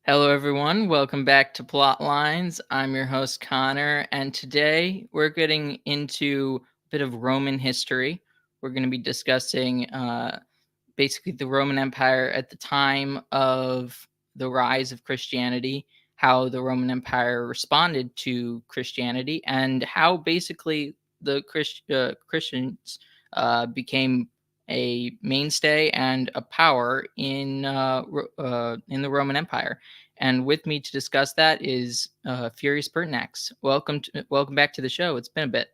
Hello, everyone. Welcome back to Plot Lines. I'm your host, Connor, and today we're getting into a bit of Roman history. We're going to be discussing basically the Roman Empire at the time of the rise of Christianity, how the Roman Empire responded to Christianity, and how basically the Christians became a mainstay and a power in the Roman Empire. And with me to discuss that is Furius Pertinax. Welcome back to the show. It's been a bit.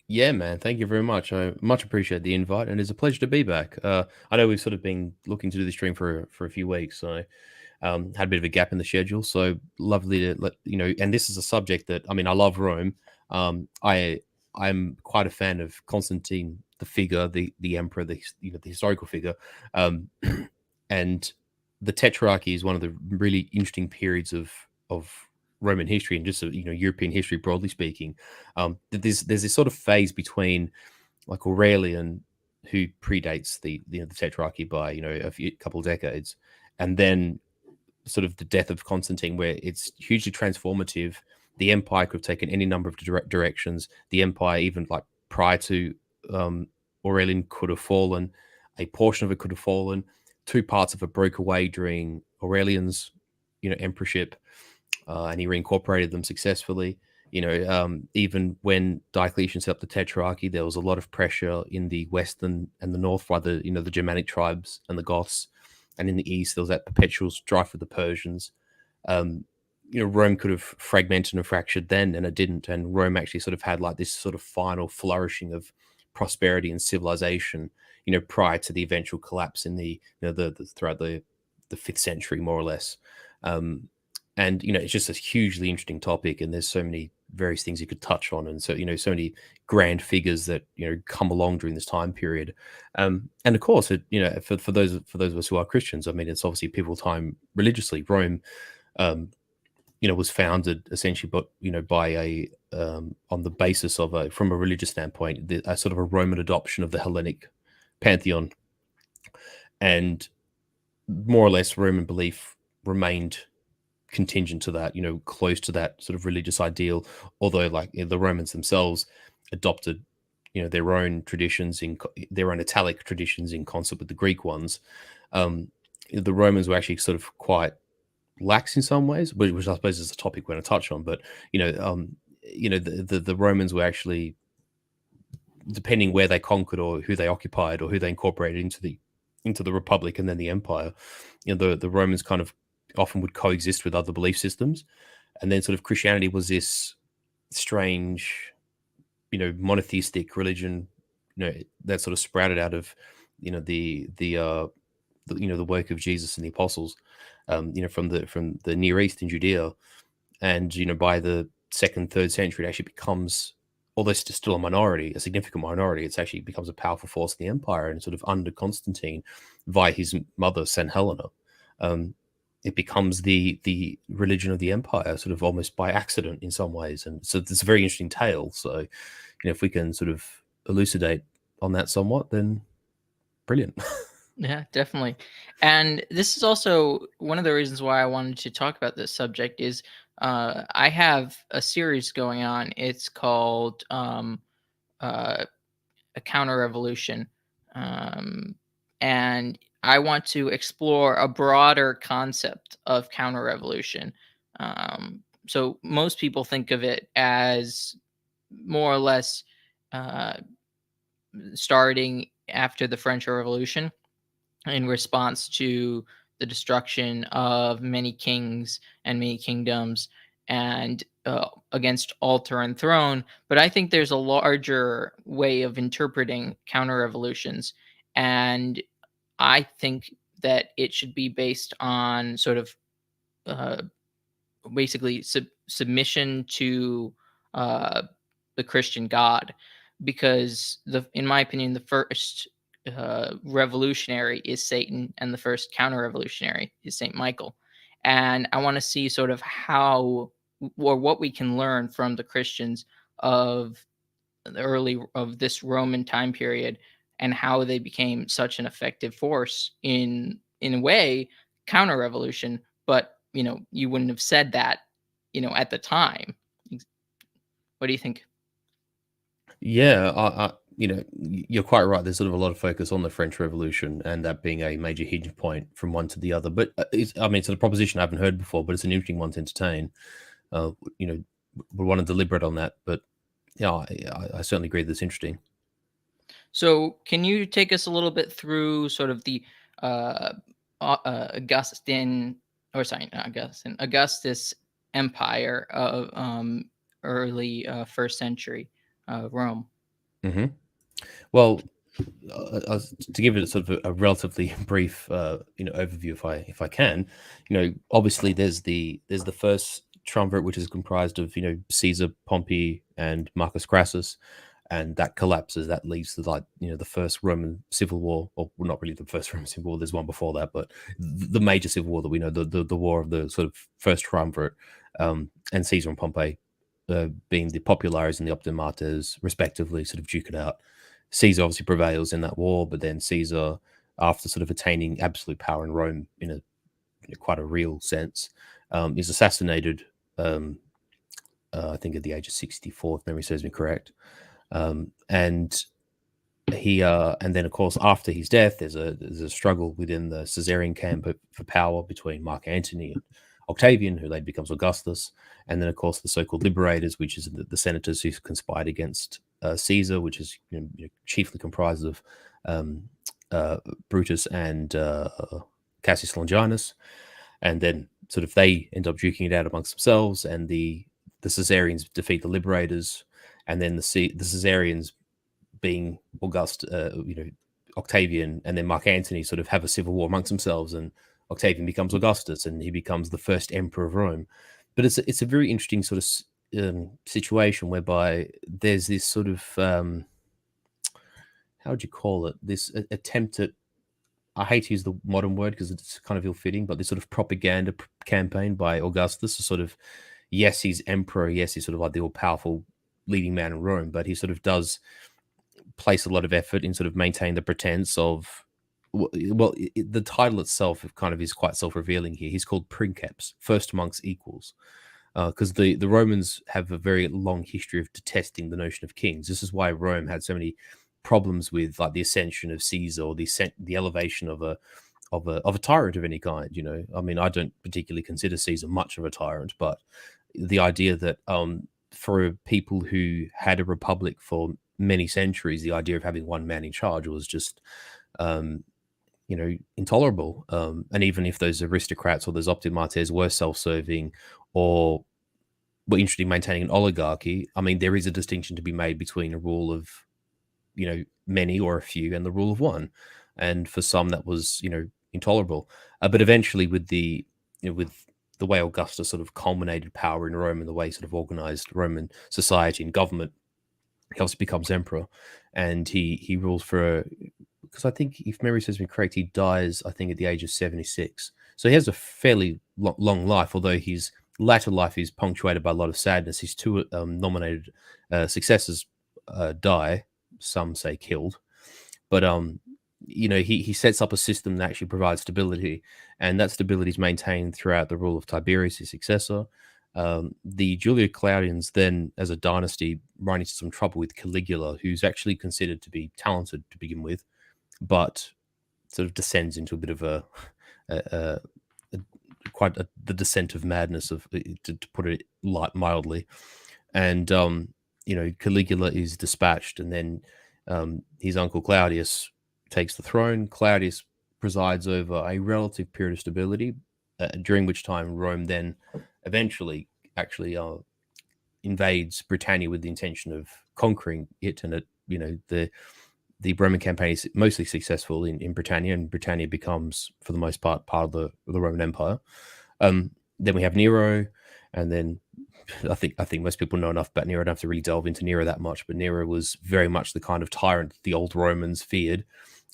Yeah, man. Thank you very much. I much appreciate the invite, and it's a pleasure to be back. I know we've sort of been looking to do the stream for a few weeks, so had a bit of a gap in the schedule. So lovely to let you know. And this is a subject that I love Rome. I'm quite a fan of Constantine, the figure, the emperor, the historical figure, and the tetrarchy is one of the really interesting periods of Roman history and just European history broadly speaking. There's this sort of phase between like Aurelian, who predates the tetrarchy by couple of decades, and then sort of the death of Constantine, where it's hugely transformative. The empire could have taken any number of directions. The empire, even like prior to um, Aurelian, could have fallen. A portion of it could have fallen. Two parts of it broke away during Aurelian's, emperorship, and he reincorporated them successfully. Even when Diocletian set up the tetrarchy, there was a lot of pressure in the west and the north by the Germanic tribes and the Goths, and in the east there was that perpetual strife with the Persians. Rome could have fragmented and fractured then, and it didn't. And Rome actually sort of had like this sort of final flourishing of prosperity and civilization, prior to the eventual collapse in the throughout the fifth century, more or less. Um, and it's just a hugely interesting topic, and there's so many various things you could touch on, and so many grand figures that come along during this time period. And of course, for those of us who are Christians, I mean, it's obviously a pivotal time religiously. Rome, um, was founded essentially, but by a on the basis of from a religious standpoint, a sort of a Roman adoption of the Hellenic pantheon, and more or less Roman belief remained contingent to that, close to that sort of religious ideal. Although, like the Romans themselves adopted, their own traditions in their own Italic traditions in concert with the Greek ones. Um, the Romans were actually sort of quite lax in some ways, which I suppose is a topic we're going to touch on. But the Romans were actually, depending where they conquered or who they occupied or who they incorporated into the republic and then the empire, the Romans kind of often would coexist with other belief systems. And then sort of Christianity was this strange, monotheistic religion, that sort of sprouted out of, the work of Jesus and the apostles, from the Near East in Judea. And, by the second, third century, it actually becomes, although it's still a minority, a significant minority, it's actually becomes a powerful force in the empire. And sort of under Constantine, via his mother, St. Helena, it becomes the religion of the empire, sort of almost by accident in some ways. And so it's a very interesting tale. So, if we can sort of elucidate on that somewhat, then brilliant. Yeah, definitely. And this is also one of the reasons why I wanted to talk about this subject is I have a series going on. It's called uh, a counter revolution. Um, and I want to explore a broader concept of counter revolution. So most people think of it as more or less uh, starting after the French Revolution in response to the destruction of many kings and many kingdoms and against altar and throne. But I think there's a larger way of interpreting counter revolutions. And I think that it should be based on sort of uh, basically submission to uh, the Christian God, because in my opinion, the first revolutionary is Satan, and the first counter-revolutionary is Saint Michael. And I want to see sort of how or what we can learn from the Christians of the early of this Roman time period and how they became such an effective force in a way counter revolution, but you wouldn't have said that, at the time. What do you think? Yeah, you're quite right. There's sort of a lot of focus on the French Revolution and that being a major hinge point from one to the other. But I mean, it's a proposition I haven't heard before, but it's an interesting one to entertain. Uh, you know, we want to deliberate on that, but yeah, I certainly agree that's interesting. So, can you take us a little bit through sort of the uh, Augustan, or sorry, not Augustan, Augustus Empire of early first century Rome? Hmm. Well, to give it sort of a relatively brief, overview, if I can, obviously there's the first triumvirate, which is comprised of Caesar, Pompey, and Marcus Crassus, and that collapses. That leads to the first Roman civil war, or well, not really the first Roman civil war. There's one before that, but the major civil war that we know, the war of the sort of first triumvirate, and Caesar and Pompey being the populares and the optimates, respectively, sort of duke it out. Caesar obviously prevails in that war, but then Caesar, after sort of attaining absolute power in Rome in quite a real sense, is assassinated. I think at the age of 64, if memory serves me correct. And and then of course after his death, there's a struggle within the Caesarian camp for power between Mark Antony and Octavian, who later becomes Augustus, and then of course the so-called liberators, which is the senators who conspired against Caesar, which is chiefly comprised of um, Brutus and Cassius Longinus, and then sort of they end up duking it out amongst themselves, and the Caesarians defeat the liberators, and then the Caesarians, being Octavian and then Mark Antony, sort of have a civil war amongst themselves, and Octavian becomes Augustus, and he becomes the first emperor of Rome. But it's a very interesting sort of situation whereby there's this sort of how would you call it? This attempt at, I hate to use the modern word because it's kind of ill-fitting, but this sort of propaganda campaign by Augustus to sort of, yes, he's emperor, yes, he's sort of like the all-powerful leading man in Rome, but he sort of does place a lot of effort in sort of maintaining the pretense of, well, the title itself kind of is quite self-revealing here. He's called Princeps, first amongst equals, because the Romans have a very long history of detesting the notion of kings. This is why Rome had so many problems with like the ascension of Caesar, or the elevation of a tyrant of any kind. I mean, I don't particularly consider Caesar much of a tyrant, but the idea that for people who had a republic for many centuries, the idea of having one man in charge was just intolerable. And even if those aristocrats or those optimates were self-serving or were interested in maintaining an oligarchy, I mean, there is a distinction to be made between a rule of many or a few and the rule of one, and for some that was intolerable. But eventually, with the way Augustus sort of culminated power in Rome and the way he sort of organized Roman society and government, he obviously becomes emperor, and he rules for, because I think, if memory serves me correct, he dies, I think, at the age of 76. So he has a fairly long life, although his latter life is punctuated by a lot of sadness. His two nominated successors die, some say killed, but he sets up a system that actually provides stability, and that stability is maintained throughout the rule of Tiberius, his successor. The Julia Claudians then, as a dynasty, run into some trouble with Caligula, who's actually considered to be talented to begin with, but sort of descends into a bit of a the descent of madness, of to put it mildly. And Caligula is dispatched, and then his uncle Claudius takes the throne. Claudius presides over a relative period of stability, during which time Rome then eventually actually invades Britannia with the intention of conquering it, and the Roman campaign is mostly successful in Britannia, and Britannia becomes, for the most part of the Roman Empire. Then we have Nero, and then I think most people know enough about Nero. I don't have to really delve into Nero that much, but Nero was very much the kind of tyrant the old Romans feared,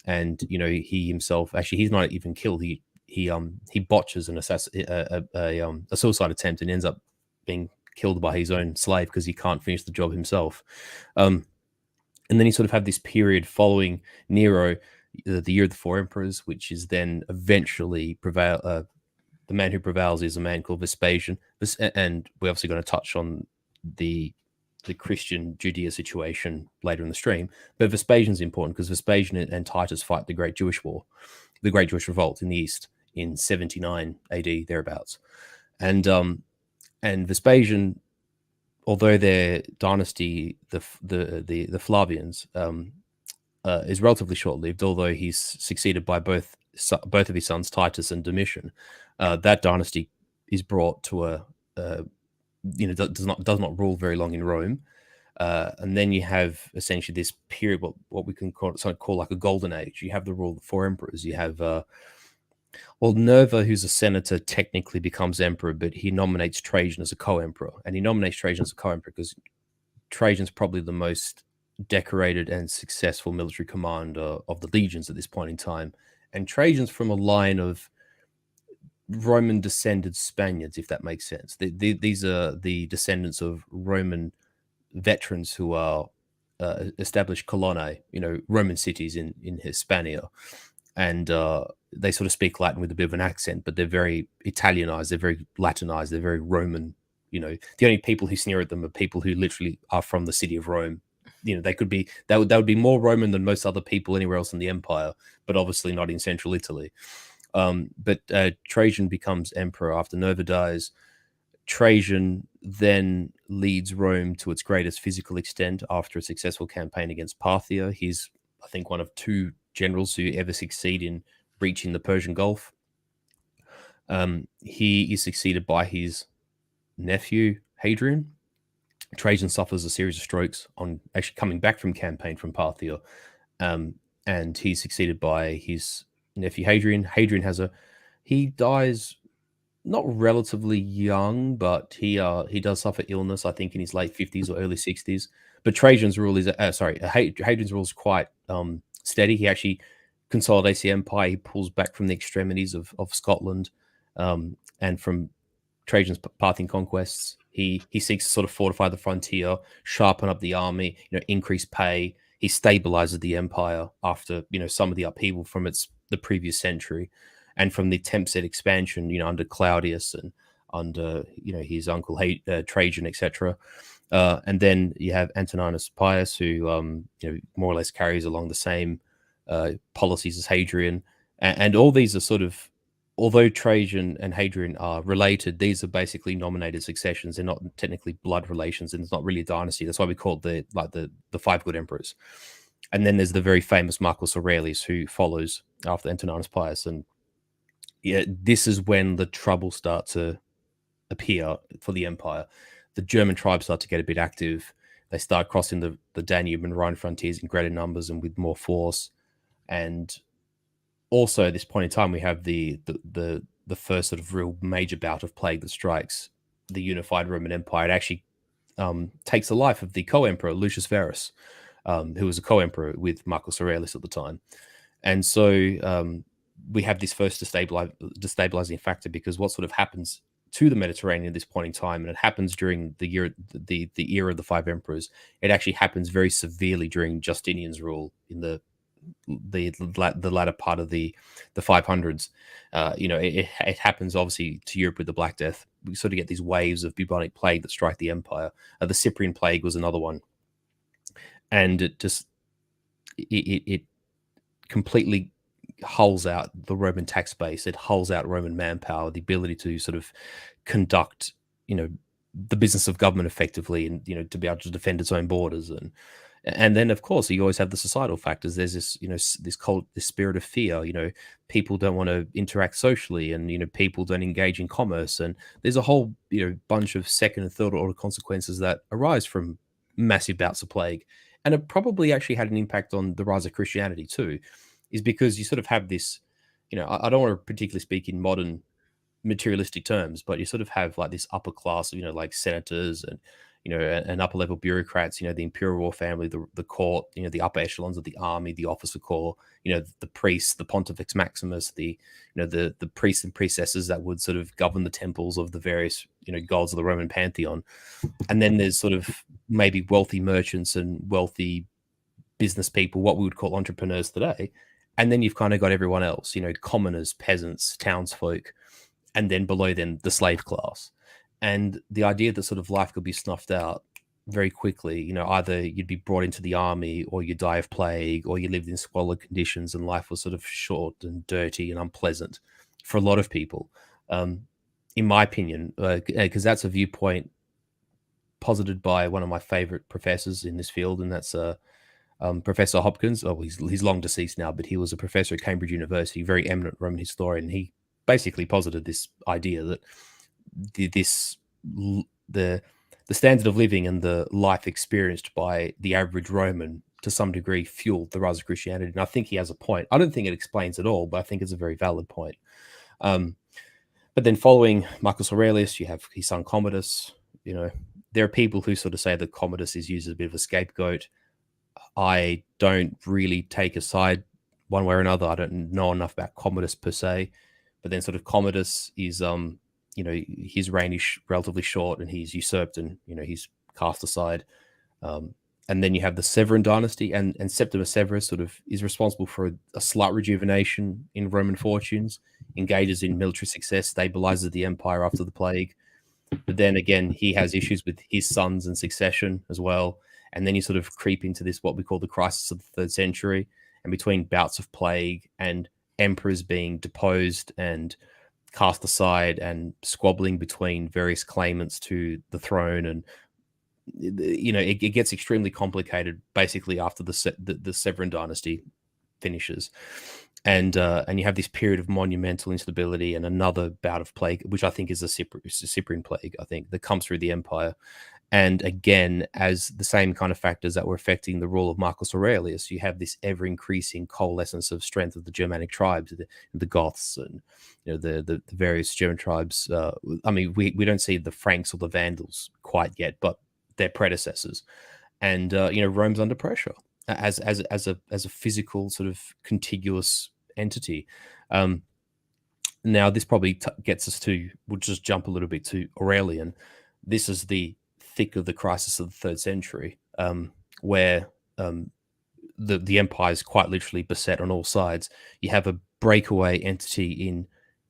and he himself, actually, he's not even killed. He botches a suicide attempt and ends up being killed by his own slave because he can't finish the job himself. And then you sort of have this period following Nero, the year of the four emperors, which is then eventually the man who prevails is a man called Vespasian. And we're obviously going to touch on the Christian Judea situation later in the stream. But Vespasian's important because Vespasian and Titus fight the Great Jewish War, the Great Jewish Revolt in the East in 79 AD thereabouts. And Vespasian, although their dynasty, the Flavians, is relatively short-lived, although he's succeeded by both of his sons, Titus and Domitian. That dynasty is brought to a does not rule very long in Rome, and then you have essentially this period, what we can call like a golden age. You have the rule of 4 emperors. You have Nerva, who's a senator, technically becomes emperor, but he nominates Trajan as a co-emperor, and he nominates Trajan as a co-emperor because Trajan's probably the most decorated and successful military commander of the legions at this point in time. And Trajan's from a line of Roman descended Spaniards, if that makes sense. These are the descendants of Roman veterans who are established colonnae, Roman cities in Hispania. And they sort of speak Latin with a bit of an accent, but they're very Italianized, they're very Latinized, they're very Roman. The only people who sneer at them are people who literally are from the city of Rome. They could be, that would be more Roman than most other people anywhere else in the empire, but obviously not in central Italy. But Trajan becomes emperor after Nerva dies. Trajan then leads Rome to its greatest physical extent after a successful campaign against Parthia. He's, I think, one of 2 generals who ever succeed in reaching the Persian Gulf. He is succeeded by his nephew, Hadrian. Trajan suffers a series of strokes on actually coming back from campaign from Parthia, and he's succeeded by his nephew, Hadrian. He dies not relatively young, but he does suffer illness, I think, in his late 50s or early 60s. But Trajan's rule is Hadrian's rule is quite steady. He actually consolidates the empire. He pulls back from the extremities of Scotland, and from Trajan's Parthian conquests. He seeks to sort of fortify the frontier, sharpen up the army, increase pay. He stabilizes the empire after some of the upheaval from the previous century, and from the attempts at expansion, under Claudius and under his uncle Trajan, etc. And then you have Antoninus Pius, who more or less carries along the same policies as Hadrian, and all these are sort of, although Trajan and Hadrian are related, these are basically nominated successions. They're not technically blood relations, and it's not really a dynasty. That's why we call it the 5 good emperors. And then there's the very famous Marcus Aurelius, who follows after Antoninus Pius. And this is when the trouble starts to appear for the empire. The German tribes start to get a bit active. They start crossing the Danube and Rhine frontiers in greater numbers and with more force. And also at this point in time, we have the first sort of real major bout of plague that strikes the unified Roman Empire. It actually takes the life of the co-emperor Lucius Verus, who was a co-emperor with Marcus Aurelius at the time. And so we have this first destabilizing factor, because what sort of happens to the Mediterranean at this point in time, and it happens during the era of the 5 emperors. It actually happens very severely during Justinian's rule in the latter part of the 500s. It happens obviously to Europe with the Black Death. We sort of get these waves of bubonic plague that strike the empire. The Cyprian plague was another one, and it completely hulls out the Roman tax base. It hulls out Roman manpower, the ability to sort of conduct, the business of government effectively, and to be able to defend its own borders. And then, of course, you always have the societal factors. There's this, this spirit of fear. People don't want to interact socially, and people don't engage in commerce. And there's a whole, bunch of second and third order consequences that arise from massive bouts of plague. And it probably actually had an impact on the rise of Christianity too, is because you sort of have this, I don't want to particularly speak in modern materialistic terms, but you sort of have like this upper class, like senators and and upper level bureaucrats, the imperial royal family, the court, the upper echelons of the army, the officer corps, the priests, the Pontifex Maximus, the priests and priestesses that would sort of govern the temples of the various gods of the Roman pantheon. And then there's sort of maybe wealthy merchants and wealthy business people, what we would call entrepreneurs today. And then you've kind of got everyone else, commoners, peasants, townsfolk. and then below them the slave class. And the idea that sort of life could be snuffed out very quickly, either you'd be brought into the army, or you die of plague, or you lived in squalid conditions, and life was sort of short and dirty and unpleasant for a lot of people. In my opinion, because that's a viewpoint posited by one of my favorite professors in this field, and that's Professor Hopkins. Oh, he's long deceased now, but he was a professor at Cambridge University, very eminent Roman historian. He basically posited this idea that the standard of living and the life experienced by the average Roman to some degree fueled the rise of Christianity. And I think he has a point. I don't think it explains it all, but I think it's a very valid point. But then following Marcus Aurelius, you have his son Commodus. There are people who sort of say that Commodus is used as a bit of a scapegoat. I don't really take a side one way or another. I don't know enough about Commodus per se, but then sort of Commodus is, his reign is relatively short, and he's usurped, and he's cast aside. And then you have the Severan dynasty, and Septimus Severus sort of is responsible for a slight rejuvenation in Roman fortunes, engages in military success, stabilizes the empire after the plague. But then again, he has issues with his sons and succession as well. And then you sort of creep into this, what we call the crisis of the 3rd century, and between bouts of plague and emperors being deposed and cast aside and squabbling between various claimants to the throne. And it gets extremely complicated basically after the Severan dynasty finishes. And you have this period of monumental instability and another bout of plague, which I think is a Cyprian plague, I think, that comes through the empire. And again, as the same kind of factors that were affecting the rule of Marcus Aurelius, you have this ever-increasing coalescence of strength of the Germanic tribes, the Goths, and the various German tribes. We don't see the Franks or the Vandals quite yet, but their predecessors. And Rome's under pressure as a physical sort of contiguous entity. Now, this probably gets us to, we'll just jump a little bit to Aurelian. This is the thick of the crisis of the 3rd century, where the empire is quite literally beset on all sides. You have a breakaway entity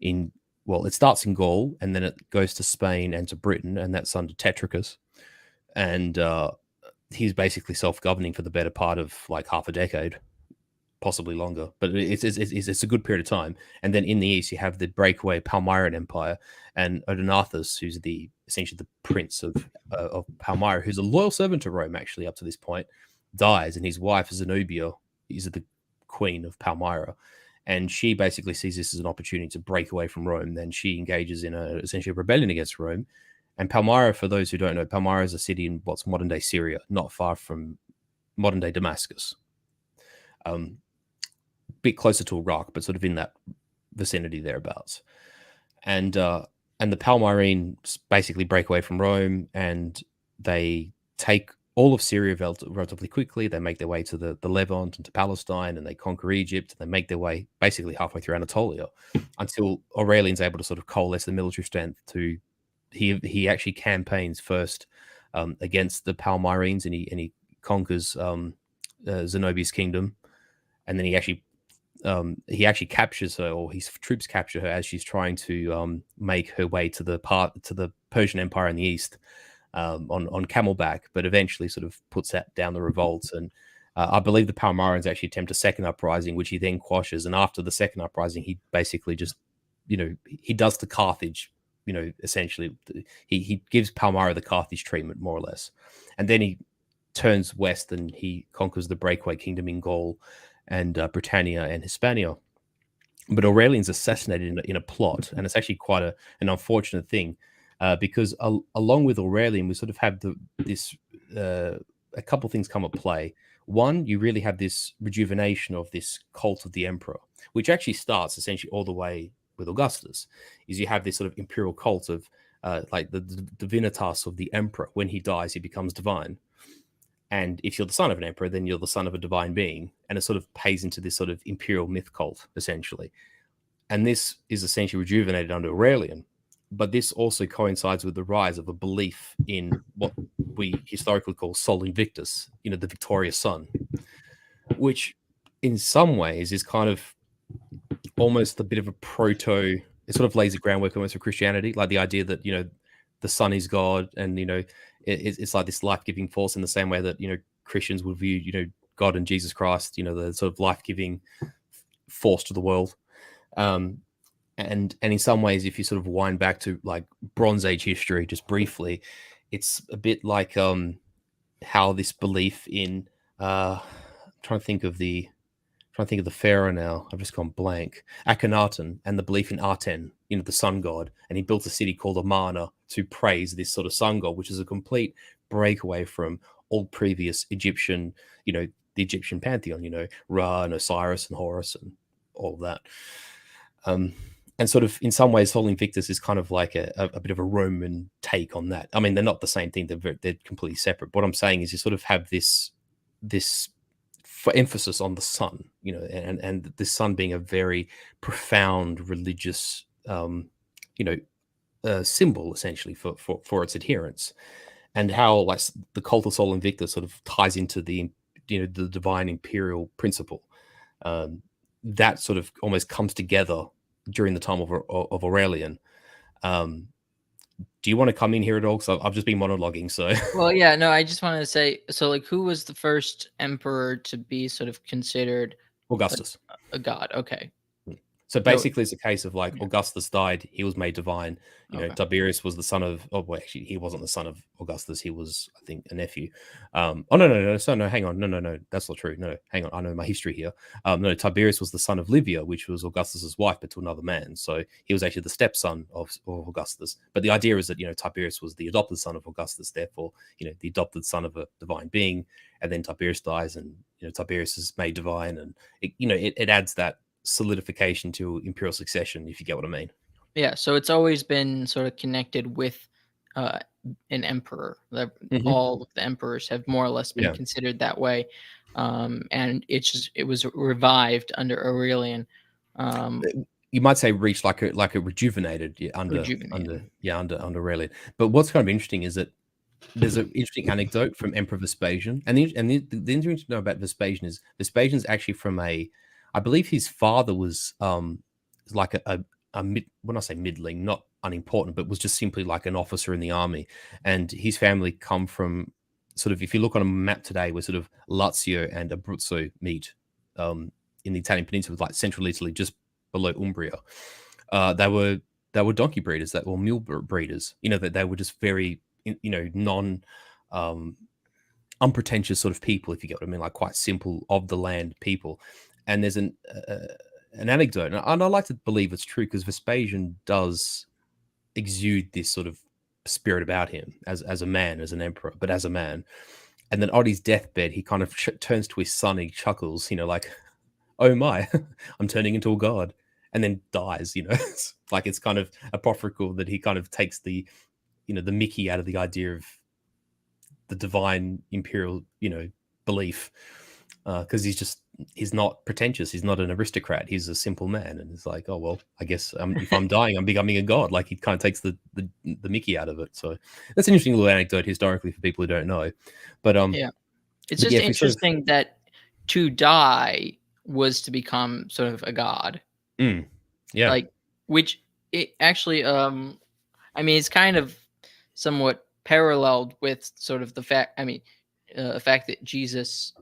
in it starts in Gaul, and then it goes to Spain and to Britain, and that's under Tetrarchus. And he's basically self-governing for the better part of like half a decade, possibly longer, but it's a good period of time. And then in the east, you have the breakaway Palmyran Empire, and Odenathus, who's essentially the prince of Palmyra, who's a loyal servant to Rome actually up to this point, dies, and his wife Zenobia is the queen of Palmyra, and she basically sees this as an opportunity to break away from Rome. Then she engages in essentially a rebellion against Rome. And Palmyra, for those who don't know, Palmyra is a city in what's modern day Syria, not far from modern day Damascus. Bit closer to Iraq, but sort of in that vicinity thereabouts. And the Palmyrene basically break away from Rome, and they take all of Syria relatively quickly. They make their way to the Levant and to Palestine, and they conquer Egypt. And they make their way basically halfway through Anatolia until Aurelian's able to sort of coalesce the military strength to. He actually campaigns first against the Palmyrenes, and he conquers Zenobia's kingdom, and then he actually captures her, or his troops capture her as she's trying to make her way to the Persian Empire in the east on camelback, but eventually sort of puts down the revolts. And I believe the Palmyrans actually attempt a second uprising, which he then quashes. And after the second uprising, he basically just, he does to Carthage. Essentially, he gives Palmyra the Carthage treatment, more or less. And then he turns west and he conquers the breakaway kingdom in Gaul and Britannia and Hispania. But Aurelian's assassinated in a plot, and it's actually quite an unfortunate thing, because along with Aurelian, we sort of have a couple of things come at play. One, you really have this rejuvenation of this cult of the emperor, which actually starts essentially all the way with Augustus. Is you have this sort of imperial cult of like the divinitas of the emperor. When he dies, he becomes divine. And if you're the son of an emperor, then you're the son of a divine being. And it sort of pays into this sort of imperial myth cult, essentially. And this is essentially rejuvenated under Aurelian. But this also coincides with the rise of a belief in what we historically call Sol Invictus, the victorious sun, which in some ways is kind of almost a bit of a proto it sort of lays the groundwork almost for Christianity, like the idea that the Son is God, and it's like this life giving force in the same way that Christians would view God and Jesus Christ, the sort of life giving force to the world. And in some ways, if you sort of wind back to like Bronze Age history, just briefly, it's a bit like how this belief in I'm trying to think of the pharaoh now. I've just gone blank. Akhenaten, and the belief in Aten, the sun god, and he built a city called Amarna to praise this sort of sun god, which is a complete breakaway from all previous Egyptian, the Egyptian pantheon, Ra and Osiris and Horus and all of that. And sort of in some ways, Sol Invictus is kind of like a bit of a Roman take on that. I mean, they're not the same thing; they're completely separate. But what I'm saying is, you sort of have this for emphasis on the sun, and the sun being a very profound religious, symbol essentially for its adherents, and how like the cult of Sol Invictus sort of ties into the the divine imperial principle. That sort of almost comes together during the time of Aurelian. Do you want to come in here at all? Because I've just been monologuing. So, Well, yeah, no, I just wanted to say, so like, who was the first emperor to be sort of considered Augustus. a god? Okay. So No. basically, it's a case of like Yeah. Augustus died, he was made divine. Okay. Tiberius was the son of. Oh, well, actually, he wasn't the son of Augustus. He was, I think, a nephew. Oh no, so no, hang on, no, that's not true. No, hang on, I know my history here. No, Tiberius was the son of Livia, which was Augustus's wife, but to another man. So he was actually the stepson of Augustus. But the idea is that Tiberius was the adopted son of Augustus, therefore the adopted son of a divine being. And then Tiberius dies, and Tiberius is made divine, and it adds that solidification to imperial succession, if you get what I mean. Yeah, so it's always been sort of connected with uh, an emperor. All of the emperors have more or less been Yeah. considered that way, and it was revived under Aurelian. You might say reached like a rejuvenated under Rejuvenated. Aurelian. But what's kind of interesting is that there's an interesting anecdote from Emperor Vespasian, and the interesting to know about Vespasian is Vespasian's actually from I believe his father was like a mid, when I say middling, not unimportant, but was just simply like an officer in the army, and his family come from sort of, if you look on a map today, where sort of Lazio and Abruzzo meet in the Italian peninsula, like central Italy, just below Umbria. They were donkey breeders, that were mule breeders. That they were just very non unpretentious sort of people, if you get what I mean, like quite simple of the land people. And there's an anecdote, and I like to believe it's true, because Vespasian does exude this sort of spirit about him as a man, as an emperor, but as a man. And then on his deathbed, he kind of turns to his son, he chuckles, like, oh my, I'm turning into a god, and then dies. It's like, it's kind of apocryphal that he kind of takes the the Mickey out of the idea of the divine imperial belief, because he's not pretentious, he's not an aristocrat, he's a simple man, and it's like, oh well, I guess if I'm dying, I'm becoming a god. Like, he kind of takes the Mickey out of it. So that's an interesting little anecdote historically for people who don't know. But Yeah, it's but just yeah, if we sort of interesting that to die was to become sort of a god. Yeah, Like, which it actually, I mean, it's kind of somewhat paralleled with sort of the fact. I mean, the fact that Jesus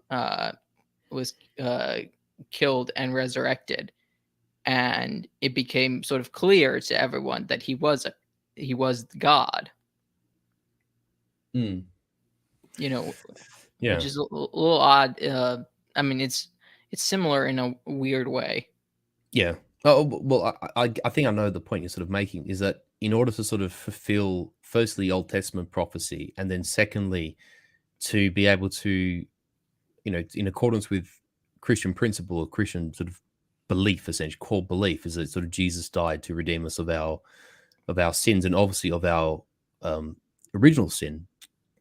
was killed and resurrected, and it became sort of clear to everyone that he was God. yeah, Which is a little odd. I mean, it's similar in a weird way. yeah. Oh well, I think I know the point you're sort of making, is that in order to sort of fulfill, firstly, Old Testament prophecy, and then secondly, to be able to, in accordance with Christian principle or Christian sort of belief, essentially core belief, is that sort of Jesus died to redeem us of our sins, and obviously of our original sin.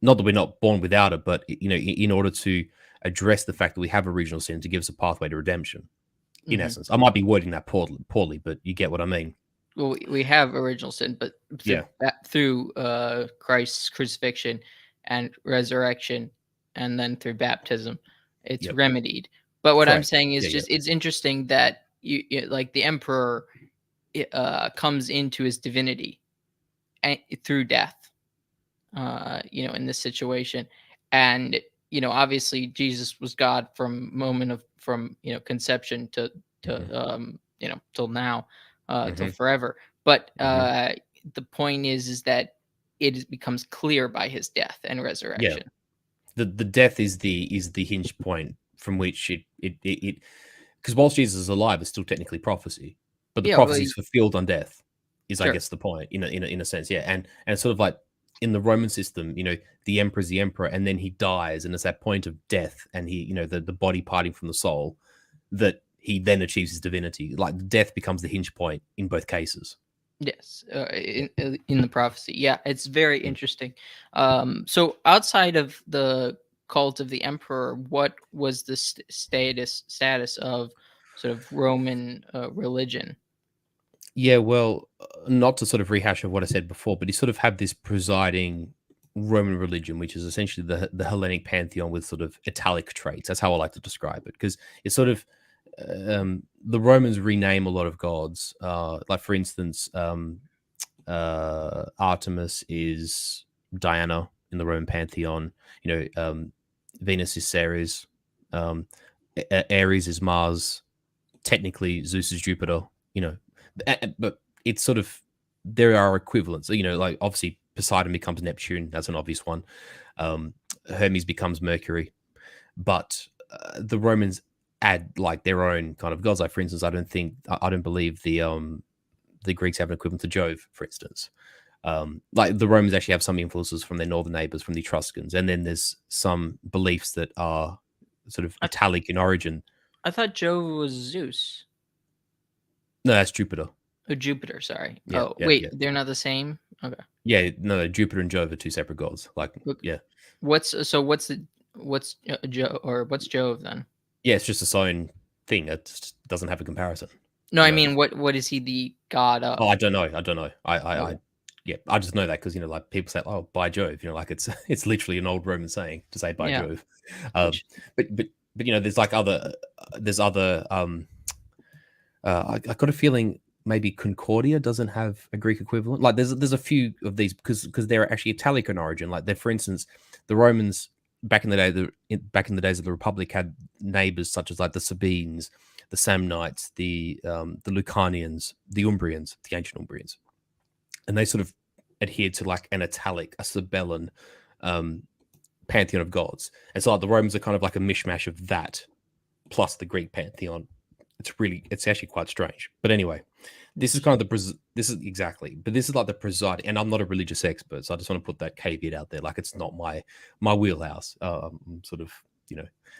Not that we're not born without it, but in order to address the fact that we have original sin, to give us a pathway to redemption. In essence, I might be wording that poorly, but you get what I mean. Well, we have original sin, but through Christ's crucifixion and resurrection, and then through baptism, it's remedied. But what I'm saying is it's interesting that you like the emperor. comes into his divinity through death. In this situation, and obviously Jesus was God from conception to Hmm. till now, till Hmm. forever. But Hmm. the point is that becomes clear by his death and Yeah, resurrection. the death is the hinge point from which it because whilst Jesus is alive, it's still technically prophecy, but the Yeah, well, prophecy is fulfilled on death. Is I sure. guess the point in a sense, yeah, and sort of like in the Roman system, the emperor is the emperor, and then he dies, and it's that point of death, and he, the body parting from the soul, that he then achieves his divinity. Like death becomes the hinge point in both cases. Yes, Yeah. in the prophecy. Yeah, it's very Mm. interesting. So outside of the cult of the emperor, what was the status of sort of Roman religion? Yeah, well, not to sort of rehash of what I said before, but you sort of have this presiding Roman religion, which is essentially the Hellenic pantheon with sort of italic traits. That's how I like to describe it, because it's sort of the Romans rename a lot of gods. Like for instance, Artemis is Diana in the Roman pantheon. Venus is Ceres. Um, Ares is Mars. Technically, Zeus is Jupiter. You know, but it's sort of there are equivalents. Like obviously Poseidon becomes Neptune. That's an obvious one. Hermes becomes Mercury, but the Romans add like their own kind of gods. Like for instance, I don't believe the Greeks have an equivalent to Jove, for instance. Like the Romans actually have some influences from their northern neighbors, from the Etruscans, and then there's some beliefs that are sort of I, Italic in origin. I thought Jove was Zeus. No, that's Jupiter. Oh, Jupiter. Sorry. Yeah, Oh, yeah, wait, yeah, they're not the same. Okay. yeah. No, Jupiter and Jove are two separate gods. Like, Look, yeah, what's Jove then? yeah. It's just its own thing. It just doesn't have a comparison. No, You I know. mean what is he the god Oh, of? I don't know. I don't know. Okay. Yeah, I just know that because like people say, "Oh, by Jove," like it's literally an old Roman saying to say by Yeah. Jove. Um, Which but there's like there's other I got a feeling maybe Concordia doesn't have a Greek equivalent. Like there's a few of these because they're actually Italic in origin. Like they're, for instance, the Romans back in the day, back in the days of the Republic, had neighbors such as like the Sabines, the Samnites, the Lucanians, the Umbrians, the ancient Umbrians, and they sort of adhered to like an Italic, a Sabellan um, pantheon of gods. And so like the Romans are kind of like a mishmash of that plus the Greek pantheon. It's actually quite strange. But anyway, this is kind of this is exactly, but this is like the presiding, and I'm not a religious expert, so I just want to put that caveat out there. Like it's not my wheelhouse. I'm sort of,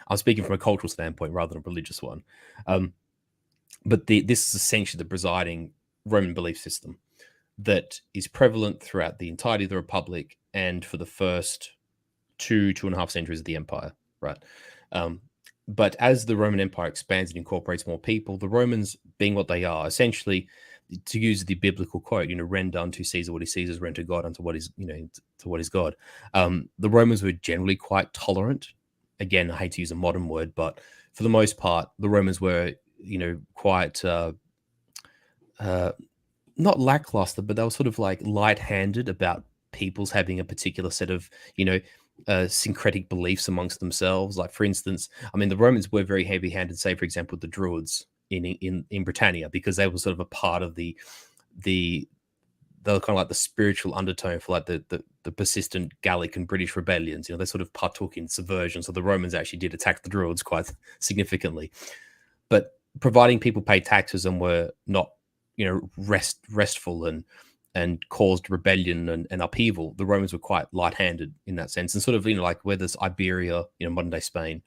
I'm speaking from a cultural standpoint rather than a religious one. Um, but this is essentially the presiding Roman belief system that is prevalent throughout the entirety of the Republic and for the first 2.5 centuries of the empire, right? Um, but as the Roman Empire expands and incorporates more people, the Romans, being what they are, essentially, to use the biblical quote, render unto Caesar what is Caesar's, render to God unto what is, to what is God. The Romans were generally quite tolerant. Again, I hate to use a modern word, but for the most part, the Romans were, quite uh, not lackluster, but they were sort of like light-handed about people's having a particular set of, syncretic beliefs amongst themselves. Like, for instance, I mean, the Romans were very heavy-handed, say, for example, the Druids in Britannia, because they were sort of a part of the they were kind of like the spiritual undertone for like the persistent Gallic and British rebellions. They sort of partook in subversion. So the Romans actually did attack the Druids quite significantly. But providing people paid taxes and were not, restful and caused rebellion and upheaval, the Romans were quite light-handed in that sense. And sort of, like where there's Iberia, modern day Spain,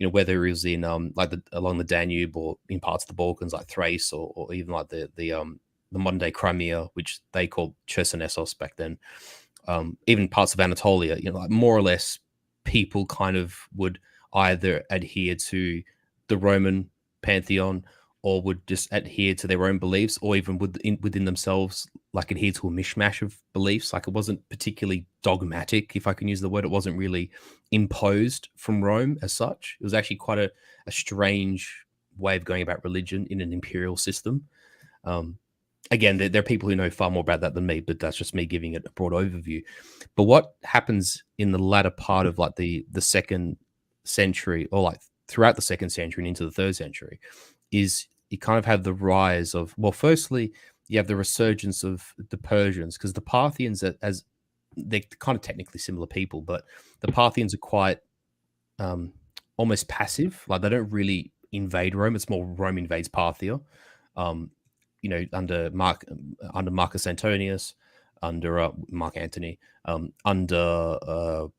whether it was in like along the Danube or in parts of the Balkans like Thrace, or even like the modern day Crimea, which they called Chersonesos back then, even parts of Anatolia, like more or less people kind of would either adhere to the Roman pantheon or would just adhere to their own beliefs, or even within themselves, like adhere to a mishmash of beliefs. Like it wasn't particularly dogmatic, if I can use the word. It wasn't really imposed from Rome as such. It was actually quite a strange way of going about religion in an imperial system. again, there are people who know far more about that than me, but that's just me giving it a broad overview. But what happens in the latter part of like the second century, or like throughout the second century and into the third century, is you kind of have the rise of, well, firstly, you have the resurgence of the Persians, because the Parthians, as they're kind of technically similar people, but the Parthians are quite almost passive. Like they don't really invade Rome. It's more Rome invades Parthia. Um, under Marcus Antonius, under Mark Antony, under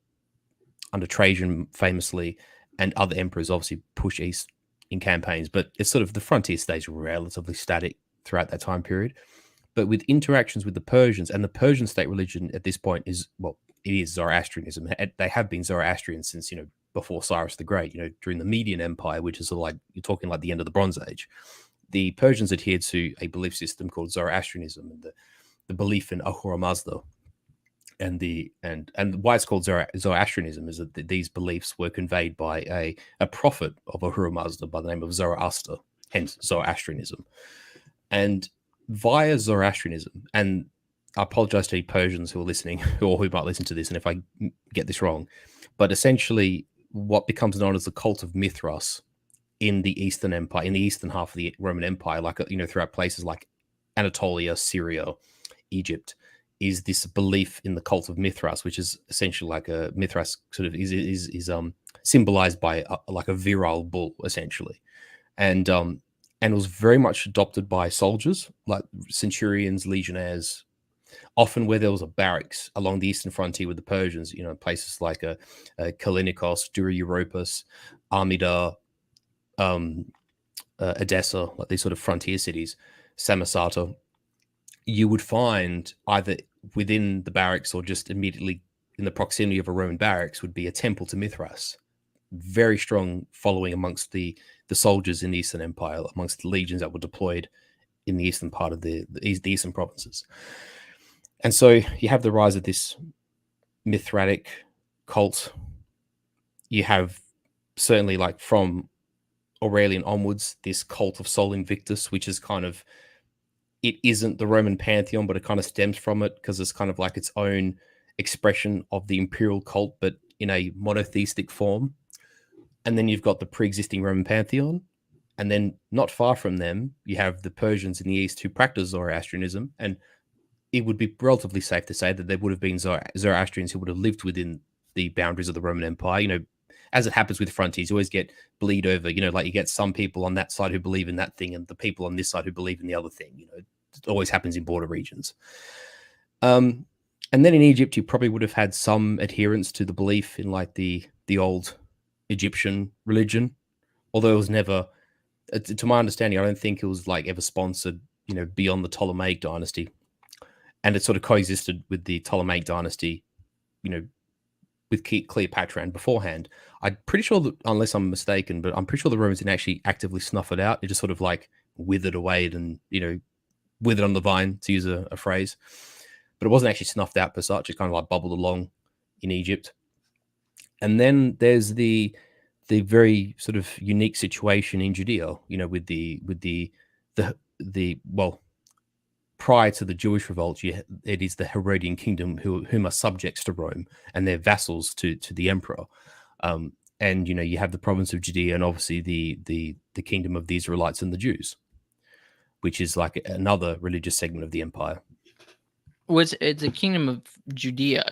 Trajan famously, and other emperors obviously push east in campaigns. But it's sort of the frontier stays relatively static throughout that time period. But with interactions with the Persians, and the Persian state religion at this point is, well, it is Zoroastrianism. They have been Zoroastrian since, before Cyrus the Great, during the Median Empire, which is sort of like, you're talking like the end of the Bronze Age. The Persians adhered to a belief system called Zoroastrianism, and the belief in Ahura Mazda. And why it's called Zoroastrianism is that these beliefs were conveyed by a prophet of Ahura Mazda by the name of Zoroaster, hence Zoroastrianism. And via Zoroastrianism, and I apologize to any Persians who are listening or who might listen to this, and if I get this wrong, but essentially what becomes known as the cult of Mithras in the Eastern Empire, in the eastern half of the Roman Empire, like, throughout places like Anatolia, Syria, Egypt, is this belief in the cult of Mithras, which is essentially like a Mithras sort of is symbolized by like a virile bull, essentially. And was very much adopted by soldiers, like centurions, legionnaires, often where there was a barracks along the eastern frontier with the Persians, places like Kalinikos, Dura Europos, Armida, Edessa, like these sort of frontier cities, Samosata. You would find either within the barracks or just immediately in the proximity of a Roman barracks would be a temple to Mithras. Very strong following amongst the soldiers in the Eastern Empire, amongst the legions that were deployed in the eastern part of the eastern provinces. And so you have the rise of this Mithratic cult. You have certainly, like, from Aurelian onwards, this cult of Sol Invictus, which is kind of, it isn't the Roman pantheon, but it kind of stems from it because it's kind of like its own expression of the imperial cult, but in a monotheistic form. And then you've got the pre-existing Roman pantheon. And then not far from them, you have the Persians in the east who practice Zoroastrianism. And it would be relatively safe to say that there would have been Zoroastrians who would have lived within the boundaries of the Roman Empire. As it happens with frontiers, you always get bleed over, like you get some people on that side who believe in that thing and the people on this side who believe in the other thing. It always happens in border regions. And then in Egypt, you probably would have had some adherence to the belief in like the old Egyptian religion, although it was never, to my understanding, I don't think it was like ever sponsored, beyond the Ptolemaic dynasty. And it sort of coexisted with the Ptolemaic dynasty, with Cleopatra and beforehand. I'm pretty sure that, unless I'm mistaken, but I'm pretty sure the Romans didn't actually actively snuff it out. It just sort of like withered away and, withered on the vine, to use a phrase. But it wasn't actually snuffed out per such. It kind of like bubbled along in Egypt. And then there's the very sort of unique situation in Judea, with the well, prior to the Jewish revolt, it is the Herodian kingdom whom are subjects to Rome, and they're vassals to the emperor. And you have the province of Judea, and obviously the kingdom of the Israelites and the Jews, which is like another religious segment of the empire. It's the kingdom of Judea,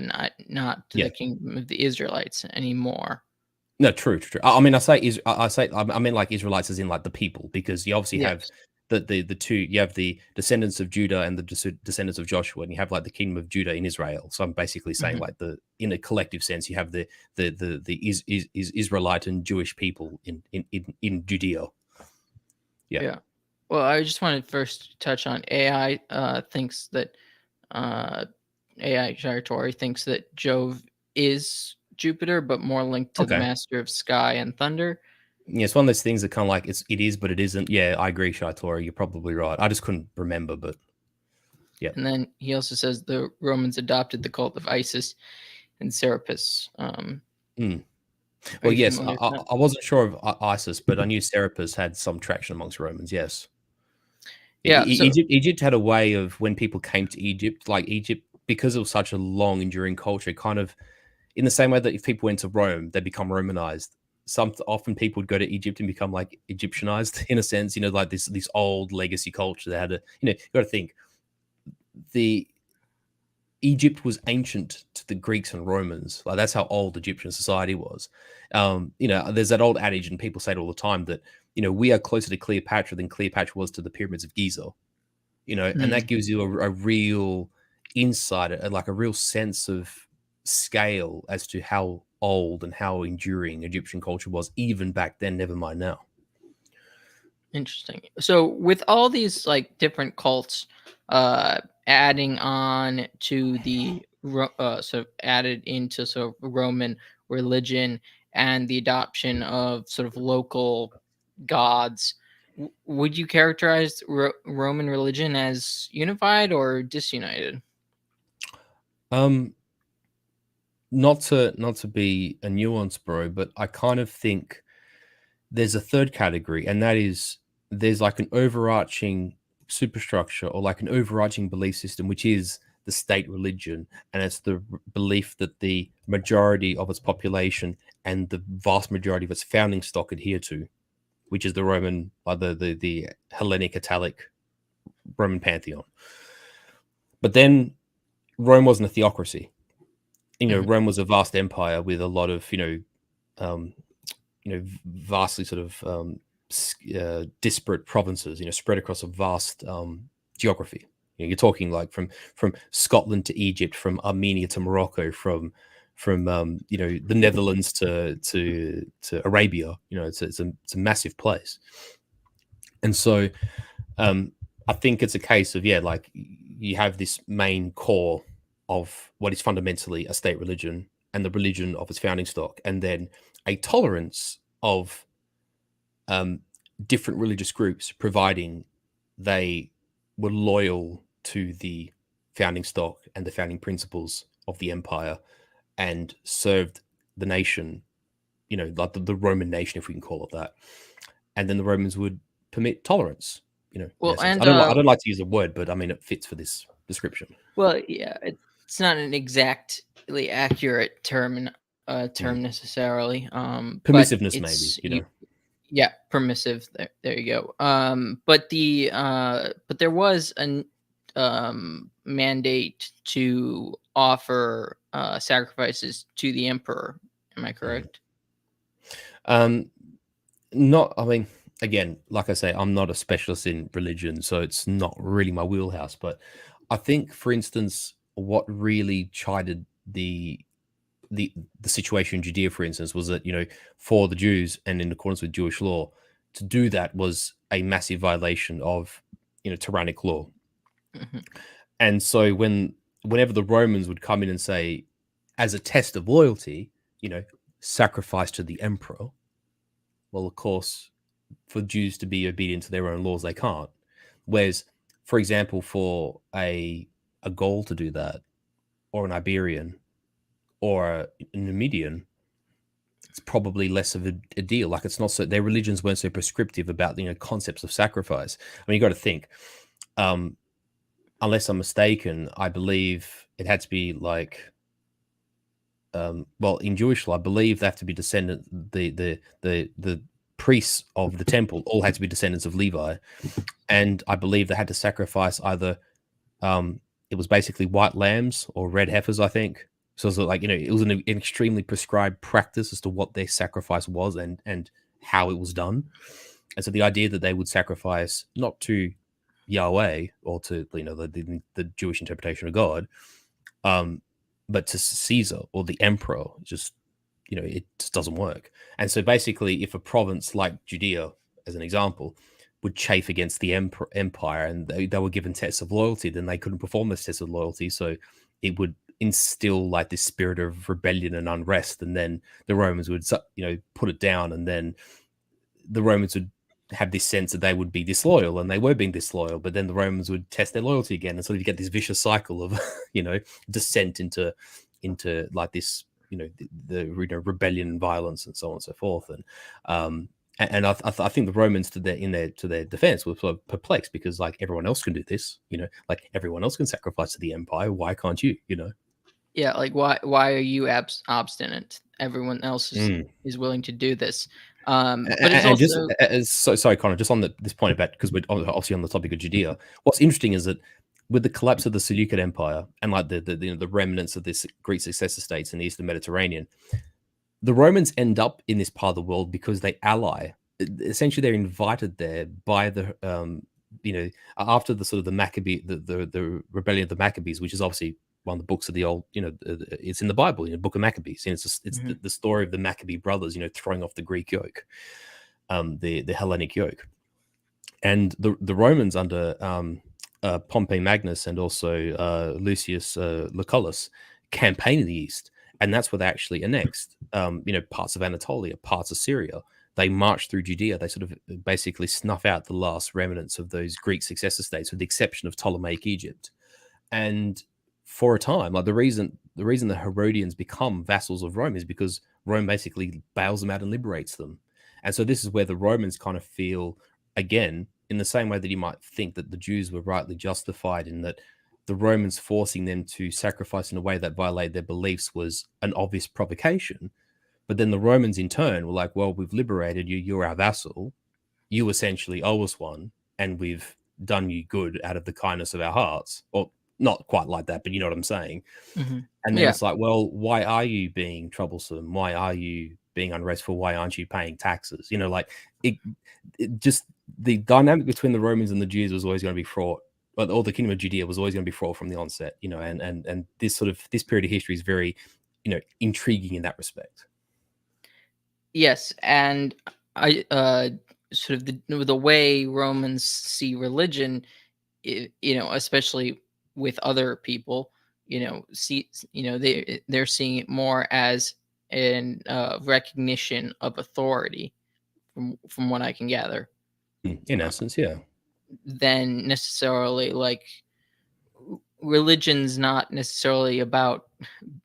not the kingdom of the Israelites anymore. No, true. I mean, I mean like Israelites as in like the people, because you obviously have the two. You have the descendants of Judah and the descendants of Joshua, and you have like the kingdom of Judah in Israel. So I'm basically saying like in a collective sense, you have the Israelite and Jewish people in Judea. Yeah. Well, I just want to first touch on AI. Thinks that AI Shiratori thinks that Jove is Jupiter, but more linked to the master of sky and thunder. Yeah, it's one of those things that kind of like it is, but it isn't. Yeah, I agree, Shiratori. You're probably right. I just couldn't remember, but yeah. And then he also says the Romans adopted the cult of Isis and Serapis. Well, yes, I wasn't sure of Isis, but I knew Serapis had some traction amongst Romans. Yes. Yeah. So Egypt had a way of when people came to Egypt, like Egypt, because it was such a long enduring culture, kind of in the same way that if people went to Rome, they become Romanized. Some often people would go to Egypt and become like Egyptianized in a sense, like this old legacy culture. They had to, you got to think the Egypt was ancient to the Greeks and Romans. Like that's how old Egyptian society was. There's that old adage, and people say it all the time that we are closer to Cleopatra than Cleopatra was to the pyramids of Giza. And that mm, gives you a real insight, like a real sense of scale as to how old and how enduring Egyptian culture was even back then. Never mind now. interesting. So with all these like different cults, adding on to the sort of added into sort of Roman religion and the adoption of sort of local gods, would you characterize Roman religion as unified or disunited? Um, not to be a nuance bro, but I kind of think there's a third category, and that is there's like an overarching superstructure or like an overarching belief system, which is the state religion, and it's the belief that the majority of its population and the vast majority of its founding stock adhere to, which is the Roman, the Hellenic Italic Roman pantheon. But then Rome wasn't a theocracy. Mhm. Rome was a vast empire with a lot of um, vastly sort of disparate provinces, spread across a vast geography. You're talking like from Scotland to Egypt, from Armenia to Morocco, from the Netherlands to Arabia. It's a massive place, and so I think it's a case of like you have this main core of what is fundamentally a state religion and the religion of its founding stock, and then a tolerance of different religious groups, providing they were loyal to the founding stock and the founding principles of the empire and served the nation, like the Roman nation, if we can call it that. And then the Romans would permit tolerance, in Well, essence. and I don't like to use the word, but I mean it fits for this description. well, yeah, it's not an exactly accurate term Mm. necessarily. But Permissiveness, maybe, it's you, yeah, permissive. There you go. But there was a mandate to offer sacrifices to the emperor. Am I Mm. correct? Um, Not, I mean, again, like I say, I'm not a specialist in religion, so it's not really my wheelhouse. But I think, for instance, what really chided the the situation in Judea, for instance, was that for the Jews and in accordance with Jewish law, to do that was a massive violation of tyrannic law. Mhm. And so whenever the Romans would come in and say, as a test of loyalty, sacrifice to the emperor, well, of course, for Jews to be obedient to their own laws, they can't. Whereas, for example, for a Gaul to do that, or an Iberian, or a Numidian, it's probably less of a deal. Like it's not so their religions weren't so prescriptive about concepts of sacrifice. I mean, you got to think. Um, unless I'm mistaken, I believe it had to be like well, in Jewish law, I believe they have to be descendant the priests of the temple all had to be descendants of Levi, and I believe they had to sacrifice either it was basically white lambs or red heifers, I think. So it was like it was an extremely prescribed practice as to what their sacrifice was and how it was done. And so the idea that they would sacrifice not to Yahweh or to the Jewish interpretation of God, um, but to Caesar or the emperor, just it just doesn't work. And so basically, if a province like Judea, as an example, would chafe against the empire and they were given tests of loyalty, then they couldn't perform those tests of loyalty. So it would instill like this spirit of rebellion and unrest, and then the Romans would put it down, and then the Romans would have this sense that they would be disloyal, and they were being disloyal, but then the Romans would test their loyalty again, and so you get this vicious cycle of descent into like this the rebellion and violence and so on and so forth. And And I think the Romans, to their defense, were sort of perplexed because like everyone else can do this, like everyone else can sacrifice to the empire. Why can't you? Yeah, like why are you obstinate? Everyone else Mm. is willing to do this. But it's And just also so sorry, Connor, just on this point about, because we're obviously on the topic of Judea. What's interesting is that with the collapse of the Seleucid Empire and like the remnants of this Greek successor states in the Eastern Mediterranean, the Romans end up in this part of the world because they ally. Essentially, they're invited there by you know, after the sort of the Maccabee, the rebellion of the Maccabees, which is obviously one of the books of the old, it's in the Bible, Book of Maccabees, and it's Mhm. the story of the Maccabee brothers, throwing off the Greek yoke, the Hellenic yoke, and the Romans under Pompey Magnus and also Lucius Lucullus campaign in the east, and that's where they actually annexed, parts of Anatolia, parts of Syria. They march through Judea. They sort of basically snuff out the last remnants of those Greek successor states, with the exception of Ptolemaic Egypt. And for a time, like the reason the Herodians become vassals of Rome is because Rome basically bails them out and liberates them. And so this is where the Romans kind of feel, again, in the same way that you might think that the Jews were rightly justified in that the Romans forcing them to sacrifice in a way that violated their beliefs was an obvious provocation. But then the Romans in turn were like, well, we've liberated you, you're our vassal, you essentially owe us one, and we've done you good out of the kindness of our hearts. Or not quite like that, but you know what I'm saying. Mhm. And then Yeah. it's like, well, why are you being troublesome? Why are you being unrestful? Why aren't you paying taxes? Like it, it just the dynamic between the Romans and the Jews was always going to be fraught. Or the kingdom of Judea was always going to be fraught from the onset. And this period of history is very, intriguing in that respect. Yes, and I sort of the way Romans see religion, especially with other people, they're seeing it more as an recognition of authority, from what I can gather, In essence, yeah. than necessarily like religion's not necessarily about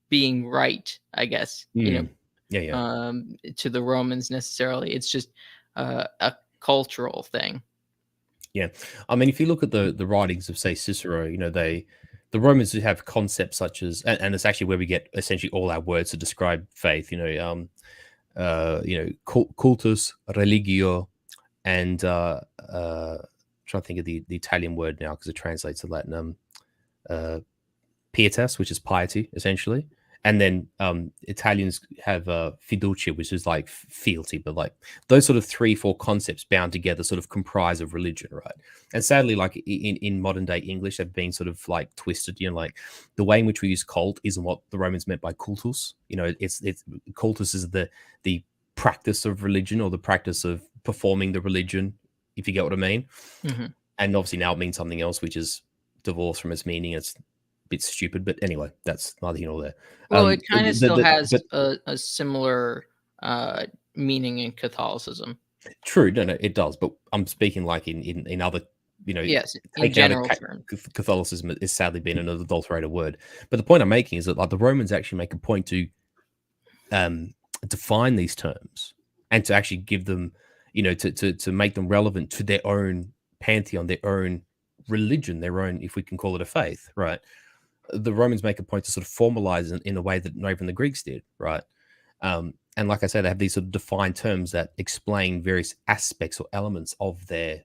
being right, I guess, Mm. Yeah, yeah. to the Romans necessarily. It's just a cultural thing. Yeah, I mean, if you look at the writings of, say, Cicero, the Romans have concepts such as, and it's actually where we get essentially all our words to describe faith. Cultus, religio, and trying to think of the Italian word now because it translates to Latin. Uh, pietas, which is piety, essentially. And then Italians have fiducia, which is like fealty, but like those sort of 3-4 concepts bound together sort of comprise of religion, right? And sadly, like in modern day English, they've been sort of like twisted. Like the way in which we use cult isn't what the Romans meant by cultus. It's cultus is the practice of religion or the practice of performing the religion, if you get what I mean. Hmm. And obviously now it means something else, which is divorced from its meaning. It's bit stupid, but anyway, that's neither here nor there. Well, it kind of still has But a similar meaning in Catholicism. true, no, it does. But I'm speaking like in other, you know, Yes, in taken out of general terms. Catholicism is sadly been an adulterated word. But the point I'm making is that like the Romans actually make a point to um, define these terms and to actually give them, to make them relevant to their own pantheon, their own religion, their own, if we can call it a faith, right? The Romans make a point to sort of formalize in a way that not even the Greeks did, right? And like I said, they have these sort of defined terms that explain various aspects or elements of their,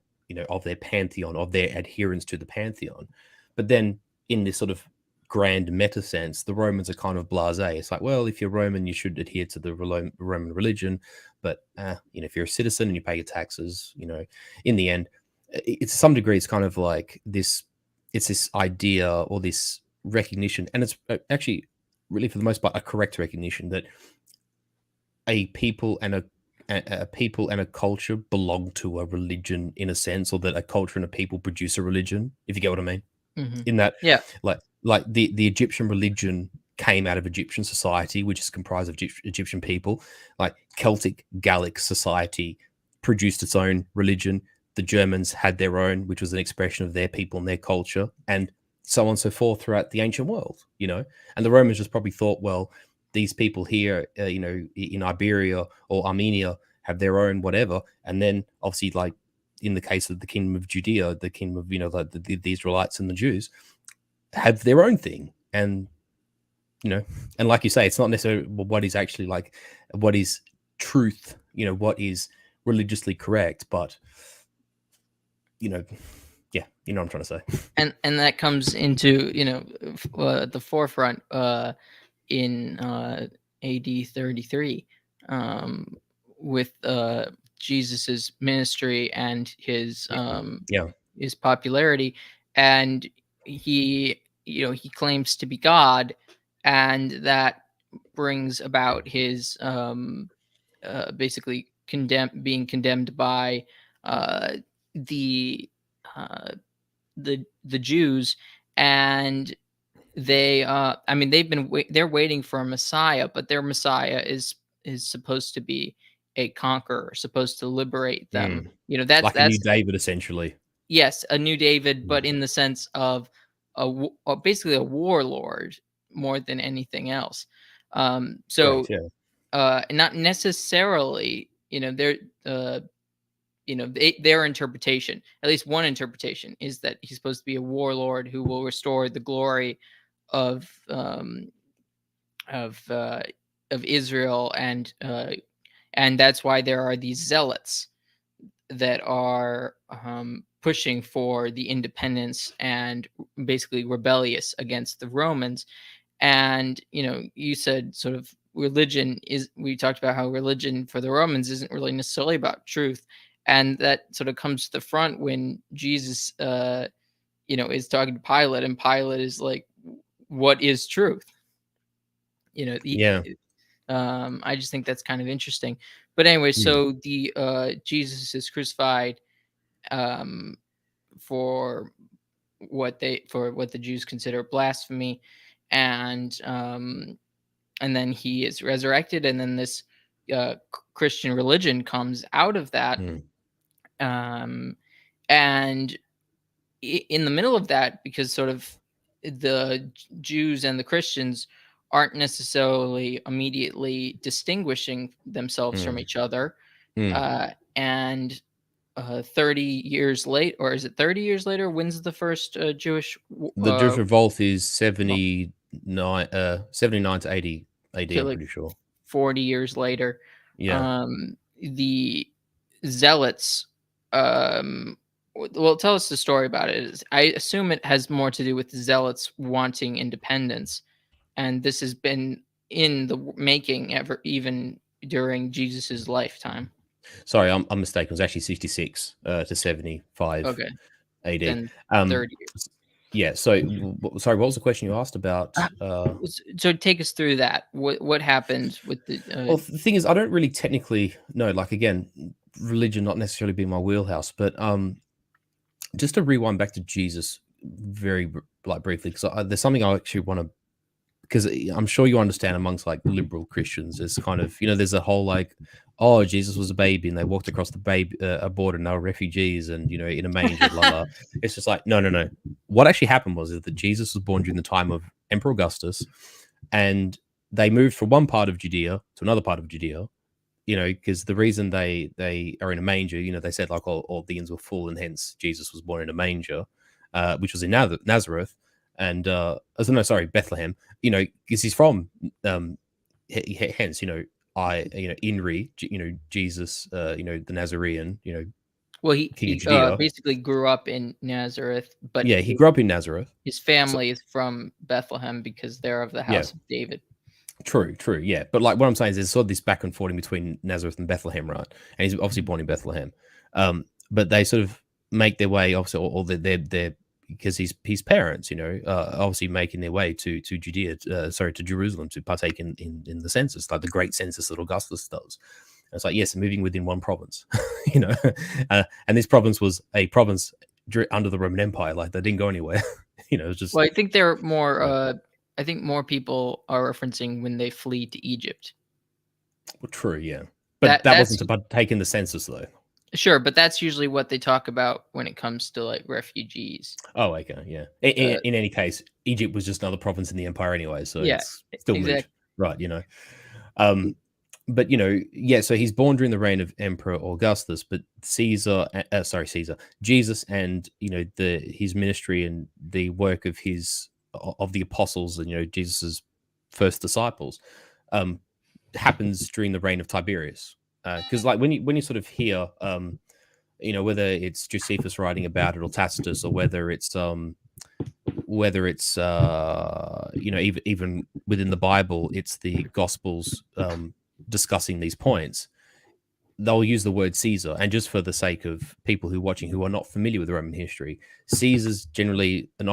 of their pantheon, of their adherence to the pantheon. But then in this sort of grand meta sense, the Romans are kind of blasé. It's like, well, if you're Roman, you should adhere to the Roman religion. But, if you're a citizen and you pay your taxes, in the end, it's to some degree, it's kind of like this, it's this idea or this recognition, and it's actually really for the most part a correct recognition that a people and a people and a culture belong to a religion in a sense, or that a culture and a people produce a religion, if you get what I mean. Hmm. In that, Yeah. like the Egyptian religion came out of Egyptian society, which is comprised of Egyptian people. Like Celtic Gallic society produced its own religion. The Germans had their own, which was an expression of their people and their culture, and so on and so forth throughout the ancient world. And the Romans just probably thought, well, these people here, in Iberia or Armenia have their own whatever, and then obviously like in the case of the kingdom of Judea, the kingdom of like the Israelites and the Jews have their own thing, and and like you say, it's not necessarily what is actually like what is truth, what is religiously correct, but yeah, you know what I'm trying to say. And that comes into the forefront in AD 33 with Jesus's ministry and Yeah. his popularity, and he claims to be God, and that brings about his basically being condemned by uh, the uh, the Jews, and they're waiting for a Messiah, but their Messiah is supposed to be a conqueror, supposed to liberate them. Mm. That's Like a new David, essentially. yes, a new David, but Mm. in the sense of basically a warlord more than anything else. So Correct. Yeah. not necessarily, their interpretation, at least one interpretation, is that he's supposed to be a warlord who will restore the glory of um, of uh, of Israel, and that's why there are these zealots that are pushing for the independence and basically rebellious against the Romans. And you said sort of religion is. We talked about how religion for the Romans isn't really necessarily about truth, and that sort of comes to the front when Jesus, is talking to Pilate, and Pilate is like, "What is truth?" Yeah. I just think that's kind of interesting. But anyway, Mm. so the Jesus is crucified um, for what the Jews consider blasphemy, and then he is resurrected, and then this Christian religion comes out of that, Mm. um, and in the middle of that, because sort of the Jews and the Christians aren't necessarily immediately distinguishing themselves from Mm. each other, Mm. and 30 years late, or is it 30 years later? When's the first Jewish The Jewish revolt is 79 to 80 AD, to I'm like pretty sure. 40 years later? Yeah. The zealots, well, tell us the story about it. I assume it has more to do with the zealots wanting independence, and this has been in the making ever even during Jesus's lifetime. Sorry, I'm mistaken. It was actually 66 to 75 Okay, AD. then Um, 30 years. yeah. So, sorry, what was the question you asked about? So take us through that. What happened with the Well, the thing is, I don't really technically know. Like, again, religion not necessarily being my wheelhouse, but just to rewind back to Jesus very like briefly, because there's something I actually want to, because I'm sure you understand amongst like liberal Christians, it's kind of there's a whole like, oh, Jesus was a baby and they walked across the baby a border and they were refugees and in a manger, blah blah. It's just like no, no, no. What actually happened was that Jesus was born during the time of Emperor Augustus, and they moved from one part of Judea to another part of Judea. Because the reason they are in a manger, they said like all the inns were full, and hence Jesus was born in a manger, which was in Nazareth, and no, sorry, Bethlehem. Because he's from, hence, Inri, Jesus, the Nazarene, well, King of he Judea. basically grew up in Nazareth, but Yeah, he grew up in Nazareth. his So family is from Bethlehem because they're of the yeah, house of David. true, true, yeah. But like what I'm saying is there's sort of this back and forth in between Nazareth and Bethlehem, right? And he's obviously born in Bethlehem. But they sort of make their way, obviously, or they're because his parents, obviously making their way to Judea, to Jerusalem to partake in the census, like the great census that Augustus does. And it's like, yes, moving within one province, you know, and this province was a province under the Roman Empire, like they didn't go anywhere. It was just Well, I think they're more. yeah. I think more people are referencing when they flee to Egypt. Well, true, yeah, but that That's wasn't to partake in the census though. sure, but that's usually what they talk about when it comes to like refugees. Oh, okay, yeah. In, Uh, in any case, Egypt was just another province in the empire anyway, so yeah, it's still moot, exactly. right? Um, but yeah, so he's born during the reign of Emperor Augustus, but Caesar, Jesus, and the his ministry and the work of the apostles, and Jesus's first disciples, um, happens during the reign of Tiberius. Because like when you sort of hear, whether it's Josephus writing about it or Tacitus, or whether it's even within the Bible, it's the Gospels discussing these points. They'll use the word Caesar, and just for the sake of people who are watching who are not familiar with Roman history, Caesar's generally an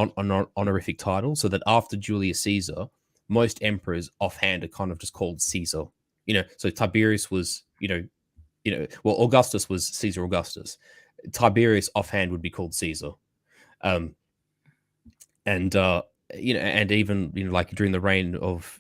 honorific title, so that after Julius Caesar, most emperors offhand are kind of just called Caesar. So Tiberius was, well, Augustus was Caesar Augustus. Tiberius offhand would be called Caesar. Um, and and even like during the reign of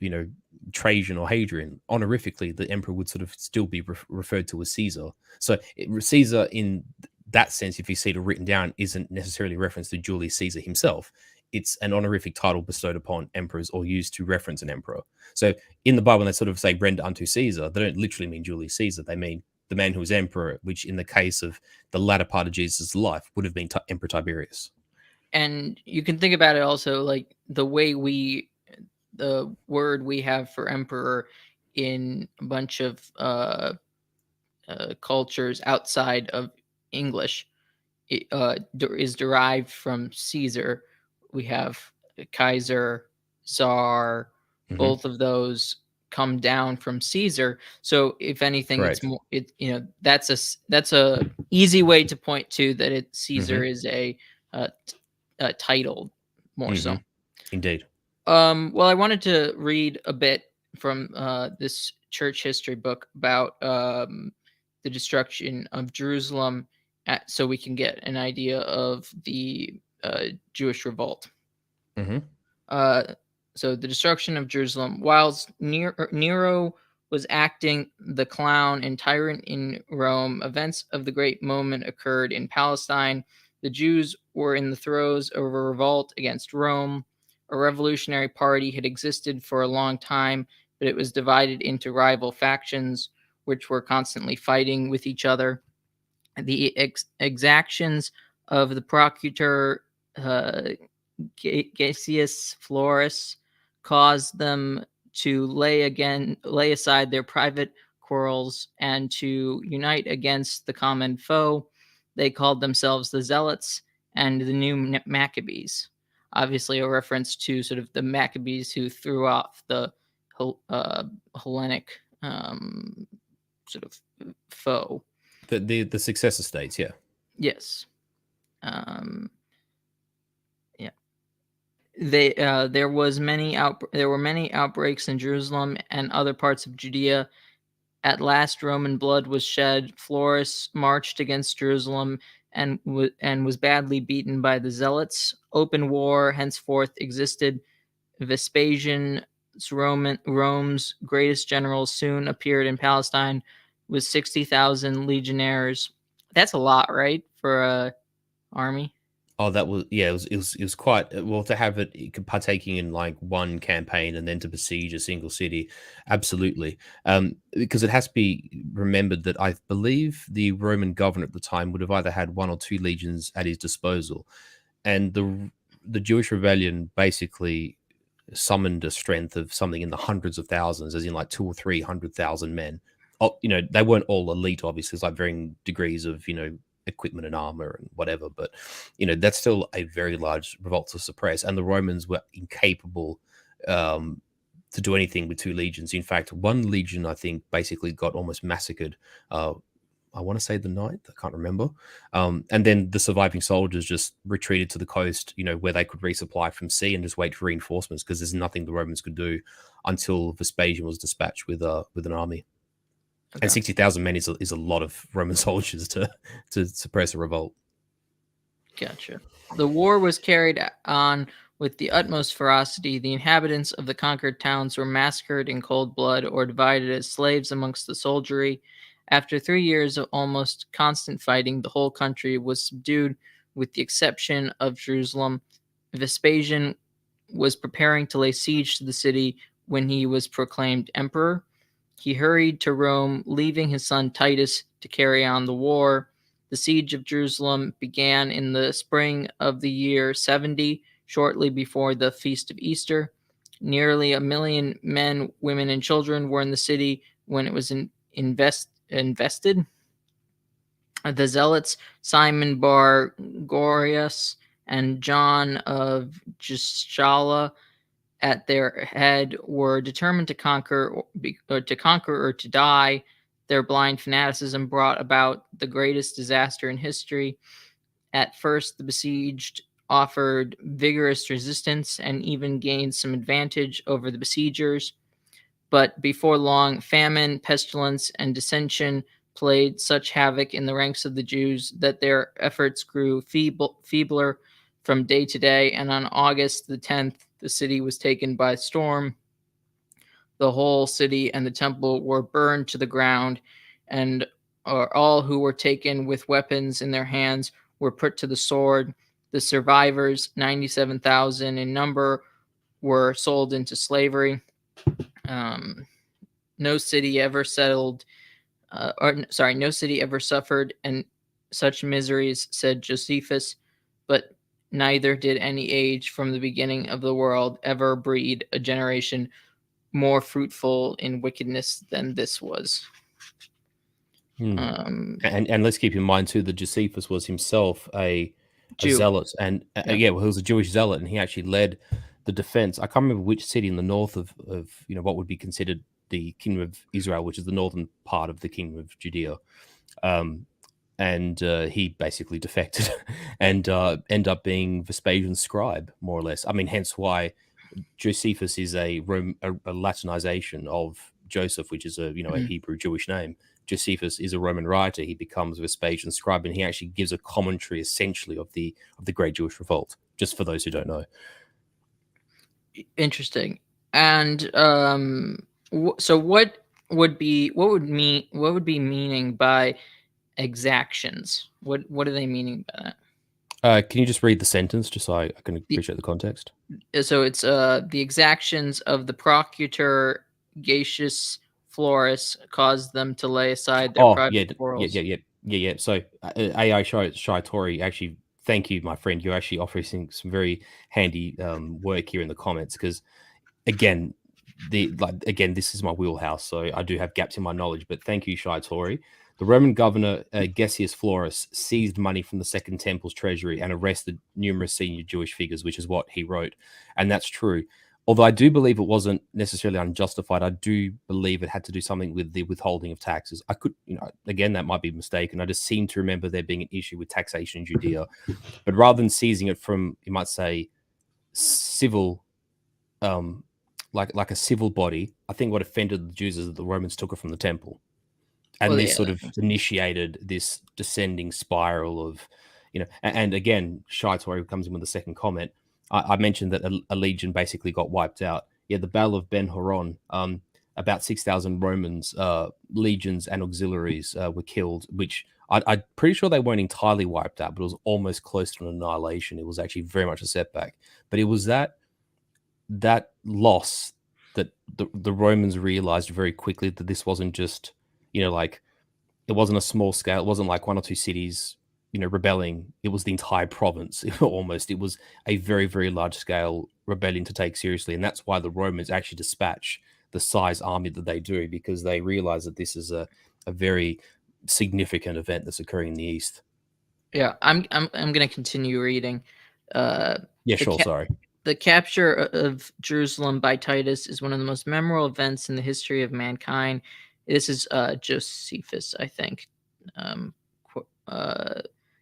Trajan or Hadrian, honorifically the emperor would sort of still be referred to as Caesar. So Caesar, in that sense, if you see it written down, isn't necessarily a reference to Julius Caesar himself. It's an honorific title bestowed upon emperors or used to reference an emperor. So in the Bible, when they sort of say render unto Caesar, they don't literally mean Julius Caesar. They mean the man who was emperor, which in the case of the latter part of Jesus' life would have been Emperor Tiberius. And you can think about it also like the word we have for emperor in a bunch of cultures outside of English is derived from Caesar. We have Kaiser, Czar, Mm-hmm. both of those come down from Caesar. So if anything, it's Correct. more that's a easy way to point to that Caesar Mm-hmm. is a title more so. Mm-hmm. Indeed. Well, I wanted to read a bit from this church history book about the destruction of Jerusalem, so we can get an idea of the Jewish revolt. Mm-hmm. Uh, so the destruction of Jerusalem, whilst Nero was acting the clown and tyrant in Rome, events of the great moment occurred in Palestine. The Jews were in the throes of a revolt against Rome. A revolutionary party had existed for a long time, but it was divided into rival factions, which were constantly fighting with each other. The exactions of the procurator uh, Gacius Florus caused them to lay aside their private quarrels and to unite against the common foe. They called themselves the Zealots and the new Maccabees. Obviously, a reference to sort of the Maccabees who threw off the uh, Hellenic sort of foe. The successor states, yeah. Yes. Um, yeah. There were many outbreaks in Jerusalem and other parts of Judea. At last, Roman blood was shed. Florus marched against Jerusalem and was badly beaten by the Zealots. Open war henceforth existed. Vespasian, Rome's greatest general, soon appeared in Palestine with 60,000 legionnaires. That's a lot, right, for a army? Oh, that was, yeah. It was quite well to have it partaking in like one campaign and then to besiege a single city. Absolutely, because it has to be remembered that I believe the Roman governor at the time would have either had one or two legions at his disposal, and the Jewish rebellion basically summoned a strength of something in the hundreds of thousands, as in like 200,000 or 300,000 men. Oh, they weren't all elite, obviously. It's like varying degrees of equipment and armor and whatever, but that's still a very large revolt to suppress, and the Romans were incapable to do anything with two legions. In fact, one legion, I think, basically got almost massacred. I want to say the ninth. I can't remember. And then the surviving soldiers just retreated to the coast, where they could resupply from sea and just wait for reinforcements, because there's nothing the Romans could do until Vespasian was dispatched with an army. And Okay. 60,000 men is a lot of Roman soldiers to suppress a revolt. Gotcha. The war was carried on with the utmost ferocity. The inhabitants of the conquered towns were massacred in cold blood or divided as slaves amongst the soldiery. After 3 years of almost constant fighting, the whole country was subdued, with the exception of Jerusalem. Vespasian was preparing to lay siege to the city when he was proclaimed emperor. He hurried to Rome, leaving his son Titus to carry on the war. The siege of Jerusalem began in the spring of the year 70, shortly before the feast of Easter. Nearly 1 million men, women, and children were in the city when it was invested. The zealots Simon Bar Gorius and John of Gischala at their head were determined to conquer or to die. Their blind fanaticism brought about the greatest disaster in history. At first, the besieged offered vigorous resistance and even gained some advantage over the besiegers. But before long, famine, pestilence, and dissension played such havoc in the ranks of the Jews that their efforts grew feebler from day to day, and on August the 10th, the city was taken by storm. The whole city and the temple were burned to the ground, and all who were taken with weapons in their hands were put to the sword. The survivors, 97,000 in number, were sold into slavery. Um, no city ever no city ever suffered and such miseries, said Josephus, but neither did any age from the beginning of the world ever breed a generation more fruitful in wickedness than this was. And let's keep in mind too that Josephus was himself a Jew. zealot, and he was a Jewish zealot, and he actually led the defense. I can't remember which city in the north of what would be considered the kingdom of Israel, which is the northern part of the kingdom of Judea. And he basically defected and ended up being Vespasian's scribe, more or less. I mean, hence why Josephus is a Latinization of Joseph, which is a Hebrew Jewish name. Josephus is a Roman writer. He becomes Vespasian's scribe, and he actually gives a commentary, essentially, of the Great Jewish Revolt. Just for those who don't know. Interesting. And so, what would be meaning by exactions? What are they meaning by that? Can you just read the sentence, just so I can appreciate the context? So it's the exactions of the procurator Gaius Florus caused them to lay aside their private quarrels. Yeah. So AI Shy Tori, actually, thank you, my friend. You're actually offering some very handy work here in the comments, because again, this is my wheelhouse, so I do have gaps in my knowledge. But thank you, Shy Tori. The Roman governor Gaius Florus seized money from the Second Temple's treasury and arrested numerous senior Jewish figures, which is what he wrote, and that's true. Although I do believe it wasn't necessarily unjustified, I do believe it had to do something with the withholding of taxes. I could, again, that might be mistaken. I just seem to remember there being an issue with taxation in Judea. But rather than seizing it from, you might say, civil, like a civil body, I think what offended the Jews is that the Romans took it from the temple. And this sort of initiated this descending spiral of, and again, Shy Tori comes in with the second comment. I mentioned that a legion basically got wiped out. Yeah, the Battle of Ben Horon, about 6,000 Romans, legions and auxiliaries were killed, which I'm pretty sure they weren't entirely wiped out, but it was almost close to an annihilation. It was actually very much a setback. But it was that loss that the Romans realized very quickly that this wasn't just, like, it wasn't a small scale. It wasn't like one or two cities, rebelling. It was the entire province. Almost. It was a very, very large scale rebellion to take seriously. And that's why the Romans actually dispatch the size army that they do, because they realize that this is a very significant event that's occurring in the East. Yeah, I'm going to continue reading. Sorry. The capture of Jerusalem by Titus is one of the most memorable events in the history of mankind. This is Josephus, I think.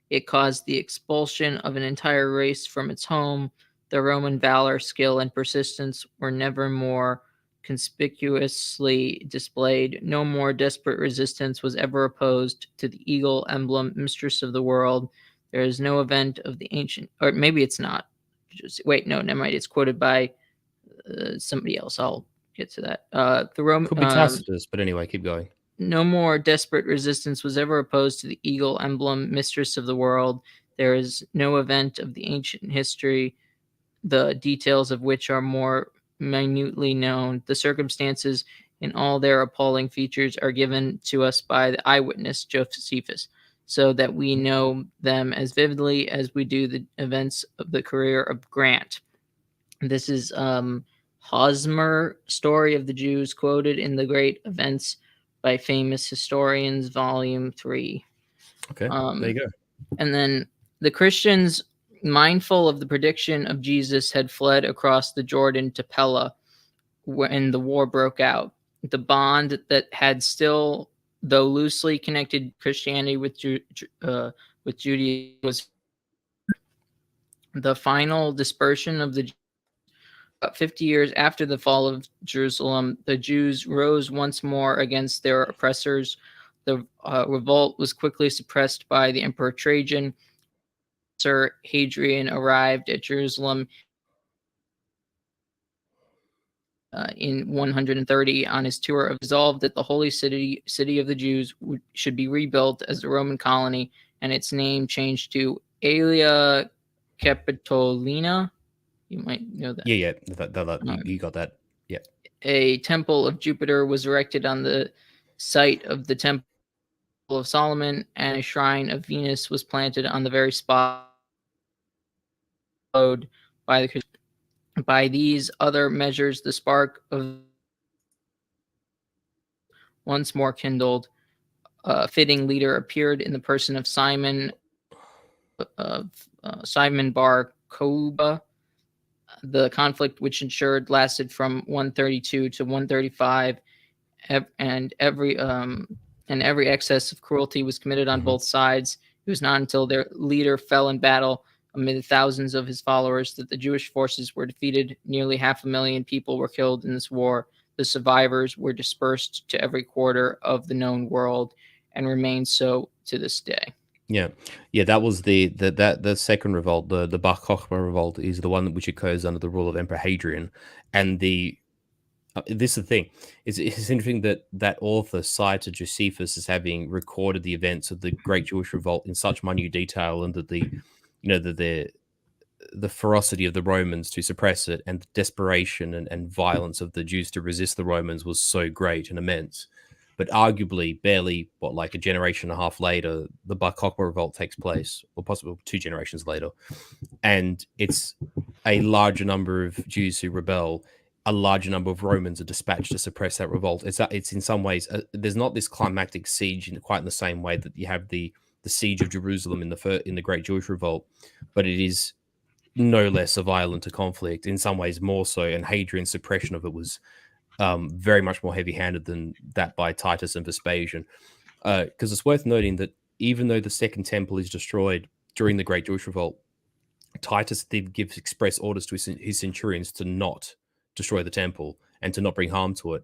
It caused the expulsion of an entire race from its home. The Roman valor, skill, and persistence were never more conspicuously displayed. No more desperate resistance was ever opposed to the eagle emblem, mistress of the world. There is no event of the ancient, or maybe it's not. Wait, no, never mind. It's quoted by somebody else. I'll get to that. The Roman could be Tacitus, but anyway, keep going. No more desperate resistance was ever opposed to the eagle emblem, mistress of the world. There is no event of the ancient history, the details of which are more minutely known. The circumstances in all their appalling features are given to us by the eyewitness Josephus, so that we know them as vividly as we do the events of the career of Grant. This is Hosmer, Story of the Jews, quoted in the Great Events by Famous Historians, Volume 3. Okay, there you Um, go. and then the Christians, mindful of the prediction of Jesus, had fled across the Jordan to Pella when the war broke out. The bond that had still, though loosely connected Christianity with Judaism, was the final dispersion of the 50 years after the fall of Jerusalem. The Jews rose once more against their oppressors. The revolt was quickly suppressed by the Emperor Trajan. Sir Hadrian arrived at Jerusalem in 130 on his tour of resolved that the holy city of the Jews should be rebuilt as a Roman colony, and its name changed to Aelia Capitolina. You might know that. Yeah, you got that. Yeah. A temple of Jupiter was erected on the site of the temple of Solomon, and a shrine of Venus was planted on the very spot by the by these other measures. The spark of once more kindled. A fitting leader appeared in the person of Simon Bar Kokhba. The conflict, which ensured lasted from 132 to 135, and every excess of cruelty was committed on both sides. It was not until their leader fell in battle amid the thousands of his followers that the Jewish forces were defeated. Nearly 500,000 people were killed in this war. The survivors were dispersed to every quarter of the known world and remain so to this day. Yeah, yeah, that was the second revolt, the Bar Kokhba revolt, is the one which occurs under the rule of Emperor Hadrian, and this is the thing. It's interesting that that author cited Josephus as having recorded the events of the Great Jewish Revolt in such minute detail, and that the ferocity of the Romans to suppress it, and the desperation and violence of the Jews to resist the Romans was so great and immense. But arguably, barely, like a generation and a half later, the Bar Kokhba revolt takes place, or possibly 2 generations later. And it's a larger number of Jews who rebel, a larger number of Romans are dispatched to suppress that revolt. It's in some ways, there's not this climactic siege quite in the same way that you have the siege of Jerusalem in the Great Jewish Revolt, but it is no less a violent a conflict, in some ways more so, and Hadrian's suppression of it was very much more heavy-handed than that by Titus and Vespasian. Because it's worth noting that even though the Second Temple is destroyed during the Great Jewish Revolt, Titus did give express orders to his centurions to not destroy the temple and to not bring harm to it.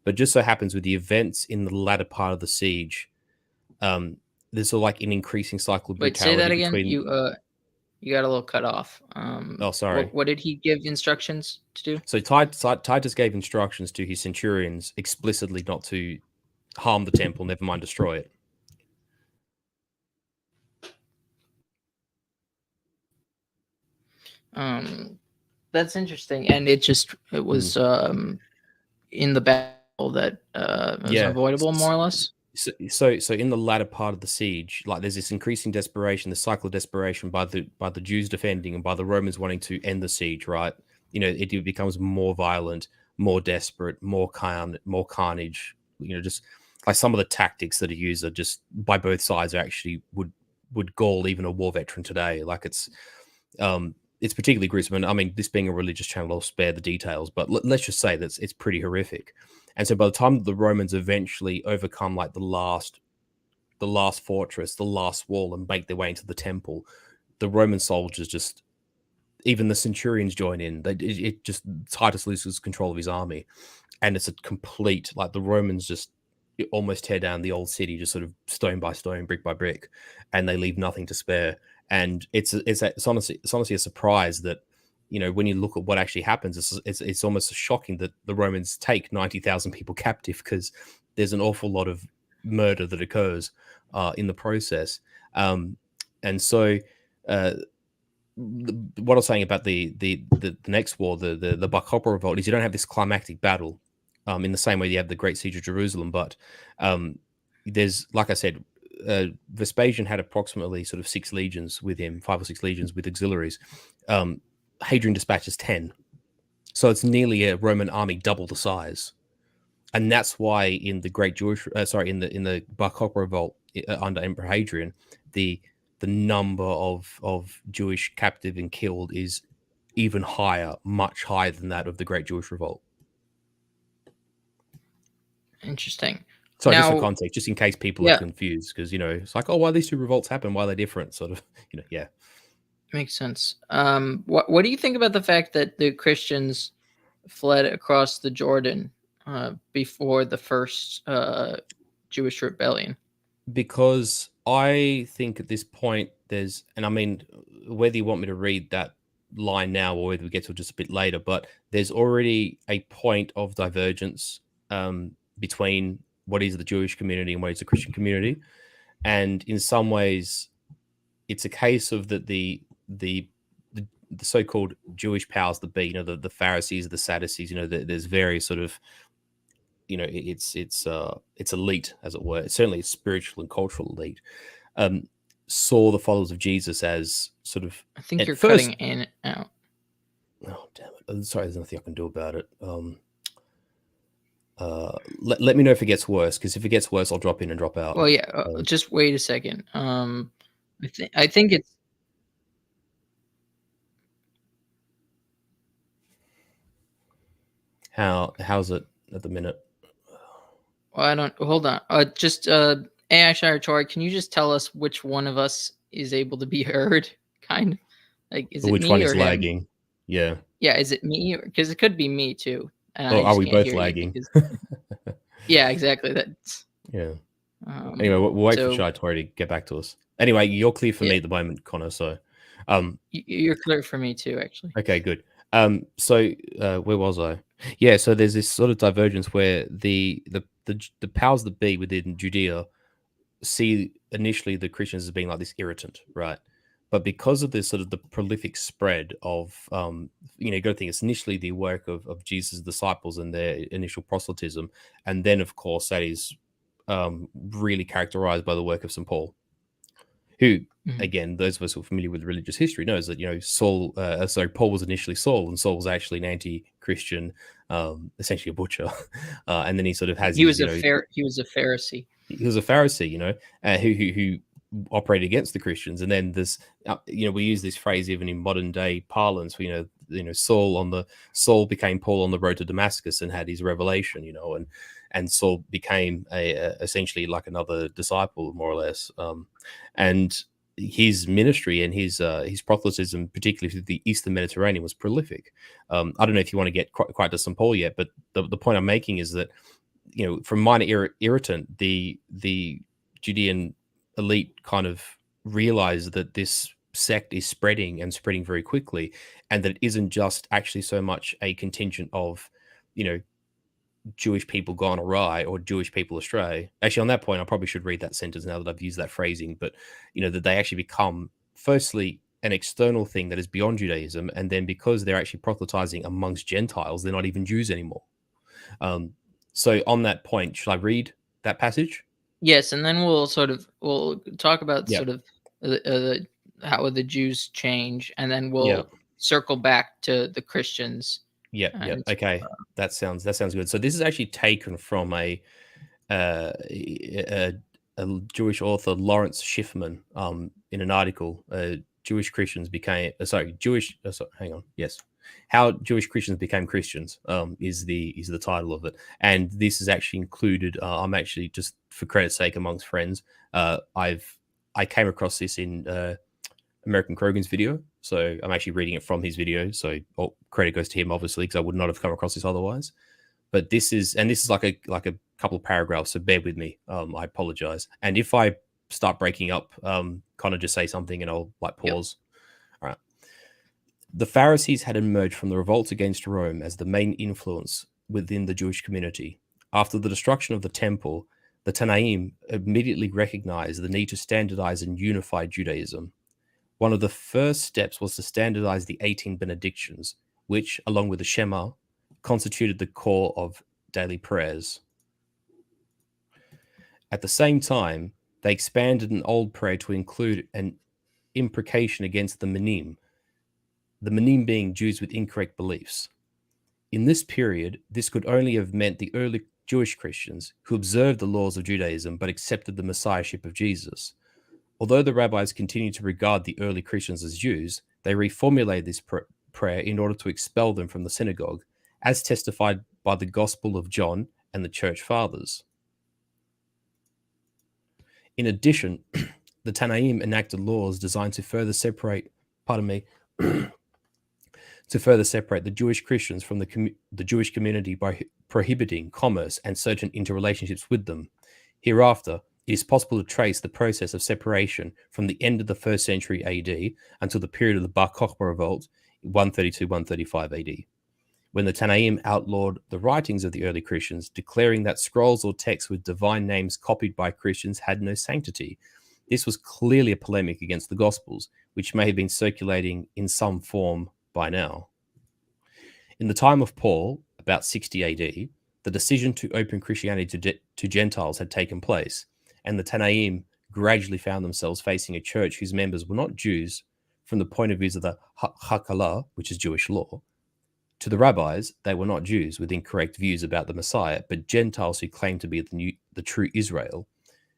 But just so happens with the events in the latter part of the siege, there's sort of like an increasing cycle of Wait, say that brutality again. between. You got a little cut off. Oh, sorry. What did he give instructions to do? So Titus gave instructions to his centurions explicitly not to harm the temple, never mind destroy it. That's interesting, and it was in the battle that was avoidable, more or less. So in the latter part of the siege, like there's this increasing desperation, the cycle of desperation by the Jews defending and by the Romans wanting to end the siege. Right, it becomes more violent, more desperate, more carnage. Just like some of the tactics that are used are just by both sides are actually would gall even a war veteran today. Like it's particularly gruesome. And I mean, this being a religious channel, I'll spare the details, but let's just say that it's pretty horrific. And so by the time the Romans eventually overcome like the last fortress, the last wall, and make their way into the temple, the Roman soldiers just, even the centurions join in. Titus loses control of his army, and it's a complete, like, the Romans just almost tear down the old city, just sort of stone by stone, brick by brick, and they leave nothing to spare. And it's honestly a surprise that, when you look at what actually happens, it's almost shocking that the Romans take 90,000 people captive, because there's an awful lot of murder that occurs in the process. And so what I was saying about the next war, the Bar Kokhba revolt, is you don't have this climactic battle in the same way you have the Great Siege of Jerusalem. But there's, like I said, Vespasian had approximately sort of 6 legions with him, 5 or 6 legions with auxiliaries. Hadrian dispatches 10. So it's nearly a Roman army double the size. And that's why in the Great Jewish, in the Bar Kokhba revolt under Emperor Hadrian, the number of Jewish captive and killed is even higher, much higher than that of the Great Jewish Revolt. Interesting. So just for Now, context, just in case people are yeah, confused, because it's like, oh, why these 2 revolts happen? Why are they different? Sort of, yeah. makes sense. What do you think about the fact that the Christians fled across the Jordan before the first Jewish rebellion? Because I think at this point there's, and I mean, whether you want me to read that line now or whether we get to it just a bit later, but there's already a point of divergence between what is the Jewish community and what is the Christian community, and in some ways, it's a case of that the so-called Jewish powers that be, the Pharisees, the Sadducees, there's various sort of, it's elite, as it were. It's certainly a spiritual and cultural elite. Saw the followers of Jesus as sort of, I think at you're first, cutting in and out. oh damn it! Sorry, there's nothing I can do about it. Let me know if it gets worse, because if it gets worse, I'll drop in and drop out. Well, yeah. Just wait a second. I think it's. How's it at the minute? Well, I don't. Hold on. Just AI Shire Tori, can you just tell us which one of us is able to be heard? Kind of like, is it Which one me is or him? lagging? Yeah. Yeah, is it me? Because it could be me too, and Or I are just we can't both hear you lagging? because. Yeah, exactly. That's. Yeah. Anyway, we'll wait for So Shai Tori to get back to us. Anyway, you're clear for yeah, me at the moment, Connor. So, you're clear for me too, actually. okay, good. So where was I? Yeah, so there's this sort of divergence where the powers that be within Judea see initially the Christians as being like this irritant, right? But because of this sort of the prolific spread of, you got to think it's initially the work of Jesus' disciples and their initial proselytism, and then of course that is really characterized by the work of St. Paul, who, Mhm. again, those of us who are familiar with religious history knows that Paul was initially Saul, and Saul was actually an anti-Christian, essentially a butcher, and then he sort of has He his, was a fair. He was a Pharisee. he was a Pharisee, who operated against the Christians, and then this, we use this phrase even in modern day parlance. Saul became Paul on the road to Damascus and had his revelation, and Saul became essentially like another disciple, more or less, and his ministry and his proselytism, particularly through the Eastern Mediterranean, was prolific. I don't know if you want to get quite to St. Paul yet, but the point I'm making is that, from minor irritant, the Judean elite kind of realized that this sect is spreading and spreading very quickly, and that it isn't just actually so much a contingent of, Jewish people gone awry or Jewish people astray. Actually, on that point, I probably should read that sentence now that I've used that phrasing, but, that they actually become, firstly, an external thing that is beyond Judaism, and then because they're actually proselytizing amongst Gentiles, they're not even Jews anymore. So on that point, should I read that passage? Yes, and then we'll talk about Yeah. sort of how the Jews change, and then Yeah. we'll circle back to the Christians. Yep. Yep. And Okay. That sounds good. So this is actually taken from a Jewish author, Lawrence Schiffman, in an article. Jewish Christians became Jewish. Hang on. Yes, how Jewish Christians became Christians is the title of it, and this is actually included. I'm actually, just for credit's sake amongst friends, I came across this in American Krogan's video, so I'm actually reading it from his video. So all credit goes to him, obviously, because I would not have come across this otherwise. But this is like a couple of paragraphs, so bear with me. I apologize, and if I start breaking up, kind of just say something and I'll pause. Yep. All right. The Pharisees had emerged from the revolt against Rome as the main influence within the Jewish community. After the destruction of the temple, the Tanaim immediately recognized the need to standardize and unify Judaism. One of the first steps was to standardize the 18 benedictions, which, along with the Shema, constituted the core of daily prayers. At the same time, they expanded an old prayer to include an imprecation against the Manim being Jews with incorrect beliefs. In this period, this could only have meant the early Jewish Christians who observed the laws of Judaism but accepted the messiahship of Jesus. Although the rabbis continued to regard the early Christians as Jews, they reformulated this prayer in order to expel them from the synagogue, as testified by the Gospel of John and the Church Fathers. In addition, the Tanaim enacted laws designed to further separate, to further separate the Jewish Christians from the Jewish community by prohibiting commerce and certain interrelationships with them. Hereafter, it is possible to trace the process of separation from the end of the 1st century AD until the period of the Bar Kokhba revolt, 132-135 AD, when the Tanaim outlawed the writings of the early Christians, declaring that scrolls or texts with divine names copied by Christians had no sanctity. This was clearly a polemic against the Gospels, which may have been circulating in some form by now. In the time of Paul, about 60 AD, the decision to open Christianity to Gentiles had taken place, and the Tanaim gradually found themselves facing a church whose members were not Jews from the point of view of the Hakalah, which is Jewish law. To the rabbis, they were not Jews with incorrect views about the Messiah, but Gentiles who claimed to be the true Israel.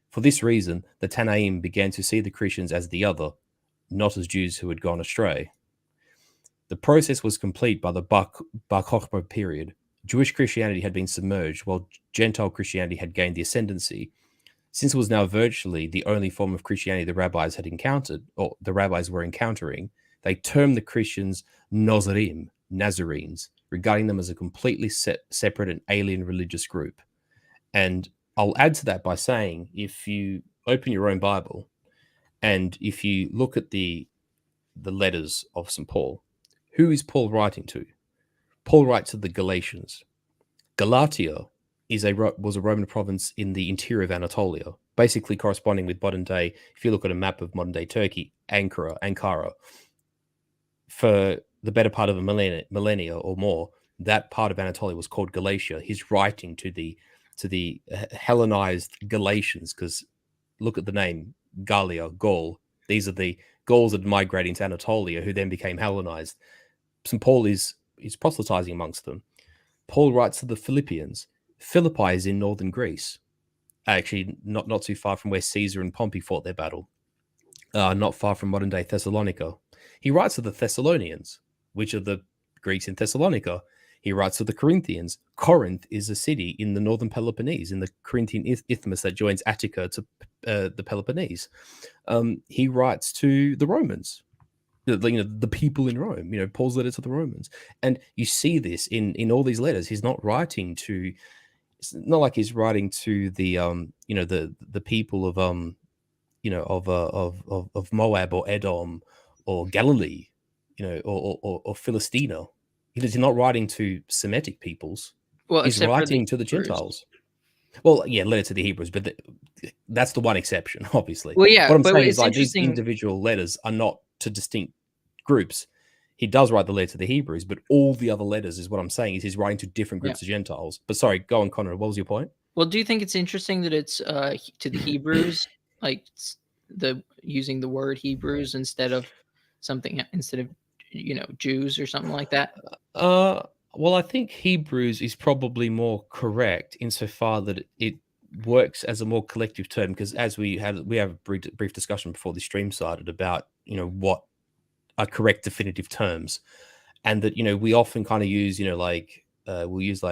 For this reason, the Tanaim began to see the Christians as the other, not as Jews who had gone astray. The process was complete by the Bar Kokhba period. Jewish Christianity had been submerged, while Gentile Christianity had gained the ascendancy. Since it was now virtually the only form of Christianity the rabbis had encountered, or the rabbis were encountering, they termed the Christians Nozarim, Nazarenes, regarding them as a completely separate and alien religious group. And I'll add to that by saying, if you open your own Bible and if you look at the letters of St. Paul, who is Paul writing to? Paul writes to the Galatians. Galatia was a Roman province in the interior of Anatolia, basically corresponding with modern day, if you look at a map of modern day Turkey, Ankara. For the better part of a millennia or more, that part of Anatolia was called Galatia. He's writing to the Hellenized Galatians, because look at the name, Gallia, Gaul. These are the Gauls that migrated into Anatolia, who then became Hellenized. St. Paul is proselytizing amongst them. Paul writes to the Philippians. Philippi is in northern Greece, actually not too far from where Caesar and Pompey fought their battle, not far from modern-day Thessalonica. He writes to the Thessalonians, which are the Greeks in Thessalonica. He writes to the Corinthians. Corinth is a city in the northern Peloponnese, in the Corinthian isthmus that joins Attica to the Peloponnese. He writes to the Romans, the people in Rome. Paul's letter to the Romans, and you see this in all these letters. He's not writing to. It's not like he's writing to the the people of of Moab or Edom or Galilee, or Philistina. He's not writing to Semitic peoples. Well, he's except writing for to the Gentiles. Well, yeah, letter to the Hebrews, but that's the one exception, obviously. Well, yeah, what I'm but saying it's is, like, these interesting. individual letters are not to distinct groups. He does write the letter to the Hebrews, but all the other letters is what I'm saying is he's writing to different groups of Gentiles. But sorry, go on, Connor. What was your point? Well, do you think it's interesting that it's to the Hebrews, like using the word Hebrews instead of Jews or something like that? Well, I think Hebrews is probably more correct insofar that it works as a more collective term, because as we have a brief discussion before the stream started about what are correct definitive terms, and that we often kind of use we'll use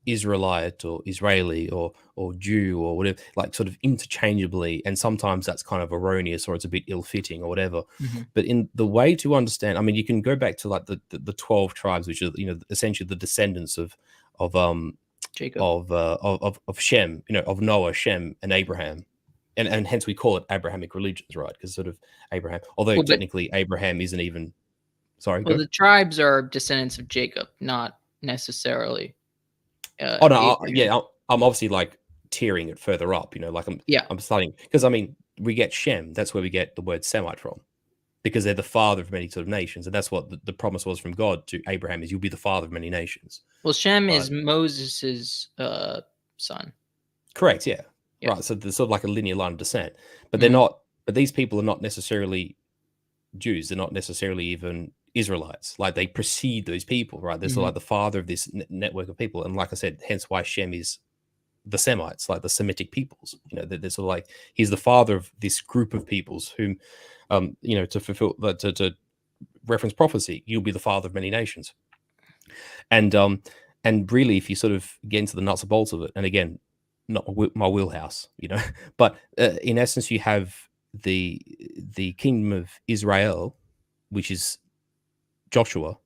Israelite or Israeli or Jew or whatever, like sort of interchangeably, and sometimes that's kind of erroneous or it's a bit ill-fitting or whatever. Mm-hmm. But in the way to understand, I mean, you can go back to like the 12 tribes, which are essentially the descendants of Jacob, of Shem, of Noah, Shem, and Abraham. And hence we call it Abrahamic religions, right? Because sort of Abraham, although technically Abraham isn't even. Sorry. Well, the tribes are descendants of Jacob, not necessarily. Oh no, I'm obviously like tearing it further up. I'm starting because I mean we get Shem. That's where we get the word Semite from, because they're the father of many sort of nations, and that's what the promise was from God to Abraham: is you'll be the father of many nations. Well, Shem Right? is Moses's son. Correct. Yeah. Yeah. Right. So there's sort of like a linear line of descent, but they're Mhm. not. But these people are not necessarily Jews. They're not necessarily even Israelites. Like they precede those people, right? They're sort of Mhm. like the father of this network of people, and like I said, hence why Shem is the Semites, like the Semitic peoples. They're sort of like he's the father of this group of peoples whom, to fulfill to reference prophecy, you'll be the father of many nations. And really, if you sort of get into the nuts and bolts of it, and again, not my wheelhouse, but in essence, you have the kingdom of Israel, which is Joshua,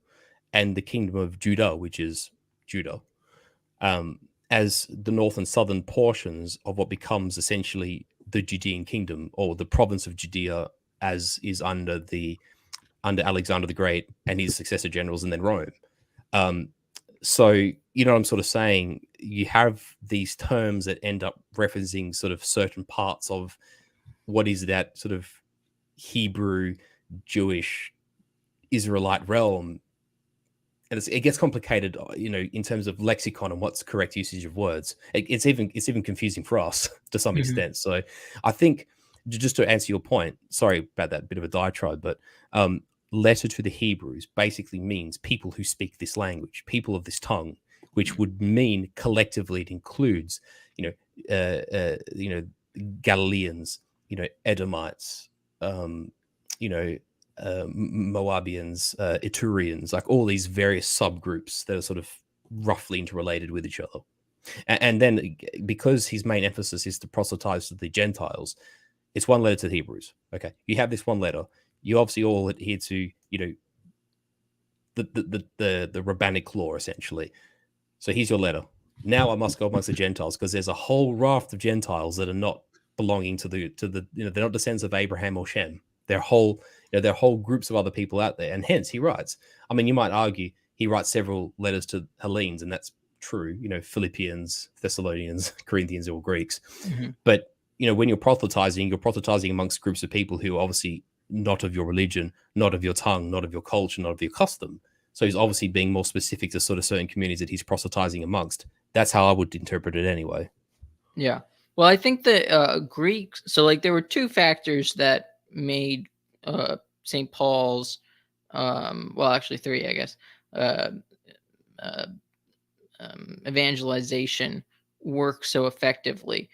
and the kingdom of Judah, which is Judah, um, as the north and southern portions of what becomes essentially the Judean kingdom, or the province of Judea, as is under Alexander the Great and his successor generals, and then Rome. Um, so you know what I'm sort of saying? You have these terms that end up referencing sort of certain parts of what is that sort of Hebrew, Jewish, Israelite realm, and it gets complicated, in terms of lexicon and what's correct usage of words. It's even confusing for us to some Mhm. extent. So I think, just to answer your point, sorry about that bit of a diatribe, but letter to the Hebrews basically means people who speak this language, people of this tongue, which would mean collectively it includes, you know, Galileans, Edomites, you know, Moabians, Iturians, like all these various subgroups that are sort of roughly interrelated with each other. And then because his main emphasis is to proselytize to the Gentiles, it's one letter to the Hebrews. Okay, you have this one letter. You obviously all adhere to, the rabbinic law essentially. So here's your letter. Now I must go amongst the Gentiles, because there's a whole raft of Gentiles that are not belonging to the they're not descendants of Abraham or Shem. There are whole groups of other people out there, and hence he writes. I mean, you might argue he writes several letters to Hellenes, and that's true. Philippians, Thessalonians, Corinthians, or Greeks. Mhm. But when you're proselytizing amongst groups of people who are obviously not of your religion, not of your tongue, not of your culture, not of your custom. So he's obviously being more specific to sort of certain communities that he's proselytizing amongst. That's how I would interpret it anyway. Yeah. Well, I think that Greeks. So, like, there were two factors that made St. Paul's. Well, actually, three, I guess. Uh, uh, Evangelization work so effectively.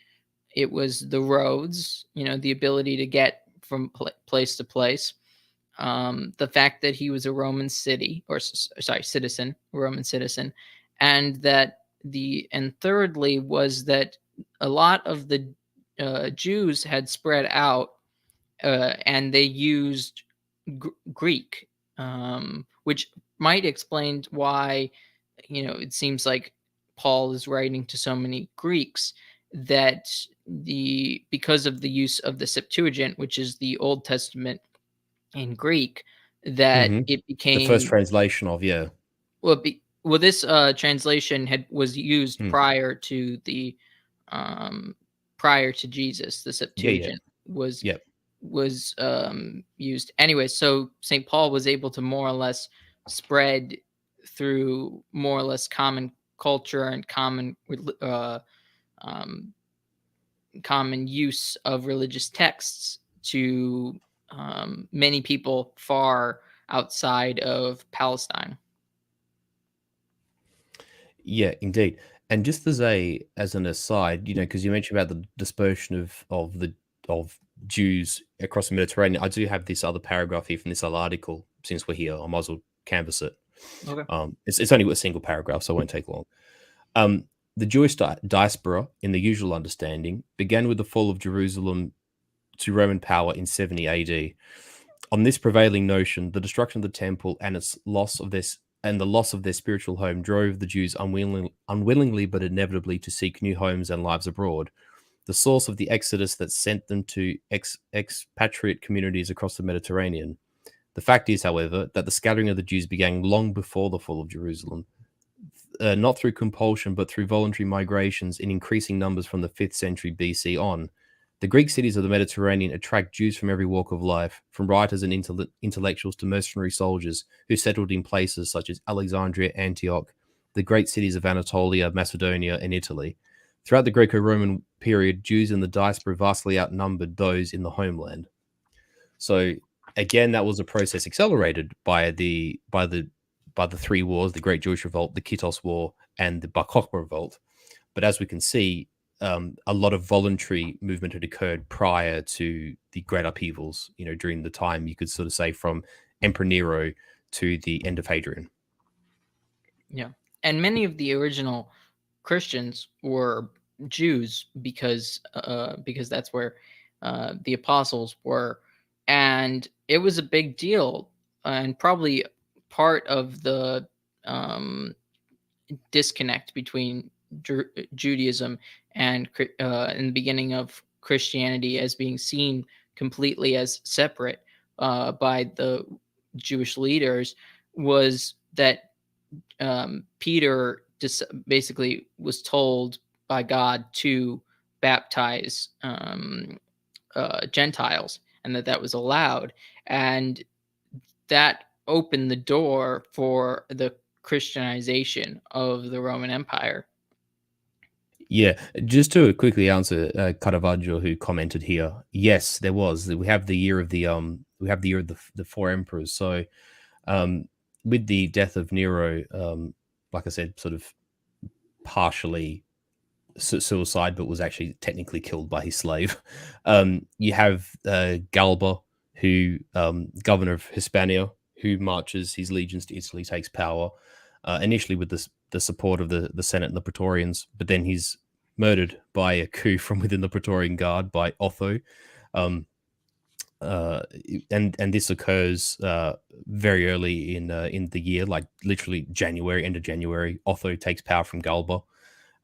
It was the roads, the ability to get from place to place. The fact that he was a Roman citizen, Roman citizen, and thirdly was that a lot of the Jews had spread out, and they used Greek, which might explain why it seems like Paul is writing to so many Greeks, that because of the use of the Septuagint, which is the Old Testament in Greek, that Mm-hmm. it The first became translation of, yeah. this translation was used Hmm. um, prior to Jesus. The Yeah, yeah, Septuagint was yeah. used anyway. So St. Paul was able to more or less spread through more or less common culture and um, common use of religious texts to many people far outside of Palestine. Yeah, indeed. And just as an aside, because you mentioned about the dispersion of Jews across the Mediterranean, I do have this other paragraph here from this other article. Since we're here, I might as well canvass it. Okay. It's only a single paragraph, so it won't take long. Um, the Jewish diaspora, in the usual understanding, began with the fall of Jerusalem to Roman power in 70 AD. On this prevailing notion, the destruction of the temple and the loss of their spiritual home drove the Jews unwillingly but inevitably to seek new homes and lives abroad. The source of the exodus that sent them to expatriate communities across the Mediterranean. The fact is, however, that the scattering of the Jews began long before the fall of Jerusalem, not through compulsion but through voluntary migrations in increasing numbers from the 5th century BC on. The Greek cities of the Mediterranean attract Jews from every walk of life, from writers and intellectuals to mercenary soldiers who settled in places such as Alexandria, Antioch, the great cities of Anatolia, Macedonia, and Italy. Throughout the Greco-Roman period, Jews in the diaspora vastly outnumbered those in the homeland. So again, that was a process accelerated by the three wars: the Great Jewish Revolt, the Kittos War, and the Bar Kokhba Revolt. But as we can see, a lot of voluntary movement had occurred prior to the great upheavals. During the time, you could sort of say, from Emperor Nero to the end of Hadrian. Yeah, and many of the original Christians were Jews because that's where the apostles were, and it was a big deal, and probably part of the um, disconnect between Judaism and in the beginning of Christianity as being seen completely as separate by the Jewish leaders was that Peter just basically was told by God to baptize Gentiles, and that was allowed, and that opened the door for the Christianization of the Roman Empire. Yeah, just to quickly answer Caravaggio, who commented here. Yes, there was. We have the year of the four emperors. So, with the death of Nero, like I said, sort of partially suicide, but was actually technically killed by his slave. You have Galba, who governor of Hispania, who marches his legions to Italy, takes power initially with the support of the Senate and the Praetorians, but then he's murdered by a coup from within the Praetorian Guard by Otho. Um, and this occurs very early in the year, like literally January, end of January. Otho takes power from Galba.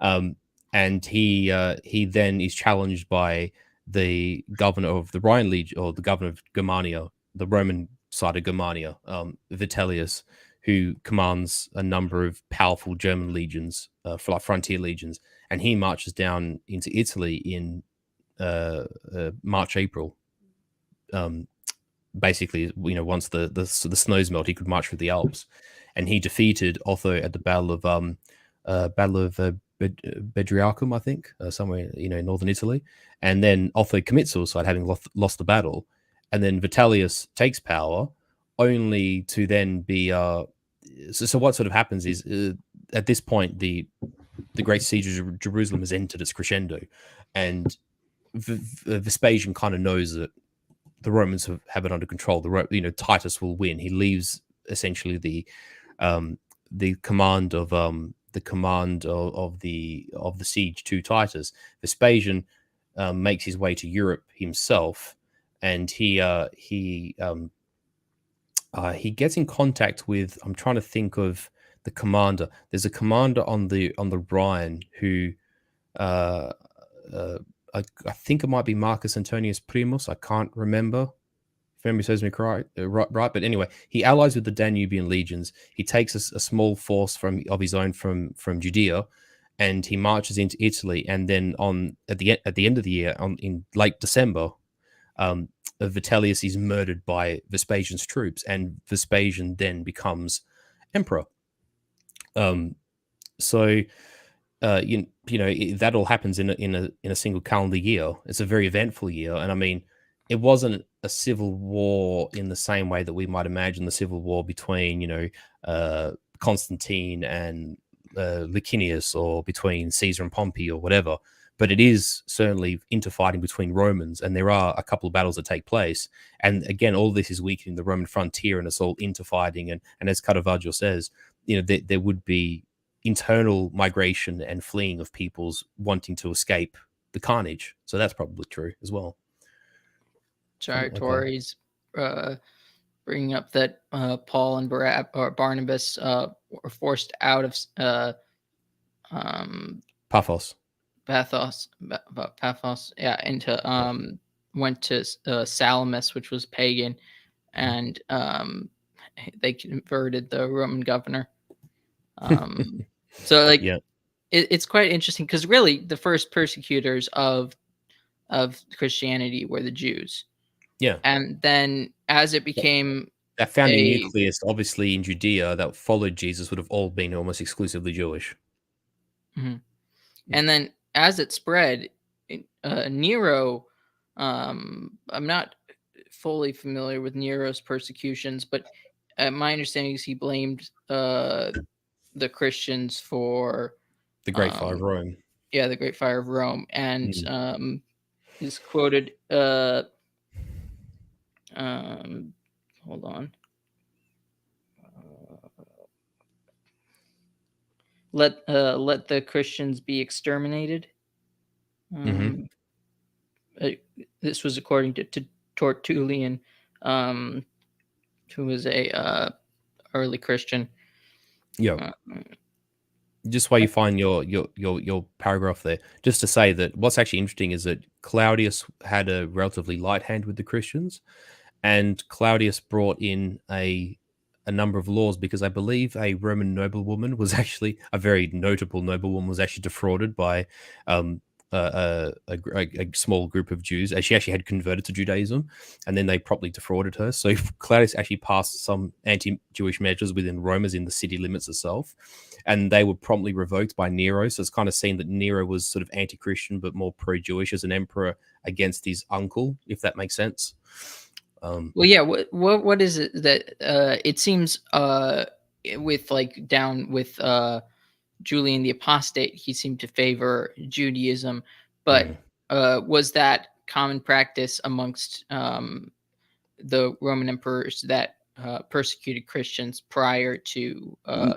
And he then is challenged by the governor of the Rhine Legion, or the governor of Germania, the Roman side of Germania, Vitellius, who commands a number of powerful German legions, frontier legions, and he marches down into Italy in March, April. Basically, once the snows melt, he could march through the Alps, and he defeated Otho at the Battle of Bedriacum, I think, somewhere in northern Italy. And then Otho commits suicide, having lost the battle, and then Vitellius takes power, only to then be. So what sort of happens is at this point the Great Siege of Jerusalem has entered its crescendo, and Vespasian kind of knows that the Romans have it under control. Titus will win. He leaves essentially the command of the siege to Titus. Vespasian makes his way to Europe himself, and he gets in contact with. I'm trying to think of the commander. There's a commander on the Rhine who I think it might be Marcus Antonius Primus. I can't remember. If memory serves me right. But anyway, he allies with the Danubian legions. He takes a small force of his own from Judea, and he marches into Italy. And then at the end of the year, in late December, Vitellius is murdered by Vespasian's troops, and Vespasian then becomes emperor. So that all happens in a single calendar year. It's a very eventful year, and I mean, it wasn't a civil war in the same way that we might imagine the civil war between Constantine and Licinius, or between Caesar and Pompey, or whatever. But it is certainly interfighting between Romans, and there are a couple of battles that take place. And again, all this is weakening the Roman frontier, and it's all interfighting. And as Caravaggio says, there would be internal migration and fleeing of peoples wanting to escape the carnage. So that's probably true as well. Sorry, Tori's bringing up that Paul and Barnabas were forced out of Paphos. Yeah, into went to Salamis, which was pagan, and they converted the Roman governor. So like, yeah. it's quite interesting, because really the first persecutors of of Christianity were the Jews. Yeah. And then as it That became that founding a nucleus, obviously in Judea, that followed Jesus would have all been almost exclusively Jewish. Mhm. And then as it spread, Nero, I'm not fully familiar with Nero's persecutions, but my understanding is he blamed the Christians for, The Great Fire of um, Rome. yeah, the Great Fire of Rome, and Mm. is quoted. Um, Hold on. Let the Christians be exterminated. Mhm. Um, uh, this was according to Tertullian, um, who was a early Christian. Yeah. Uh, Just why you find your paragraph there. Just to say that what's actually interesting is that Claudius had a relatively light hand with the Christians, and Claudius brought in a number of laws because I believe a Roman noblewoman was actually a very notable noblewoman was actually defrauded by um, a small group of Jews. She actually had converted to Judaism, and then they promptly defrauded her. So Claudius actually passed some anti-Jewish measures within Rome, as in the city limits itself, and they were promptly revoked by Nero. So it's kind of seen that Nero was sort of anti-Christian but more pro-Jewish as an emperor against his uncle, if that makes sense. well, yeah. What is it that it seems with like down with Julian the Apostate, he seemed to favor Judaism, Mm. but was that common practice amongst the Roman emperors that persecuted Christians prior to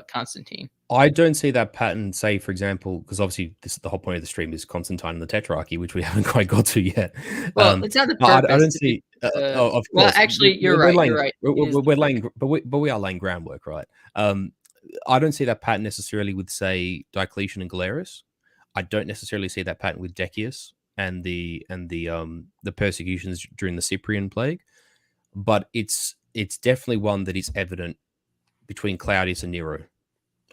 Constantine? I don't see that pattern, say, for example, because obviously this the whole point of the stream is Constantine and the tetrarchy, which we haven't quite got to yet. Well, it's not the I purpose. don't see. Of Well, course, actually, you're we're right. You're laying, right. It is the we're purpose. laying, but we are laying groundwork, right? I don't see that pattern necessarily with, say, Diocletian and Galerius. I don't necessarily see that pattern with Decius and the persecutions during the Cyprian plague, but it's definitely one that is evident between Claudius and Nero.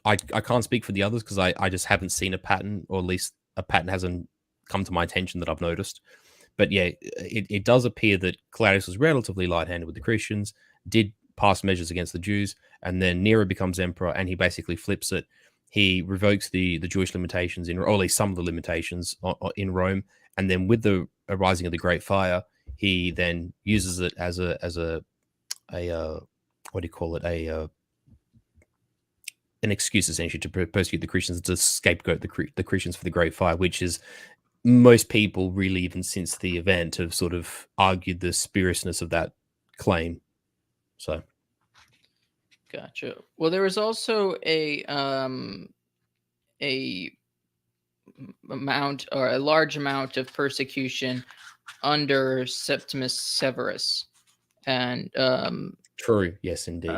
I can't speak for the others because I just haven't seen a pattern, or at least a pattern hasn't come to my attention that I've noticed. But yeah, it does appear that Claudius was relatively light-handed with the Christians, did pass measures against the Jews, and then Nero becomes emperor, and he basically flips it. He revokes the Jewish limitations in, or at least some of the limitations in Rome, and then with the arising of the Great Fire, he then uses it as a what do you call it, an excuse essentially to persecute the Christians, to scapegoat the Christians for the Great Fire, which is most people really, even since the event, have sort of argued the spuriousness of that claim. So Gotcha. Well, there was also a amount or a large amount of persecution under Septimus Severus, and true, yes, indeed.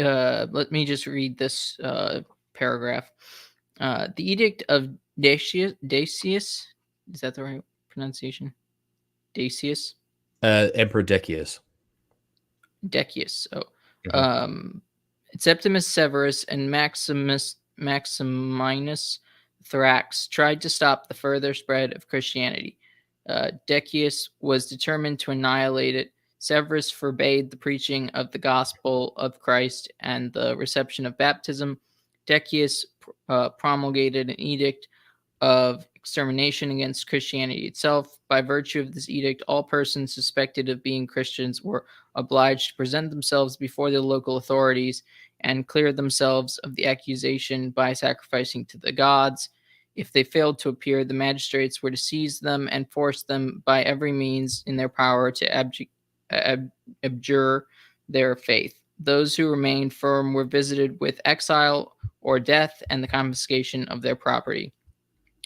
uh, let me just read this paragraph. The Edict of Dacius, is that the right pronunciation? Dacius? Emperor Decius. Decius. Oh. Mhm. Um, Septimus Severus and Maximinus Thrax tried to stop the further spread of Christianity. Decius was determined to annihilate it. Severus forbade the preaching of the gospel of Christ and the reception of baptism. Decius promulgated an edict of extermination against Christianity itself. By virtue of this edict, all persons suspected of being Christians were obliged to present themselves before the local authorities and clear themselves of the accusation by sacrificing to the gods. If they failed to appear, the magistrates were to seize them and force them by every means in their power to abjure their faith. Those who remained firm were visited with exile or death and the confiscation of their property.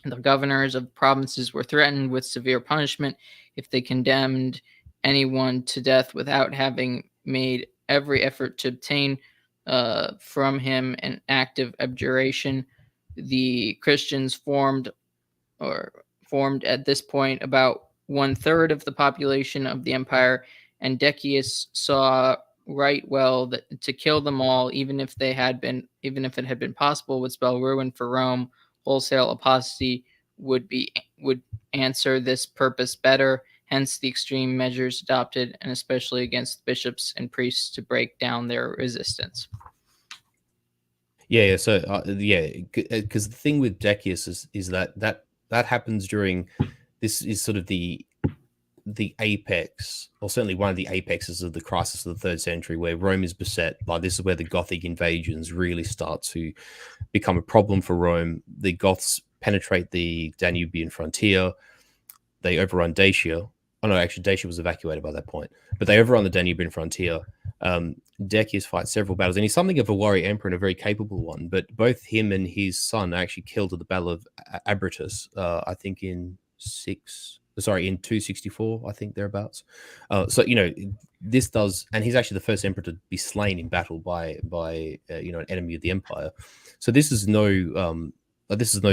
The governors of provinces were threatened with severe punishment if they condemned anyone to death without having made every effort to obtain from him an act of abjuration. The Christians formed at this point about one third of the population of the empire, and Decius saw right well that to kill them all, even if it had been possible, would spell ruin for Rome. Wholesale apostasy would be would answer this purpose better, hence the extreme measures adopted, and especially against bishops and priests to break down their resistance. Yeah, so yeah, because the thing with Decius is that happens during, this is sort of the apex, or certainly one of the apexes of the crisis of the third century, where Rome is beset. Like, this is where the Gothic invasions really start to become a problem for Rome. The Goths penetrate the Danubian frontier. They overrun Dacia. Oh no, actually Dacia was evacuated by that point, but they overrun the Danubian frontier. Decius fights several battles, and he's something of a warrior emperor and a very capable one. But both him and his son are actually killed at the Battle of Abritus, I think in 264, I think thereabouts. So this does, and he's actually the first emperor to be slain in battle by an enemy of the empire. So this is no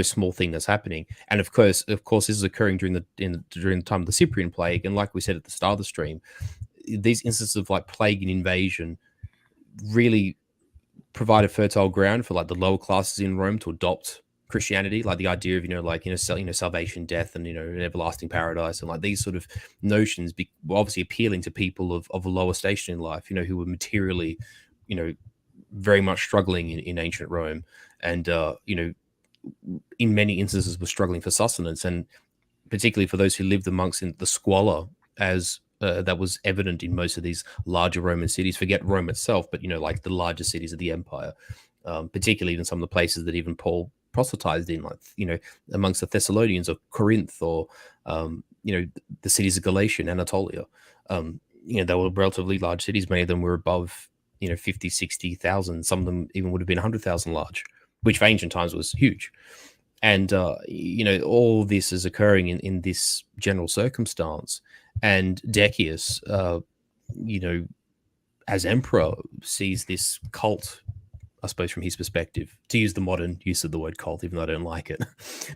small thing that's happening, and of course, this is occurring during the time of the Cyprian plague. And like we said at the start of the stream, these instances of like plague and invasion really provide a fertile ground for like the lower classes in Rome to adopt Christianity, like the idea of salvation, death, and an everlasting paradise, and like these sort of notions were obviously appealing to people of a lower station in life, who were materially, very much struggling in ancient Rome, and in many instances were struggling for sustenance, and particularly for those who lived amongst the squalor, as that was evident in most of these larger Roman cities. Forget Rome itself, but like the larger cities of the empire, particularly in some of the places that even Paul proselytized in, like amongst the Thessalonians of Corinth, or the cities of Galatia and Anatolia. They were relatively large cities. Many of them were above 50, 60,000. Some of them even would have been 100,000 large, which for ancient times was huge. And all this is occurring in this general circumstance. And Decius, as emperor, sees this cult, I suppose, from his perspective, to use the modern use of the word cult, even though I don't like it.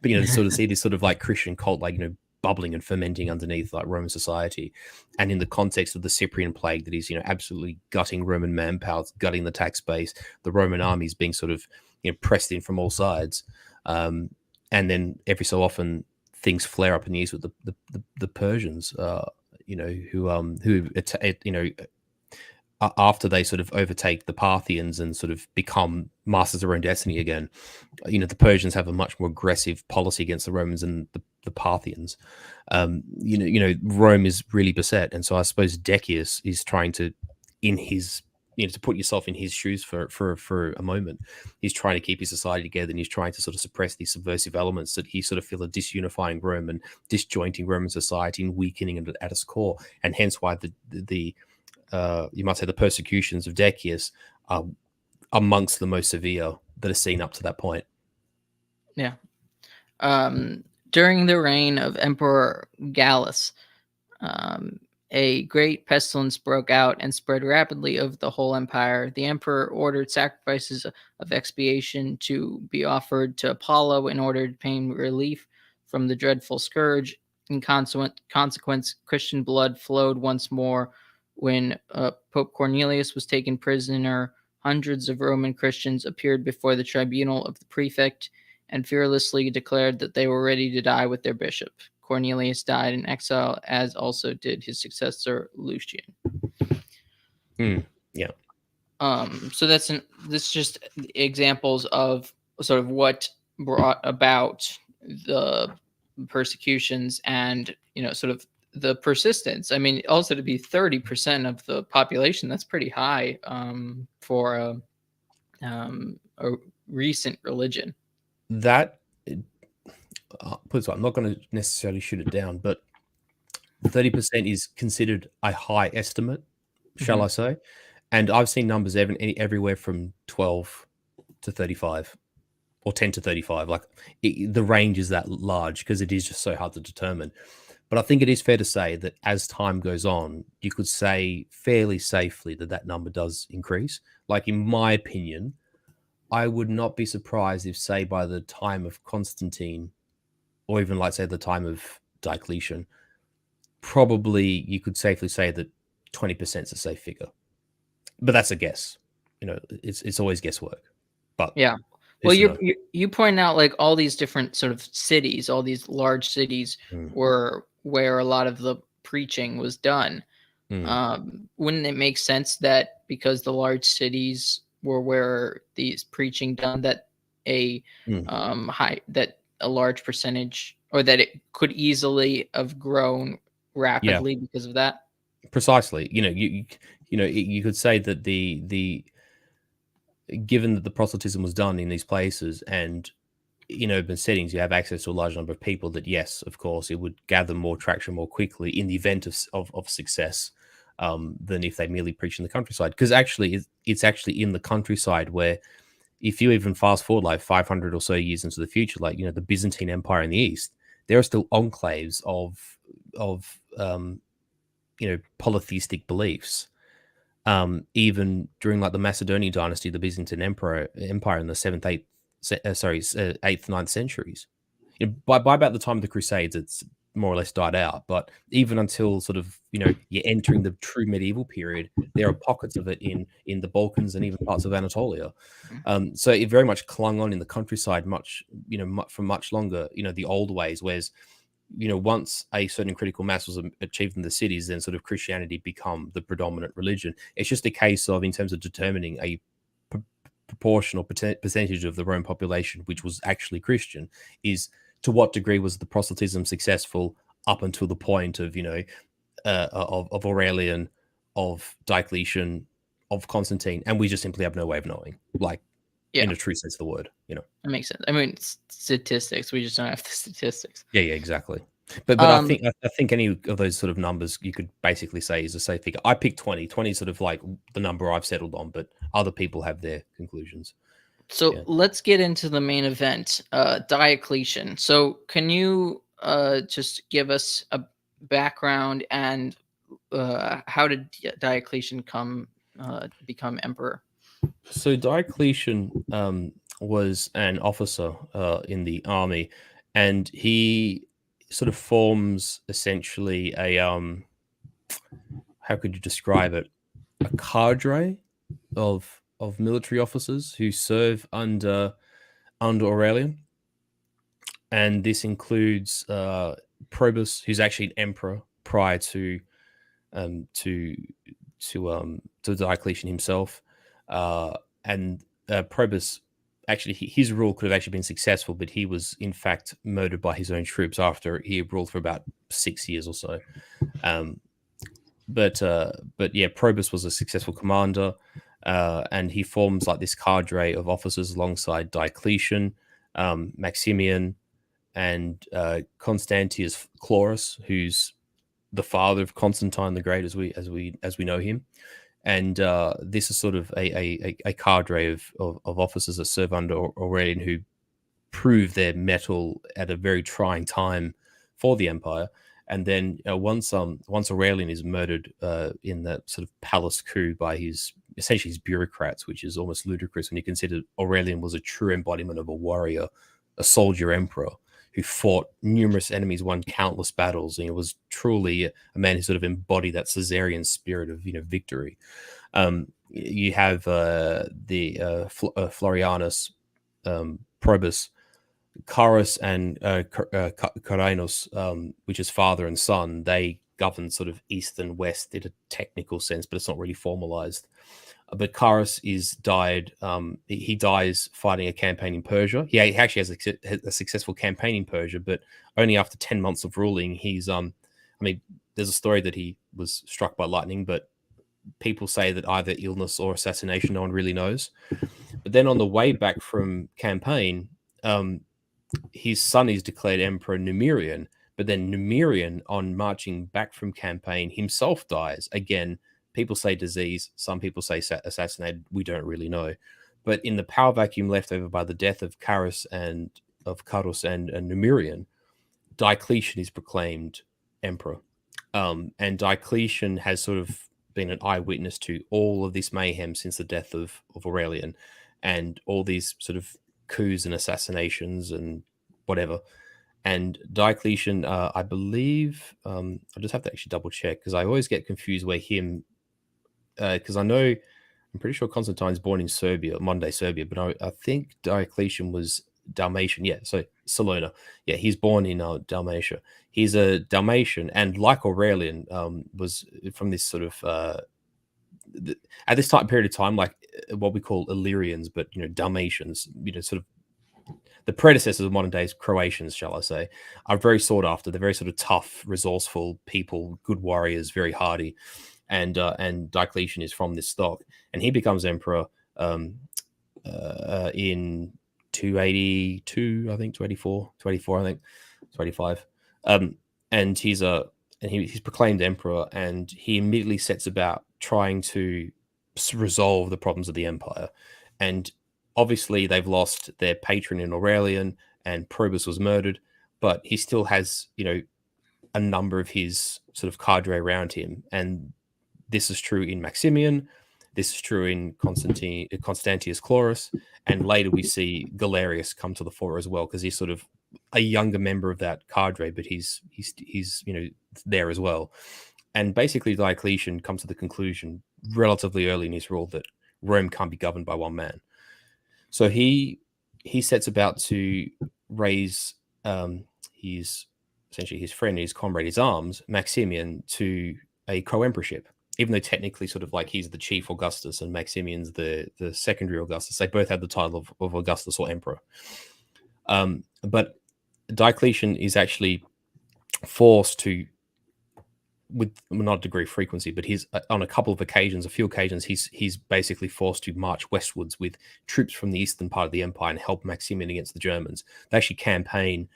But to sort of see this sort of like Christian cult, like bubbling and fermenting underneath like Roman society, and in the context of the Cyprian plague that is absolutely gutting Roman manpower, gutting the tax base, the Roman armies being sort of pressed in from all sides, and then every so often things flare up in the east with the Persians, after they sort of overtake the Parthians and sort of become masters of their own destiny again. The Persians have a much more aggressive policy against the Romans than the Parthians. Rome is really beset, and so I suppose Decius is trying to, in his, to put yourself in his shoes for a moment. He's trying to keep his society together, and he's trying to sort of suppress these subversive elements that he sort of feel are disunifying Rome and disjointing Roman society and weakening it at its core, and hence why the you might say the persecutions of Decius are amongst the most severe that are seen up to that point. Yeah. During the reign of Emperor Gallus, a great pestilence broke out and spread rapidly over the whole empire. The emperor ordered sacrifices of expiation to be offered to Apollo in order to obtain relief from the dreadful scourge. In consequence, Christian blood flowed once more. When Pope Cornelius was taken prisoner, hundreds of Roman Christians appeared before the tribunal of the prefect and fearlessly declared that they were ready to die with their bishop. Cornelius died in exile, as also did his successor Lucian. Yeah. So this just examples of sort of what brought about the persecutions and sort of the persistence. I mean, also to be 30% of the population, that's pretty high for a recent religion. That I'm not going to necessarily shoot it down, but 30% is considered a high estimate, shall I say? And I've seen numbers everywhere from 12 to 35 or 10 to 35. Like the range is that large because it is just so hard to determine. But I think it is fair to say that as time goes on, you could say fairly safely that number does increase. Like, in my opinion, I would not be surprised if, say, by the time of Constantine, or even like say the time of Diocletian, probably you could safely say that 20% is a safe figure. But that's a guess. It's always guesswork. But yeah, Well, Yes or no? you point out like all these different sort of cities, all these large cities Mm, were where a lot of the preaching was done. mm, Wouldn't it make sense that because the large cities were where these preaching done, that a mm. high that a large percentage, or that it could easily have grown Yeah, rapidly because of that? precisely. You could say that the given that the proselytism was done in these places and in urban settings, you have access to a large number of people. That yes, of course, it would gather more traction more quickly in the event of success than if they merely preach in the countryside. Because actually, it's actually in the countryside where, if you even fast forward like 500 or so years into the future, like the Byzantine Empire in the East, there are still enclaves of polytheistic beliefs. Even during like the Macedonian dynasty, the Byzantine empire in the seventh, eighth, eighth, ninth centuries. By about the time of the Crusades, it's more or less died out. But even until sort of you're entering the true medieval period, there are pockets of it in the Balkans and even parts of Anatolia. Mm. So it very much clung on in the countryside for much longer. The old ways, whereas once a certain critical mass was achieved in the cities, then sort of Christianity become the predominant religion. It's just a case of, in terms of determining a proportional percentage of the Roman population which was actually Christian, is to what degree was the proselytism successful up until the point of of Aurelian, of Diocletian, of Constantine, and we just simply have no way of knowing, like Yeah, in a true sense of the word. that makes sense. I mean, statistics. We just don't have the statistics. Yeah, exactly. But Um, I think any of those sort of numbers you could basically say is a safe figure. I picked 20. 20 is sort of like the number I've settled on, but other people have their conclusions. so Yeah. let's get into the main event, Diocletian. So can you just give us a background, and how did Diocletian become emperor? So Diocletian was an officer in the army, and he sort of forms essentially a how could you describe it? A cadre of military officers who serve under Aurelian, and this includes Probus, who's actually an emperor prior um, to to Diocletian himself, and Probus. Actually, his rule could have actually been successful, but he was in fact murdered by his own troops after he ruled for about 6 years or so. Um, but yeah, Probus was a successful commander, and he forms like this cadre of officers alongside Diocletian, Maximian, and Constantius Chlorus, who's the father of Constantine the Great, as we know him. And this is sort of a cadre of officers that serve under Aurelian, who prove their mettle at a very trying time for the empire. And then once Aurelian is murdered in that sort of palace coup by essentially his bureaucrats, which is almost ludicrous when you consider Aurelian was a true embodiment of a warrior, a soldier emperor who fought numerous enemies, won countless battles, and it was truly a man who sort of embodied that Caesarian spirit of victory. You have the Florianus, Probus, Carus, and Carinus, which is father and son. They govern sort of east and west in a technical sense, but it's not really formalized. But Carus is died. He dies fighting a campaign in Persia. He actually has a successful campaign in Persia, but only after 10 months of ruling. I mean, there's a story that he was struck by lightning, but people say that either illness or assassination. No one really knows. But then on the way back from campaign, um, his son is declared Emperor Numerian, but then Numerian, on marching back from campaign, himself dies. Again, people say disease, some people say assassinated. We don't really know. But in the power vacuum left over by the death of Carus and Numerian, Diocletian is proclaimed emperor. And Diocletian has sort of been an eyewitness to all of this mayhem since the death of Aurelian, and all these sort of coups and assassinations and whatever. And Diocletian, I believe, I just have to actually double check because I always get confused where him, because I know I'm pretty sure Constantine's born in Serbia, modern day Serbia, but I think Diocletian was Dalmatian. Yeah, so Salona. Yeah, he's born in Dalmatia. He's a Dalmatian, and like Aurelian, was from this sort of at this time period of time, like what we call Illyrians, but Dalmatians, sort of the predecessors of modern days Croatians, shall I say, are very sought after. They're very sort of tough, resourceful people, good warriors, very hardy, and Diocletian is from this stock, and he becomes emperor um, in 282, I think 284, I think 285, and he's proclaimed emperor, and he immediately sets about trying to resolve the problems of the empire, and obviously they've lost their patron in Aurelian, and Probus was murdered, but he still has a number of his sort of cadre around him, and this is true in Maximian. This is true in Constantius Chlorus, and later we see Galerius come to the fore as well, because he's sort of a younger member of that cadre, but he's there as well. And basically, Diocletian comes to the conclusion relatively early in his rule that Rome can't be governed by one man. So he sets about to raise his essentially his friend, his comrade, his arms, Maximian, to a co-emperorship, even though technically sort of like he's the chief Augustus and Maximian's the secondary Augustus. They both have the title of Augustus or emperor. But Diocletian is actually forced to, with not a degree of frequency, but he's on a few occasions, he's basically forced to march westwards with troops from the eastern part of the empire and help Maximian against the Germans. They actually campaign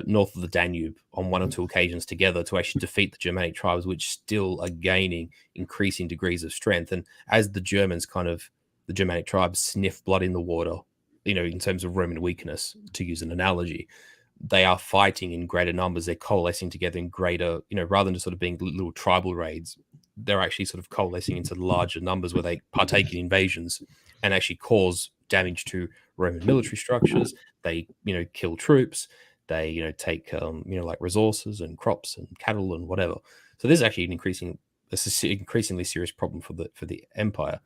north of the Danube on one or two occasions together to actually defeat the Germanic tribes, which still are gaining increasing degrees of strength. And as the Germanic tribes sniff blood in the water, in terms of Roman weakness, to use an analogy, they are fighting in greater numbers. They're coalescing together in greater, rather than just sort of being little tribal raids, they're actually sort of coalescing into larger numbers where they partake in invasions and actually cause damage to Roman military structures. They, kill troops. They, take, like resources and crops and cattle and whatever. So this is actually an increasingly serious problem for the empire.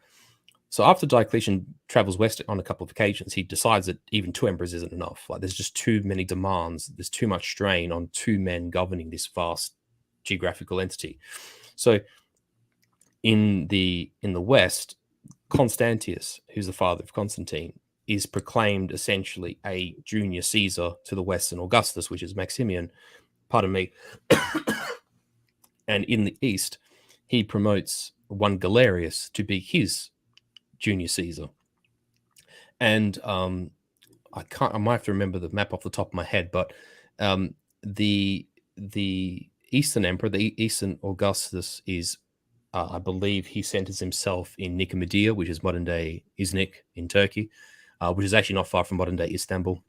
So after Diocletian travels west on a couple of occasions, he decides that even two emperors isn't enough. Like there's just too many demands. There's too much strain on two men governing this vast geographical entity. So in the west, Constantius, who's the father of Constantine, is proclaimed essentially a junior Caesar to the Western Augustus, which is Maximian. Pardon me. And in the east, he promotes one Galerius to be his junior Caesar. And I might have to remember the map off the top of my head, but the Eastern Emperor, the Eastern Augustus, is I believe he centers himself in Nicomedia, which is modern day Iznik in Turkey, which is actually not far from modern day Istanbul.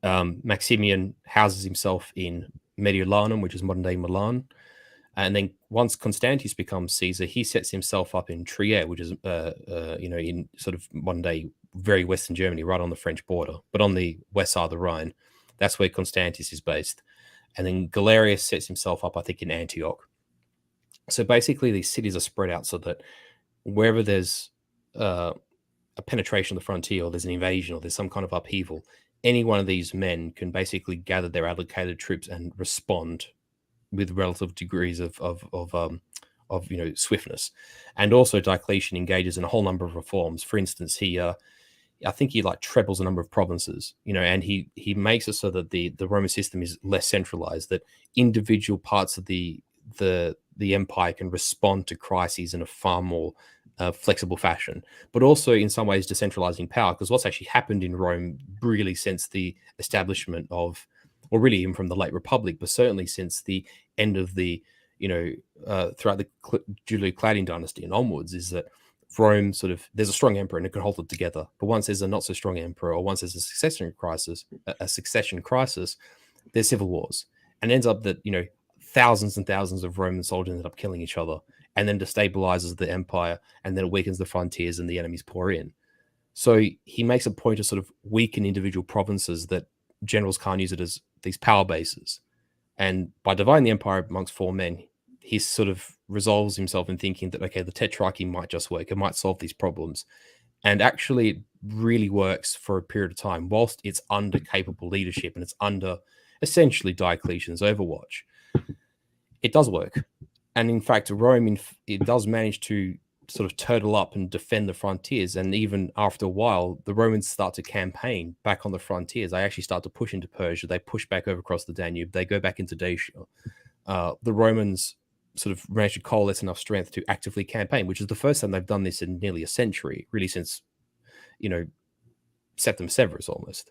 Maximian houses himself in Mediolanum, which is modern day Milan. And then once Constantius becomes Caesar, he sets himself up in Trier, which is, in sort of modern day, very Western Germany, right on the French border, but on the west side of the Rhine. That's where Constantius is based. And then Galerius sets himself up, I think, in Antioch. So basically, these cities are spread out so that wherever there's a penetration of the frontier, or there's an invasion, or there's some kind of upheaval, any one of these men can basically gather their allocated troops and respond with relative degrees of swiftness. And also Diocletian engages in a whole number of reforms. For instance, I think he like trebles the number of provinces, and he makes it so that the Roman system is less centralized, that individual parts of the empire can respond to crises in a far more flexible fashion, but also in some ways decentralizing power, because what's actually happened in Rome really since the establishment of, or really even from the late Republic, but certainly since the end of the, throughout the Julio-Claudian dynasty and onwards, is that Rome sort of, there's a strong emperor and it can hold it together. But once there's a not so strong emperor, or once there's a succession crisis, there's civil wars. And it ends up that, thousands and thousands of Roman soldiers end up killing each other, and then destabilizes the empire, and then it weakens the frontiers and the enemies pour in. So he makes a point to sort of weaken individual provinces that generals can't use it as these power bases. And by dividing the empire amongst four men, he sort of resolves himself in thinking that, okay, the tetrarchy might just work. It might solve these problems. And actually, it really works for a period of time, whilst it's under capable leadership and it's under essentially Diocletian's overwatch. It does work. And in fact, Rome, it does manage to sort of turtle up and defend the frontiers. And even after a while, the Romans start to campaign back on the frontiers. They actually start to push into Persia. They push back over across the Danube. They go back into Dacia. The Romans sort of managed to coalesce enough strength to actively campaign, which is the first time they've done this in nearly a century, really since, Septim Severus almost.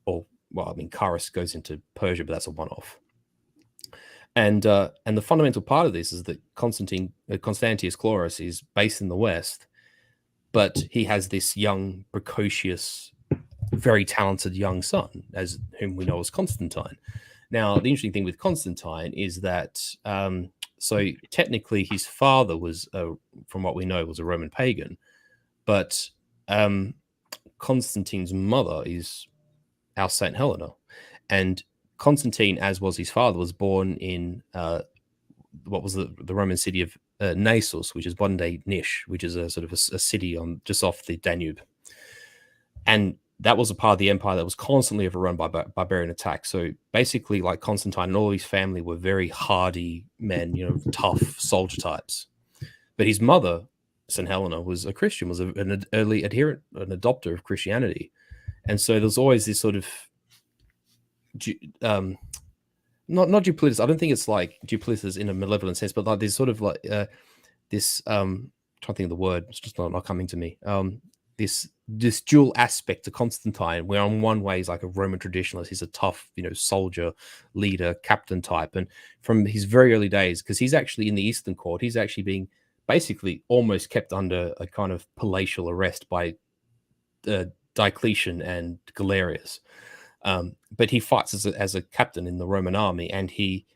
Or, well, I mean, Carus goes into Persia, but that's a one-off. And the fundamental part of this is that Constantius Chlorus is based in the West, but he has this young, precocious, very talented young son, as whom we know as Constantine. Now, the interesting thing with Constantine is that, so technically his father was, from what we know, was a Roman pagan, but Constantine's mother is our Saint Helena, and Constantine, as was his father, was born in what was the Roman city of Naissus, which is modern day Nish, which is a sort of a city on just off the Danube, and that was a part of the empire that was constantly overrun by barbarian attacks. So basically, like Constantine and all his family were very hardy men, tough soldier types. But his mother, St. Helena, was a Christian, was an early adherent, an adopter of Christianity. And so there's always this sort of, not duplicitous. I don't think it's like duplicitous in a malevolent sense, but like there's sort of like this, trying to think of the word, it's just not coming to me. This dual aspect to Constantine, where on one way he's like a Roman traditionalist, he's a tough, soldier, leader, captain type, and from his very early days, because he's actually in the Eastern Court, he's actually being basically almost kept under a kind of palatial arrest by Diocletian and Galerius, but he fights as a captain in the Roman army, and he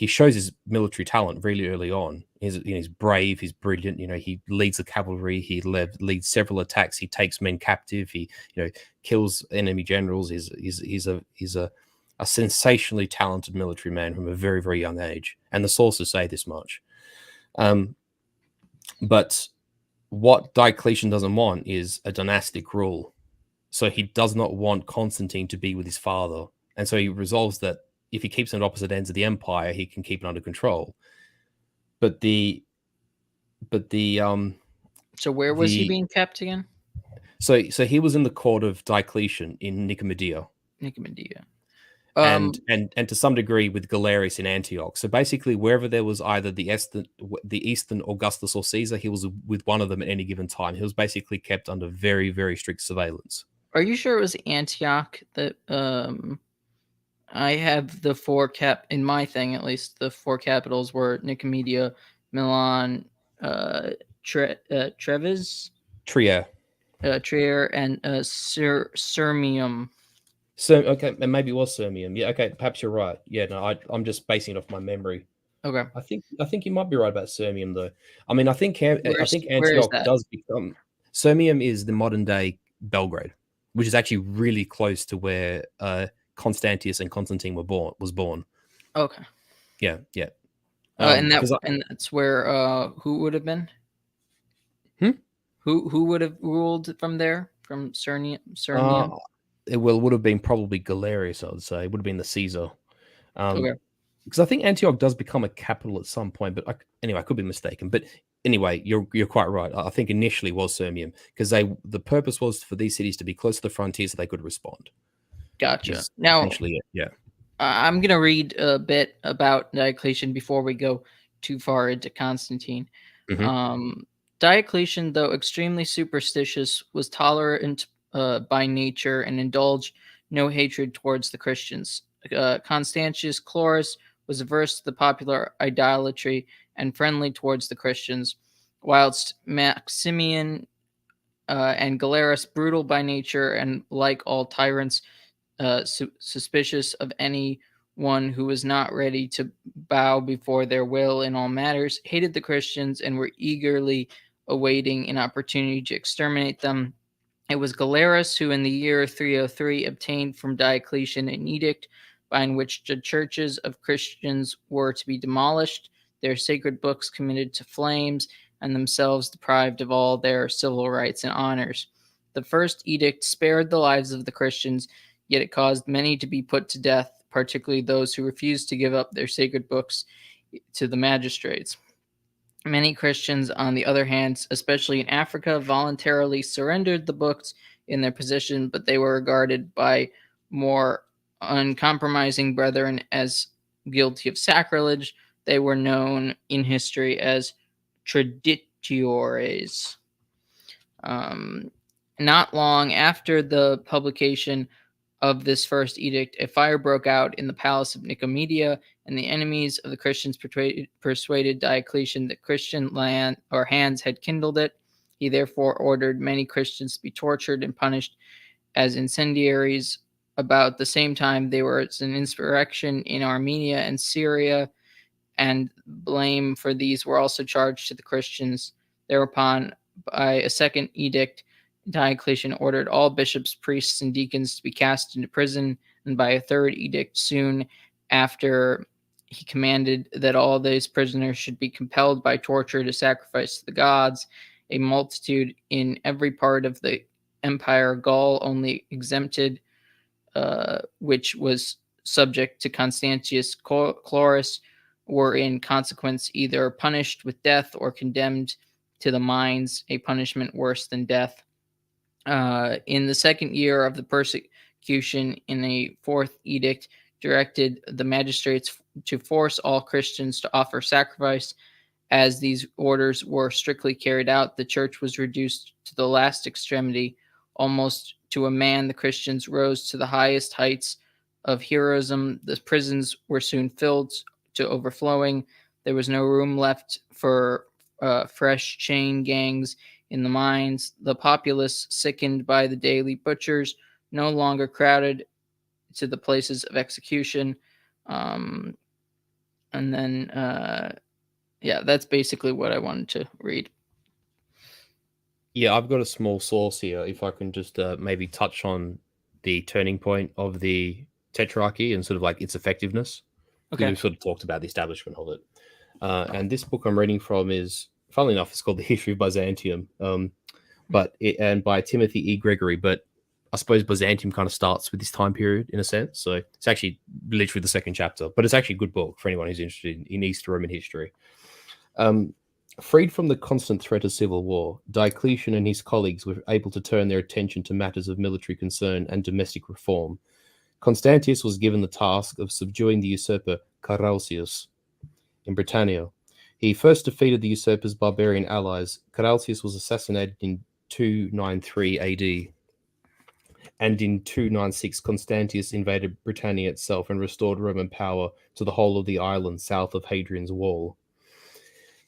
shows his military talent really early on. He's brave, he's brilliant. He leads the cavalry, he leads several attacks, he takes men captive, he kills enemy generals. He's a sensationally talented military man from a very, very young age, and the sources say this much. But what Diocletian doesn't want is a dynastic rule. So he does not want Constantine to be with his father, and so he resolves that if he keeps him at opposite ends of the empire, he can keep it under control. But So where was he being kept again? So he was in the court of Diocletian in Nicomedia. And to some degree with Galerius in Antioch. So basically, wherever there was either the Eastern Augustus or Caesar, he was with one of them at any given time. He was basically kept under very, very strict surveillance. Are you sure it was Antioch that I have the in my thing at least, the four capitals were Nicomedia, Milan, Treves, Trier, and Sirmium. So okay, and maybe it was Sirmium. Yeah, okay, perhaps you're right. Yeah, no, I'm just basing it off my memory. Okay, I think you might be right about Sirmium though. I mean, I think Antioch that? does become Sirmium is the modern day Belgrade, which is actually really close to where Constantius and Constantine was born. Okay. Yeah. And that's where who would have been? Who would have ruled from there? From Sirmium? It would have been probably Galerius, I would say. It would have been the Caesar. Okay. Because I think Antioch does become a capital at some point, but anyway, I could be mistaken. But anyway, you're quite right. I think initially was Sirmium because the purpose was for these cities to be close to the frontier so they could respond. Gotcha. Now, yeah. I'm gonna read a bit about Diocletian before we go too far into Constantine. Mm-hmm. Diocletian, though extremely superstitious, was tolerant by nature and indulged no hatred towards the Christians. Constantius Chlorus was averse to the popular idolatry and friendly towards the Christians, whilst Maximian and Galerius, brutal by nature and, like all tyrants, suspicious of anyone who was not ready to bow before their will in all matters, hated the Christians and were eagerly awaiting an opportunity to exterminate them. It was Galerius who, in the year 303, obtained from Diocletian an edict by which the churches of Christians were to be demolished. their sacred books committed to flames, and themselves deprived of all their civil rights and honors. The first edict spared the lives of the Christians, yet it caused many to be put to death, particularly those who refused to give up their sacred books to the magistrates. Many Christians, on the other hand, especially in Africa, voluntarily surrendered the books in their possession, but they were regarded by more uncompromising brethren as guilty of sacrilege. They were known in history as traditores. Um, Not long after the publication of this first edict, a fire broke out in the palace of Nicomedia, and the enemies of the Christians persuaded Diocletian that Christian land or hands had kindled it. He therefore ordered many Christians to be tortured and punished as incendiaries. About the same time, there was an insurrection in Armenia and Syria, and blame for these were also charged to the Christians. Thereupon, by a second edict, Diocletian ordered all bishops, priests, and deacons to be cast into prison, and by a third edict, soon after, he commanded that all these prisoners should be compelled by torture to sacrifice to the gods. A multitude in every part of the empire, Gaul only exempted, which was subject to Constantius Chlorus, were in consequence either punished with death or condemned to the mines, a punishment worse than death. In the second year of the persecution, in a fourth edict, directed the magistrates to force all Christians to offer sacrifice. As these orders were strictly carried out, the church was reduced to the last extremity. Almost to a man, the Christians rose to the highest heights of heroism. The prisons were soon filled to overflowing. There was no room left for fresh chain gangs in the mines. The populace, sickened by the daily butchers, no longer crowded to the places of execution. And then, yeah, that's basically what I wanted to read. Yeah, I've got a small source here. If I can just maybe touch on the turning point of the tetrarchy and sort of like its effectiveness, because Okay. we've sort of talked about the establishment of it. And this book I'm reading from is, funnily enough, it's called The History of Byzantium, and by Timothy E. Gregory. But I suppose Byzantium kind of starts with this time period in a sense. So it's actually literally the second chapter, but it's actually a good book for anyone who's interested in East Roman history. Freed from the constant threat of civil war, Diocletian and his colleagues were able to turn their attention to matters of military concern and domestic reform. Constantius was given the task of subduing the usurper Carausius in Britannia. He first defeated the usurper's barbarian allies. Carausius was assassinated in 293 AD. And in 296, Constantius invaded Britannia itself and restored Roman power to the whole of the island south of Hadrian's Wall.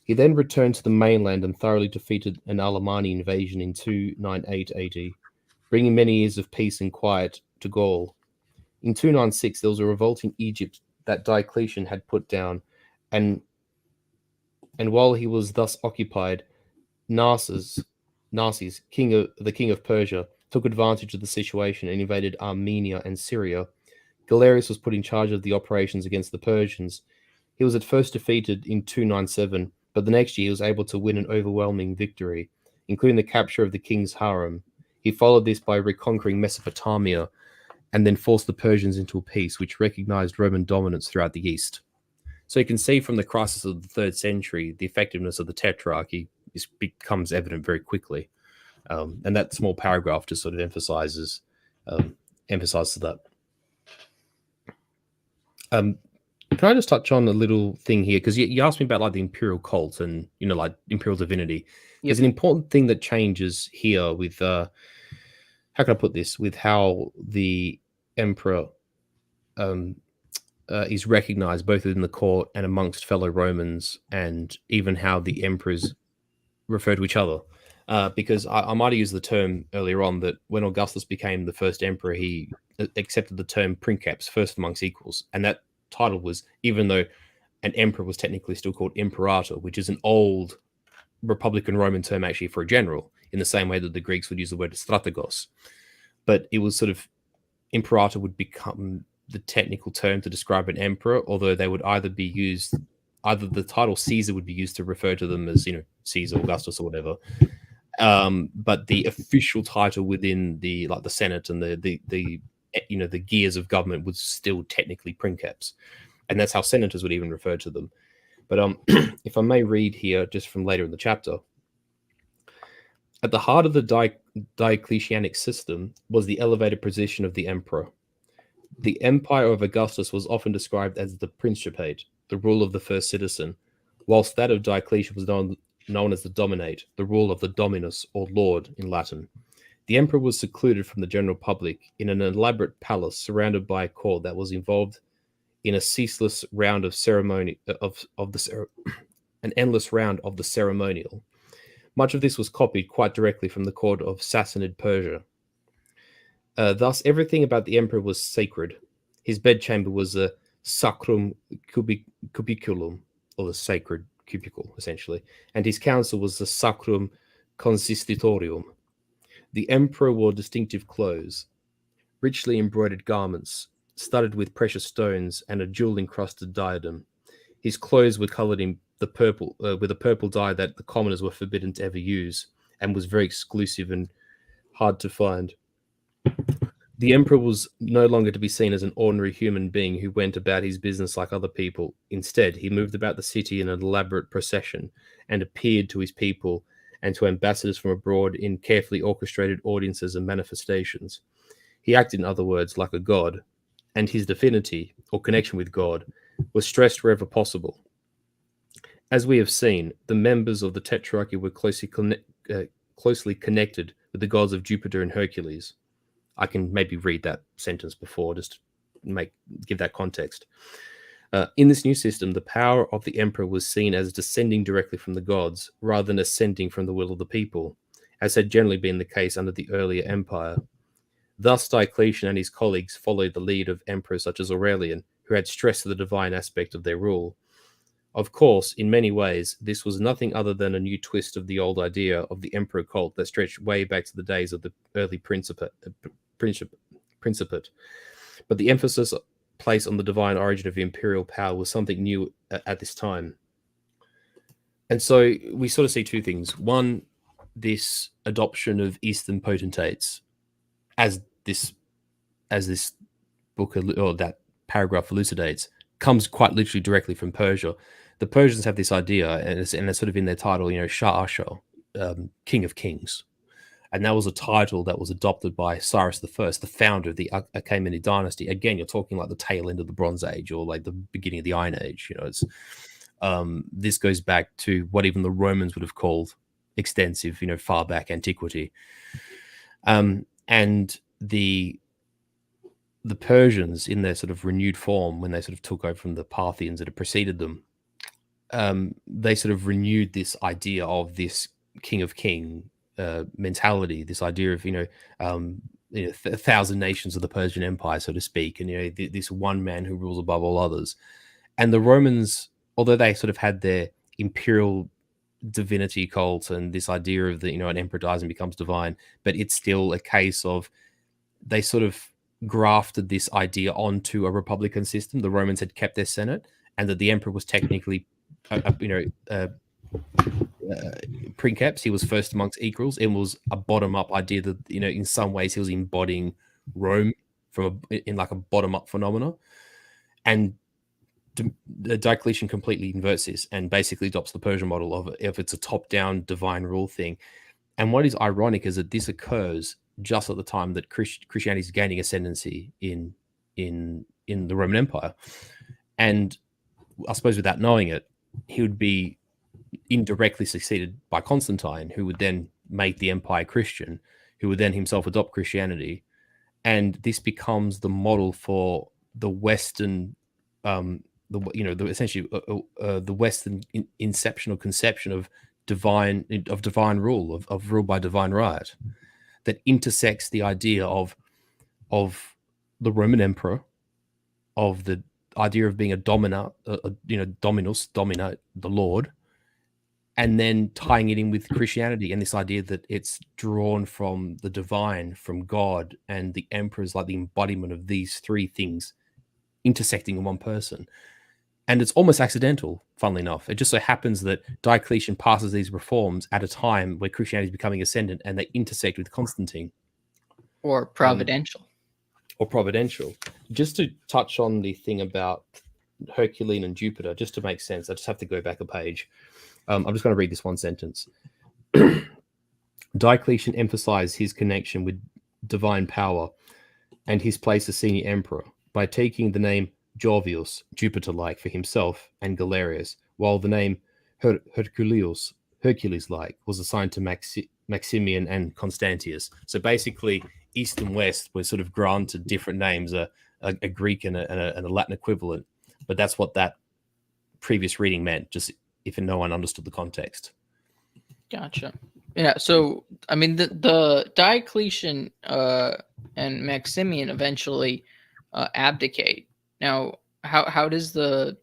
He then returned to the mainland and thoroughly defeated an Alemanni invasion in 298 AD, bringing many years of peace and quiet to Gaul. In 296, there was a revolt in Egypt that Diocletian had put down, and while he was thus occupied, Narses, the king of Persia, took advantage of the situation and invaded Armenia and Syria. Galerius was put in charge of the operations against the Persians. He was at first defeated in 297, but the next year he was able to win an overwhelming victory, including the capture of the king's harem. He followed this by reconquering Mesopotamia and then forced the Persians into a peace which recognized Roman dominance throughout the East. So you can see from the crisis of the 3rd century, the effectiveness of the tetrarchy becomes evident very quickly. And that small paragraph just sort of emphasizes that. Can I just touch on a little thing here? Because you asked me about like the imperial cult and, like imperial divinity. Yep. There's an important thing that changes here with, how can I put this? With how the emperor is recognized both within the court and amongst fellow Romans, and even how the emperors refer to each other. Because I might have used the term earlier on that when Augustus became the first emperor, he accepted the term princeps, first amongst equals. And that title was, even though an emperor was technically still called imperator, which is an old Republican Roman term actually for a general, in the same way that the Greeks would use the word strategos. But it was sort of, imperator would become the technical term to describe an emperor, although they would either be used either the title Caesar would be used to refer to them as, Caesar, Augustus, or whatever. But the official title within the Senate and the gears of government was still technically princeps, and that's how senators would even refer to them. But if I may read here, just from later in the chapter, at the heart of the Diocletianic system was the elevated position of the emperor. The empire of Augustus was often described as the principate, the rule of the first citizen, whilst that of Diocletian was known as the dominate, the rule of the dominus, or lord in Latin. The emperor was secluded from the general public in an elaborate palace surrounded by a court that was involved in a ceaseless round of ceremony an endless round of the ceremonial. Much of this was copied quite directly from the court of Sassanid Persia. Thus, everything about the emperor was sacred. His bedchamber was a sacrum cubiculum, or the sacred cubicle, essentially, and his council was the sacrum consistitorium. The emperor wore distinctive clothes, richly embroidered garments, studded with precious stones, and a jewel-encrusted diadem. His clothes were coloured in the purple, with a purple dye that the commoners were forbidden to ever use, and was very exclusive and hard to find. The emperor was no longer to be seen as an ordinary human being who went about his business like other people. Instead, he moved about the city in an elaborate procession and appeared to his people and to ambassadors from abroad in carefully orchestrated audiences and manifestations. He acted, in other words, like a god, and his divinity, or connection with God, was stressed wherever possible. As we have seen, the members of the tetrarchy were closely connected with the gods of Jupiter and Hercules. I can maybe read that sentence before, just to give that context. In this new system, the power of the emperor was seen as descending directly from the gods, rather than ascending from the will of the people, as had generally been the case under the earlier empire. Thus, Diocletian and his colleagues followed the lead of emperors such as Aurelian, who had stressed the divine aspect of their rule. Of course, in many ways, this was nothing other than a new twist of the old idea of the emperor cult that stretched way back to the days of the early principate. But the emphasis placed on the divine origin of imperial power was something new at this time. And so we sort of see two things. One, this adoption of Eastern potentates, as this book or that paragraph elucidates, comes quite literally directly from Persia. The Persians have this idea, and it's sort of in their title, Shah Ashur, King of Kings. And that was a title that was adopted by Cyrus I, the founder of the Achaemenid dynasty. Again, you're talking like the tail end of the Bronze Age or like the beginning of the Iron Age. It's this goes back to what even the Romans would have called extensive, far back antiquity. And the Persians, in their sort of renewed form, when they sort of took over from the Parthians that had preceded them, they sort of renewed this idea of this king of king mentality, this idea of a thousand nations of the Persian Empire, so to speak, and this one man who rules above all others. And the Romans, although they sort of had their imperial divinity cult and this idea of an emperor dies and becomes divine, but it's still a case of they sort of grafted this idea onto a republican system. The Romans had kept their Senate, and that the emperor was technically princeps. He was first amongst equals. It was a bottom-up idea that in some ways he was embodying Rome in like a bottom-up phenomena. And Diocletian completely inverts this and basically adopts the Persian model of if it's a top-down divine rule thing. And what is ironic is that this occurs just at the time that Christianity is gaining ascendancy in the Roman Empire. And I suppose without knowing it, he would be indirectly succeeded by Constantine, who would then make the empire Christian, who would then himself adopt Christianity. And this becomes the model for the Western, essentially the Western inception or conception of divine rule, of rule by divine right, that intersects the idea of the Roman emperor, of the idea of being a dominus, dominate, the Lord, and then tying it in with Christianity and this idea that it's drawn from the divine, from God, and the emperor is like the embodiment of these three things intersecting in one person. And it's almost accidental, funnily enough. It just so happens that Diocletian passes these reforms at a time where Christianity is becoming ascendant, and they intersect with Constantine. Or providential. Or providential. Just to touch on the thing about Herculean and Jupiter, just to make sense, I just have to go back a page. I'm just going to read this one sentence. Diocletian emphasized his connection with divine power and his place as senior emperor by taking the name Jovius, Jupiter-like, for himself and Galerius, while the name Herculeus, Hercules-like, was assigned to Maximian and Constantius. So basically, East and West were sort of granted different names, a Greek and a Latin equivalent. But that's what that previous reading meant, just if no one understood the context. Gotcha. Yeah, so I mean the Diocletian and Maximian eventually abdicate. Now, how does the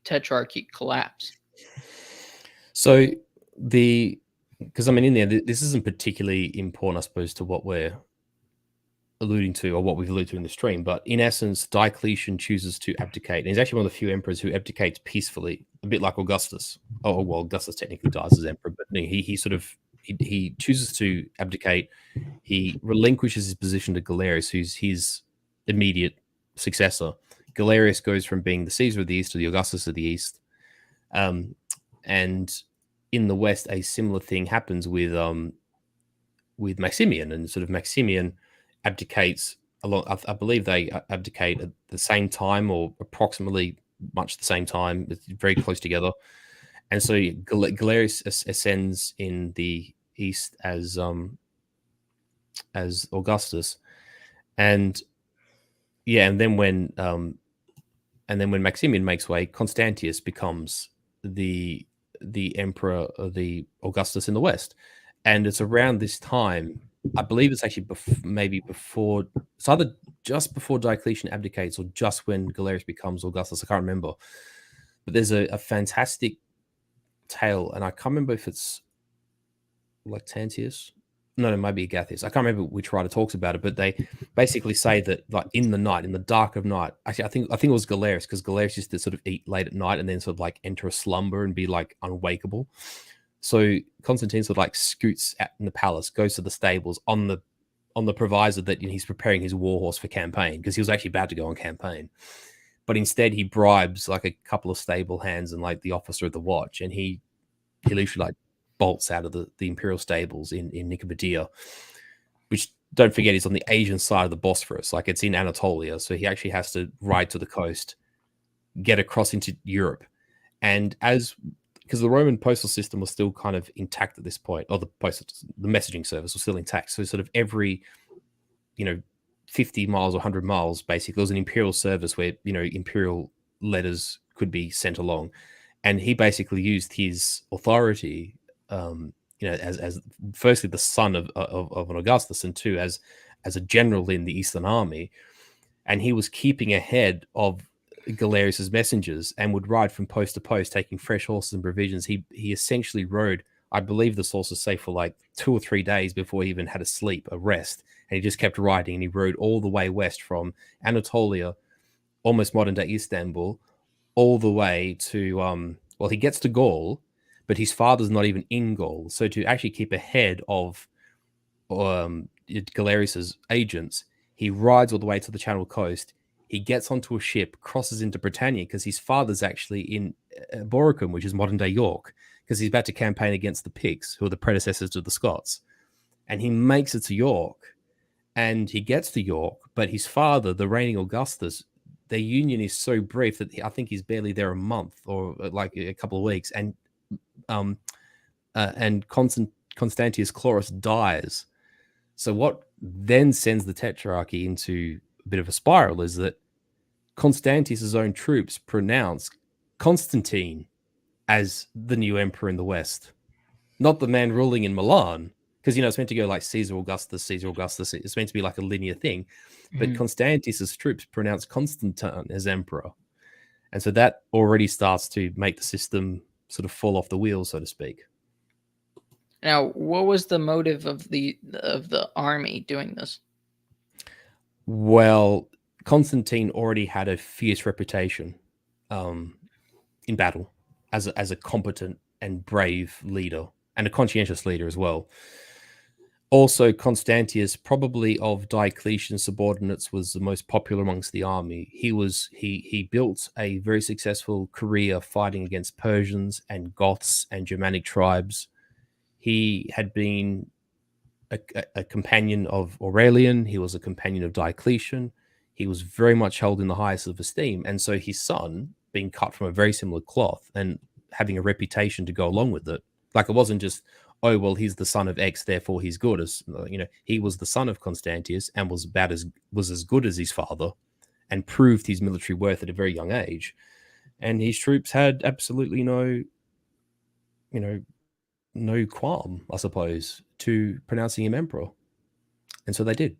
tetrarchy collapse? So because I mean in there, this isn't particularly important, I suppose, to what we're alluding to, or what we've alluded to in the stream, but in essence, Diocletian chooses to abdicate, and he's actually one of the few emperors who abdicates peacefully, a bit like Augustus. Oh well, Augustus technically dies as emperor, but he chooses to abdicate. He relinquishes his position to Galerius, who's his immediate successor. Galerius goes from being the Caesar of the East to the Augustus of the East, and in the West, a similar thing happens with Maximian, and sort of Maximian abdicates along. I believe they abdicate at the same time, or approximately much the same time. It's very close together. And so Galerius ascends in the east as Augustus, and and then when Maximian makes way, Constantius becomes the emperor of the Augustus in the West. And it's around this time, I believe it's actually maybe before, it's either just before Diocletian abdicates or just when Galerius becomes Augustus. I can't remember. But there's a fantastic tale, and I can't remember if it's Lactantius. No, it might be Agathias. I can't remember which writer talks about it, but they basically say that, like, in the night, in the dark of night. Actually, I think it was Galerius, because Galerius used to sort of eat late at night and then sort of like enter a slumber and be like unwakeable. So Constantine sort of like scoots out in the palace, goes to the stables on the proviso that he's preparing his war horse for campaign, because he was actually about to go on campaign. But instead, he bribes like a couple of stable hands and like the officer of the watch, and he literally like bolts out of the imperial stables in Nicomedia, which, don't forget, is on the Asian side of the Bosphorus. Like, it's in Anatolia, so he actually has to ride to the coast, get across into Europe, and because the Roman postal system was still kind of intact at this point, or the messaging service was still intact. So sort of every 50 miles or 100 miles, basically, there was an imperial service where imperial letters could be sent along, and he basically used his authority, as firstly the son of an Augustus, and two as a general in the Eastern Army, and he was keeping ahead of Galerius's messengers and would ride from post to post, taking fresh horses and provisions. He essentially rode, I believe the sources say, for like 2 or 3 days before he even had a rest. And he just kept riding, and he rode all the way west from Anatolia, almost modern day Istanbul, all the way to, he gets to Gaul, but his father's not even in Gaul. So to actually keep ahead of Galerius's agents, he rides all the way to the Channel coast. He gets onto a ship, crosses into Britannia, because his father's actually in Boracum, which is modern day York, because he's about to campaign against the Picts, who are the predecessors to the Scots. And he makes it to York, and he gets to York, but his father, the reigning Augustus, their union is so brief that I think he's barely there a month or like a couple of weeks, and Constantius Chlorus dies. So what then sends the tetrarchy into a bit of a spiral is that Constantius's own troops pronounce Constantine as the new emperor in the West, not the man ruling in Milan, because it's meant to go like Caesar Augustus. It's meant to be like a linear thing, but Constantius's troops pronounce Constantine as emperor, and so that already starts to make the system sort of fall off the wheels, so to speak. Now, what was the motive of the army doing this? Well, Constantine already had a fierce reputation in battle as a competent and brave leader and a conscientious leader as well. Also, Constantius, probably of Diocletian's subordinates, was the most popular amongst the army. He built a very successful career fighting against Persians and Goths and Germanic tribes. He had been a companion of Aurelian. He was a companion of Diocletian. He was very much held in the highest of esteem. And so his son, being cut from a very similar cloth and having a reputation to go along with it, like it wasn't just, oh, well, he's the son of X, therefore he's good. As you know, he was the son of Constantius and was as good as his father, and proved his military worth at a very young age. And his troops had absolutely no qualm, I suppose, to pronouncing him emperor. And so they did.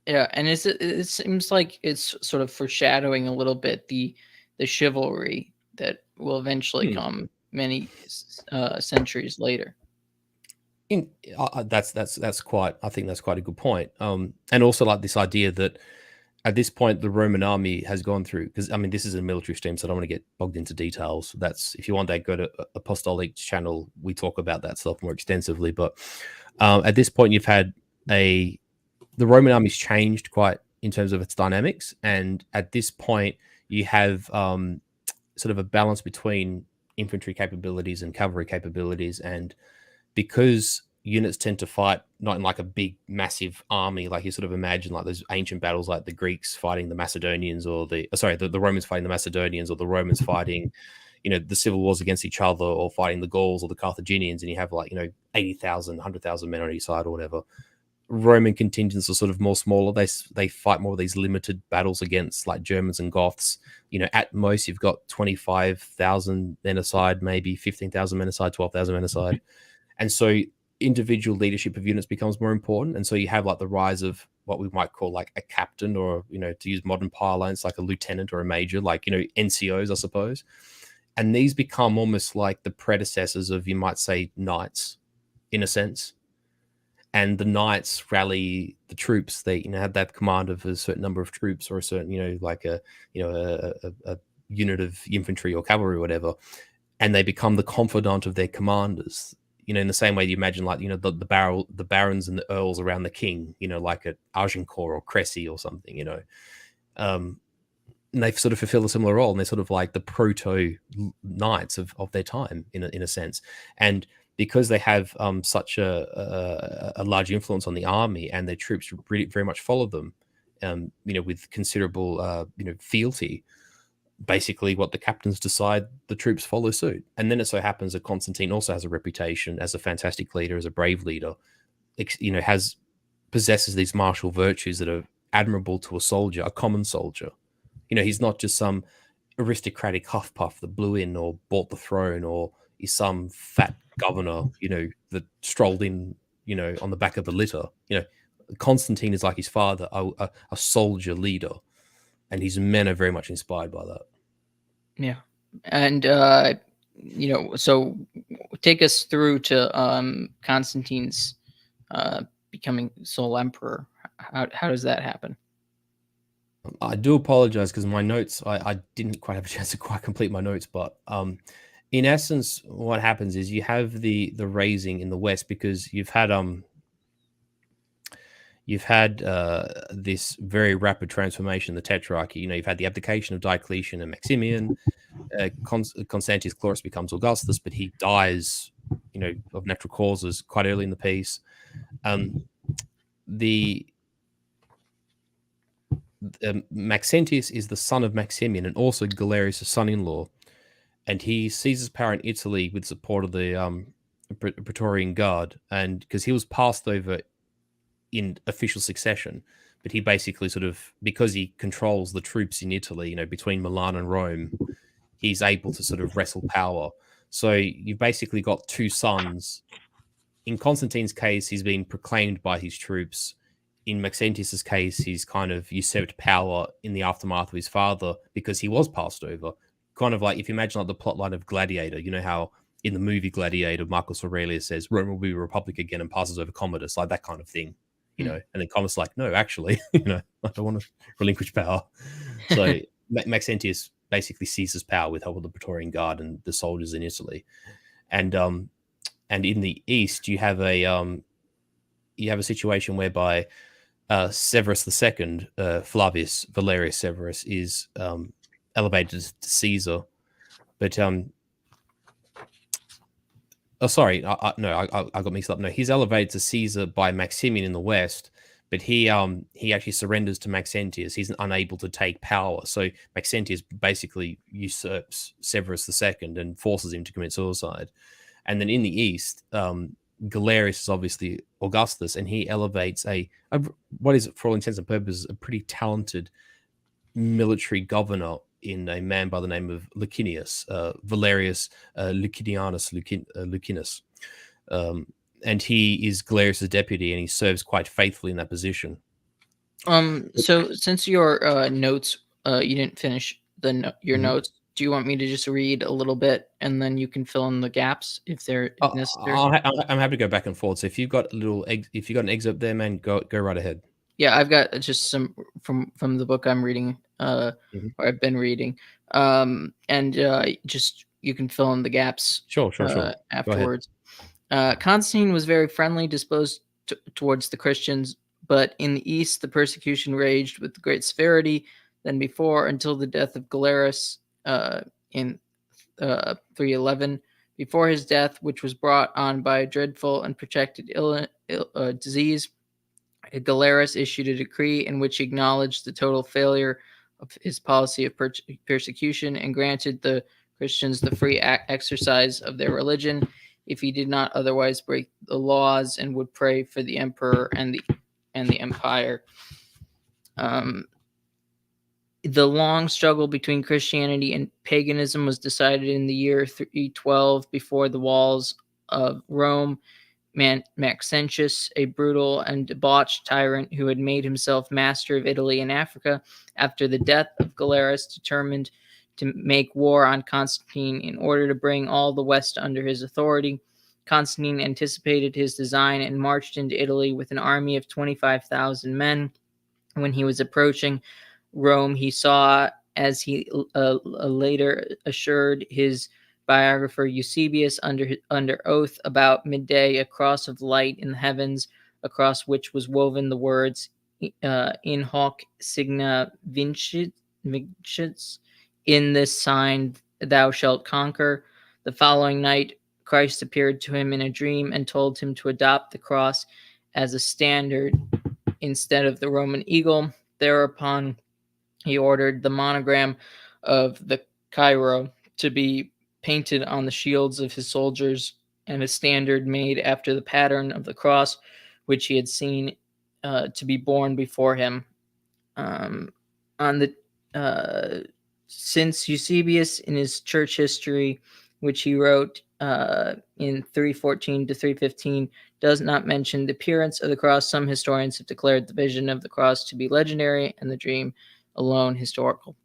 Yeah, and it seems like it's sort of foreshadowing a little bit the chivalry that will eventually come many centuries later. That's quite. I think that's quite a good point. And also like this idea that at this point the Roman army has gone through, because I mean this is a military stream, so I don't want to get bogged into details. That's, if you want that, go to Apostolic channel. We talk about that stuff more extensively. But at this point, you've had the Roman army's changed quite in terms of its dynamics, and at this point you have sort of a balance between infantry capabilities and cavalry capabilities, and because units tend to fight not in like a big massive army like you sort of imagine, like those ancient battles like the Greeks fighting the Macedonians, or the Romans fighting the Macedonians, or the Romans fighting the civil wars against each other, or fighting the Gauls or the Carthaginians, and you have 80,000 100,000 men on each side or whatever. Roman contingents are sort of more smaller. They fight more of these limited battles against like Germans and Goths. At most you've got 25,000 men aside, maybe 15,000 men aside, 12,000 men aside. And so individual leadership of units becomes more important. And so you have like the rise of what we might call like a captain, or, to use modern parlance, like a lieutenant or a major, like, NCOs, I suppose. And these become almost like the predecessors of, you might say, knights in a sense. And the knights rally the troops. They, have that command of a certain number of troops, or a certain, like a unit of infantry or cavalry or whatever. And they become the confidant of their commanders. In the same way you imagine, like, the barons and the earls around the king, like at Agincourt or Cressy or something, and they sort of fulfill a similar role, and they're sort of like the proto knights of their time in a sense. And because they have such a large influence on the army, and their troops really very much follow them, with considerable fealty. Basically, what the captains decide, the troops follow suit. And then it so happens that Constantine also has a reputation as a fantastic leader, as a brave leader. Possesses these martial virtues that are admirable to a soldier, a common soldier. He's not just some aristocratic huffpuff that blew in or bought the throne, or is some fat governor, that strolled in, on the back of a litter. Constantine is like his father, a soldier leader, and his men are very much inspired by that. Yeah, and so take us through to Constantine's becoming sole emperor. How does that happen? I do apologize because my notes, I didn't quite have a chance to quite complete my notes, but in essence, what happens is you have the raising in the West, because you've had this very rapid transformation, the tetrarchy. You've had the abdication of Diocletian and Maximian. Constantius Chlorus becomes Augustus, but he dies, of natural causes quite early in the piece. Maxentius is the son of Maximian, and also Galerius' son-in-law, and he seizes power in Italy with support of the Praetorian Guard, and because he was passed over in official succession, but he basically because he controls the troops in Italy, between Milan and Rome, he's able to sort of wrestle power. So you've basically got two sons. In Constantine's case, he's been proclaimed by his troops. In Maxentius's case, he's kind of usurped power in the aftermath of his father, because he was passed over. Kind of like, if you imagine like the plotline of Gladiator, how in the movie Gladiator, Marcus Aurelius says Rome will be a republic again and passes over Commodus, like that kind of thing. you Hmm. know, and then Commodus like, no, actually, you know, I don't want to relinquish power. So Maxentius basically seizes power with help of the Praetorian Guard and the soldiers in Italy, and in the east you have a situation whereby Severus II, Flavius Valerius Severus, is elevated to Caesar, but oh, sorry, I got mixed up. No, he's elevated to Caesar by Maximian in the west, but he actually surrenders to Maxentius. He's unable to take power, so Maxentius basically usurps Severus II and forces him to commit suicide. And then in the east, Galerius is obviously Augustus, and he elevates a what is, for all intents and purposes, a pretty talented military governor in a man by the name of Licinius, Valerius Licinus. And he is Galerius' deputy, and he serves quite faithfully in that position. So since your notes, you didn't finish your Mhm. notes. Do you want me to just read a little bit and then you can fill in the gaps if they're necessary? I'm happy to go back and forth. So if you've got if you got an excerpt there, man, go right ahead. Yeah, I've got just some from the book I'm reading, Mhm. or I've been reading, and just you can fill in the gaps Sure. Go ahead. afterwards. Constantine was very friendly disposed towards the Christians, but in the east the persecution raged with great severity than before until the death of Galerius in 311. Before his death, which was brought on by a dreadful and protracted disease, Galerius issued a decree in which he acknowledged the total failure of his policy of persecution and granted the Christians the free exercise of their religion if he did not otherwise break the laws and would pray for the emperor and the empire. Um, the long struggle between Christianity and paganism was decided in the year 312 before the walls of Rome. Maxentius, a brutal and debauched tyrant who had made himself master of Italy and Africa after the death of Galerius, determined to make war on Constantine in order to bring all the West under his authority. Constantine anticipated his design and marched into Italy with an army of 25,000 men. When he was approaching Rome, he saw, as he later assured his biographer Eusebius under oath, about midday, a cross of light in the heavens, across which was woven the words "In hoc signa vincits," in this sign thou shalt conquer. The following night, Christ appeared to him in a dream and told him to adopt the cross as a standard instead of the Roman eagle. Thereupon, he ordered the monogram of the Cairo to be painted on the shields of his soldiers and a standard made after the pattern of the cross, which he had seen to be borne before him. On the Since Eusebius, in his church history, which he wrote in 314 to 315, does not mention the appearance of the cross, some historians have declared the vision of the cross to be legendary and the dream alone historical.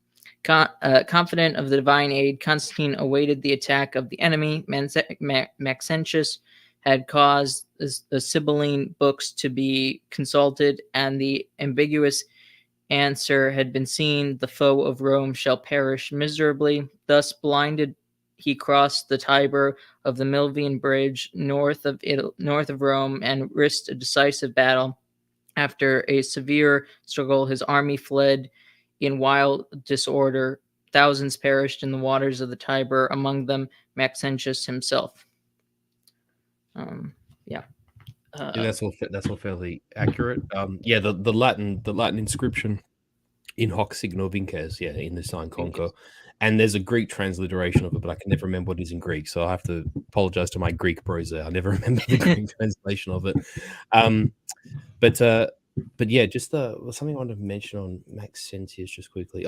Confident of the divine aid, Constantine awaited the attack of the enemy. Maxentius had caused the Sibylline books to be consulted, and the ambiguous answer had been seen: the foe of Rome shall perish miserably. Thus blinded, he crossed the Tiber of the Milvian bridge north of Rome and risked a decisive battle. After a severe struggle, his army fled in wild disorder. Thousands perished in the waters of the Tiber, among them Maxentius himself. Yeah. Yeah, that's all fairly accurate. Yeah, the Latin inscription in hoc signo vinces, yeah, in the sign conquer. And there's a Greek transliteration of it, but I can never remember what it is in Greek, so I have to apologize to my Greek bros there. I never remember the Greek translation of it. Um, but yeah, just something I wanted to mention on Maxentius just quickly.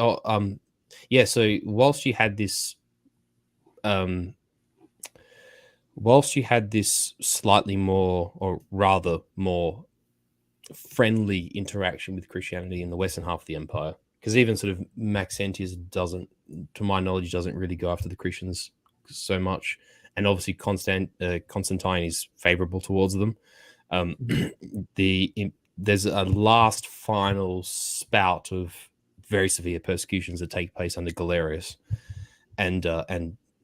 Yeah. So um, whilst you had this slightly more, or rather more, friendly interaction with Christianity in the western half of the empire, because even sort of Maxentius doesn't, to my knowledge, doesn't really go after the Christians so much, and obviously Constantine is favorable towards them. Um, the there's a last final spout of very severe persecutions that take place under Galerius, and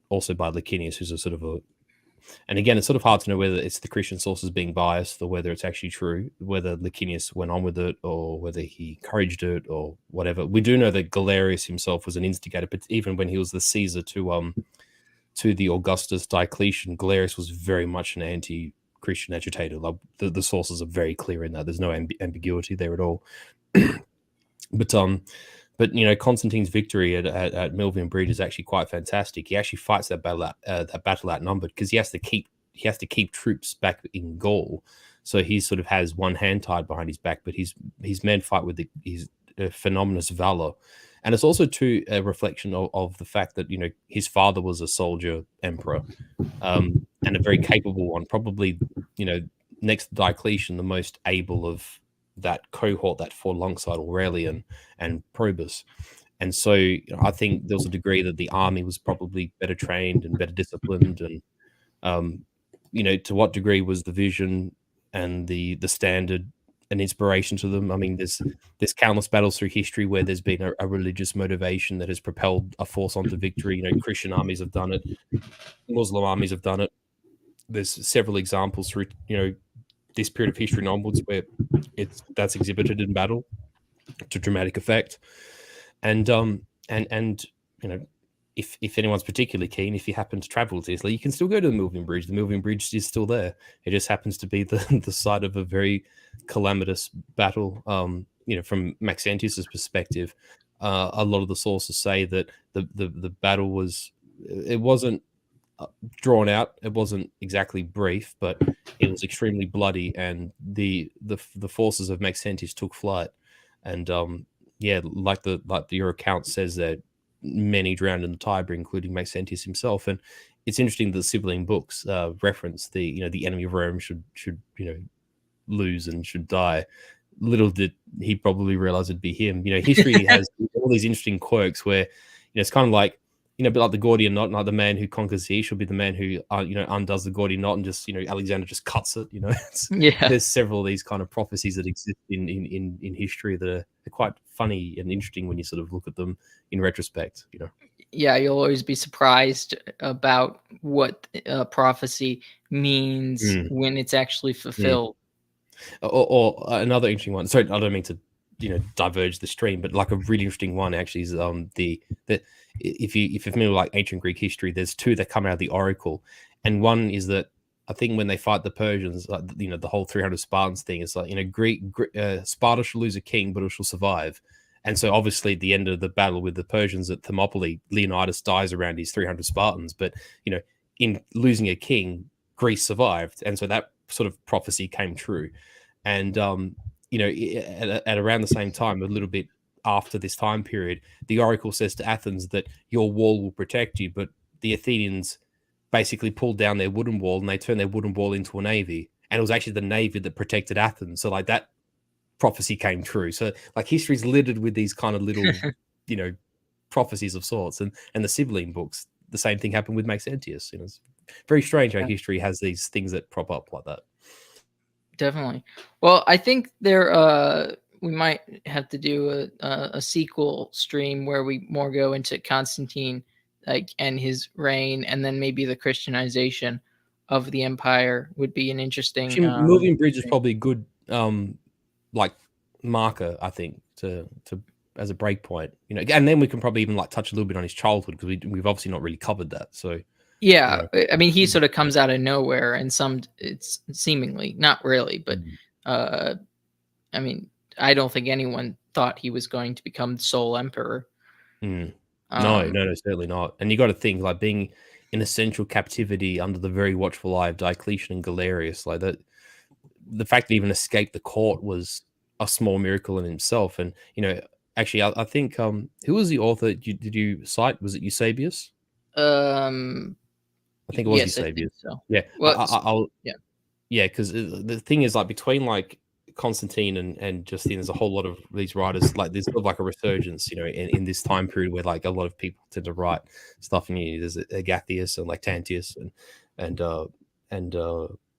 also by Licinius, who's a sort of a, and again, it's sort of hard to know whether it's the Christian sources being biased or whether it's actually true, whether Licinius went on with it or whether he encouraged it or whatever. We do know that Galerius himself was an instigator, but even when he was the Caesar to the Augustus Diocletian, Galerius was very much an anti-Christian agitator. Like the sources are very clear in that. There's no ambiguity there at all. But you know, Constantine's victory at Milvian Bridge is actually quite fantastic. He actually fights that battle outnumbered because he has to keep troops back in Gaul. So he sort of has one hand tied behind his back, but his men fight with his phenomenous valor. And it's also too a reflection of the fact that, you know, his father was a soldier emperor, and a very capable one, probably, you know, next to Diocletian, the most able of that cohort that fought alongside Aurelian and Probus. And so, you know, I think there was a degree that the army was probably better trained and better disciplined. And, you know, to what degree was the vision and the standard an inspiration to them? I mean, there's countless battles through history where there's been a religious motivation that has propelled a force onto victory. You know, Christian armies have done it, Muslim armies have done it. There's several examples through, you know, this period of history and onwards where that's exhibited in battle to dramatic effect. And you know, if anyone's particularly keen, if you happen to travel to Italy, you can still go to the Milvian Bridge. The Milvian Bridge is still there. It just happens to be the site of a very calamitous battle. You know, from Maxentius's perspective, a lot of the sources say that the battle wasn't drawn out. It wasn't exactly brief, but it was extremely bloody, and the forces of Maxentius took flight. And yeah, like your account says, that many drowned in the Tiber, including Maxentius himself. And it's interesting that the Sibylline books reference the enemy of Rome should lose and should die. Little did he probably realize it'd be him. You know, history has all these interesting quirks where, it's kind of like, but like the Gordian knot, like the man who conquers here should be the man who undoes the Gordian knot, and just Alexander just cuts it. Yeah. There's several of these kind of prophecies that exist in history that are quite funny and interesting when you sort of look at them in retrospect. Yeah, you'll always be surprised about what prophecy means when it's actually fulfilled. Or another interesting one. Sorry, I don't mean to diverge the stream, but like a really interesting one actually is the if you're familiar with like ancient Greek history, there's two that come out of the oracle, and one is that I think when they fight the Persians, the whole 300 Spartans thing is like, Sparta shall lose a king, but it shall survive. And so obviously at the end of the battle with the Persians at Thermopylae, Leonidas dies around his 300 Spartans, but in losing a king, Greece survived, and so that sort of prophecy came true. And at around the same time, a little bit after this time period, the oracle says to Athens that your wall will protect you, but the Athenians basically pulled down their wooden wall and they turned their wooden wall into a navy, and it was actually the navy that protected Athens. So like that prophecy came true. So like history's littered with these kind of little prophecies of sorts. And the Sibylline books, the same thing happened with Maxentius. It's very strange how history has these things that prop up like that. Definitely. Well, I think we might have to do a sequel stream where we more go into Constantine, and his reign, and then maybe the Christianization of the empire would be an interesting. Actually, Milvian Bridge is probably a good marker, I think, to as a break point. And then we can probably even touch a little bit on his childhood, because we've obviously not really covered that. So yeah, I mean, he sort of comes out of nowhere, and it's seemingly not really, but I mean, I don't think anyone thought he was going to become the sole emperor. No, certainly not. And you got to think, like, being in essential captivity under the very watchful eye of Diocletian and Galerius, like that, the fact that he even escaped the court was a small miracle in himself. And actually, I think who was the author? Did you cite? Was it Eusebius? I think it was Eusebius. So. Yeah. Well, yeah, because the thing is, like, between like Constantine and Justine, there's a whole lot of these writers. Like, there's sort of like a resurgence, in this time period where like a lot of people tend to write stuff. And there's Agathias and Lactantius and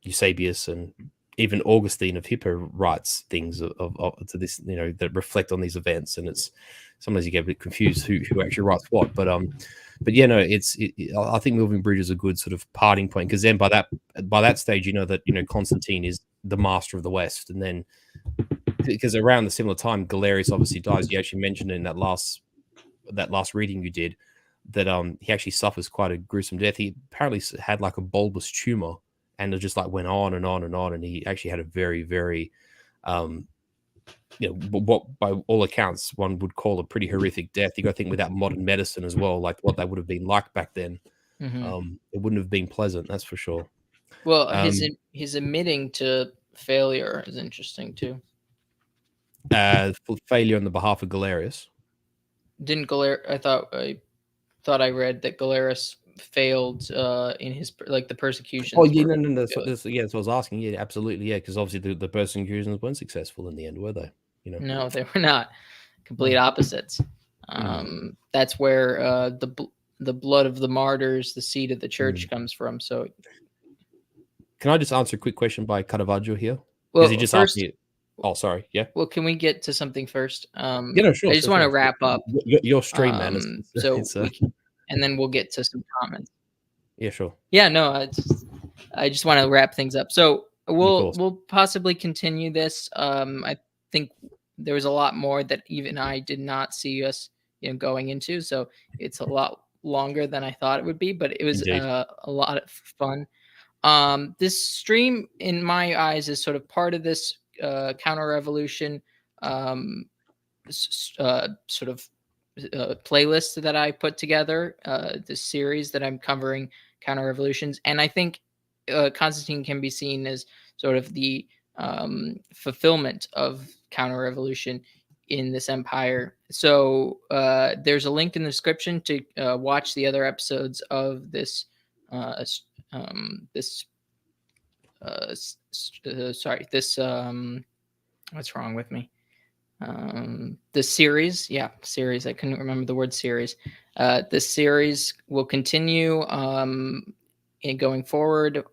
Eusebius and even Augustine of Hippo writes things to this, that reflect on these events, and it's sometimes you get a bit confused who actually writes what, but yeah, no, I think moving bridge is a good sort of parting point, because then by that stage, that Constantine is the master of the West, and then because around the similar time, Galerius obviously dies. You actually mentioned in that last reading you did that he actually suffers quite a gruesome death. He apparently had like a bulbous tumor, and it just like went on and on and on, and he actually had a very, very what by all accounts one would call a pretty horrific death. You got to think without modern medicine as well, like what that would have been like back then. Hmm. It wouldn't have been pleasant, that's for sure. Well, his admitting to failure is interesting too. For failure on the behalf of Galerius. Didn't Galer? I thought I read that Galerius failed in his like the Oh persecutions yeah, were. no, that's what I was asking. Yeah, absolutely, yeah, because obviously the persecutions weren't successful in the end, were they? No, they were not. Complete Mm. opposites. Mm. That's where the blood of the martyrs, the seed of the Mm. church, comes from. So, Can I just answer a quick question by Caravaggio here? Because he well, just asked first, me. Oh, sorry. Yeah. well, can we get to something first? Yeah. No. I Sure. just Sure. want to Sure. wrap up. Your stream, man. So we can, and then we'll get to some comments. Yeah. Sure. Yeah, no, I just want to wrap things up. So Of we'll course. we'll possibly continue this. I think there was a lot more that even I did not see us going into. So it's a lot longer than I thought it would be, but it was Indeed. a lot of fun. This stream, in my eyes, is sort of part of this counter revolution um, sort of playlist that I put together, this series that I'm covering counter revolutions, and I think Constantine can be seen as sort of the fulfillment of counter revolution in this empire. So there's a link in the description to watch the other episodes of uh, this sorry, this what's wrong with me? The series, yeah, series. I couldn't remember the word series. This series will continue in going forward.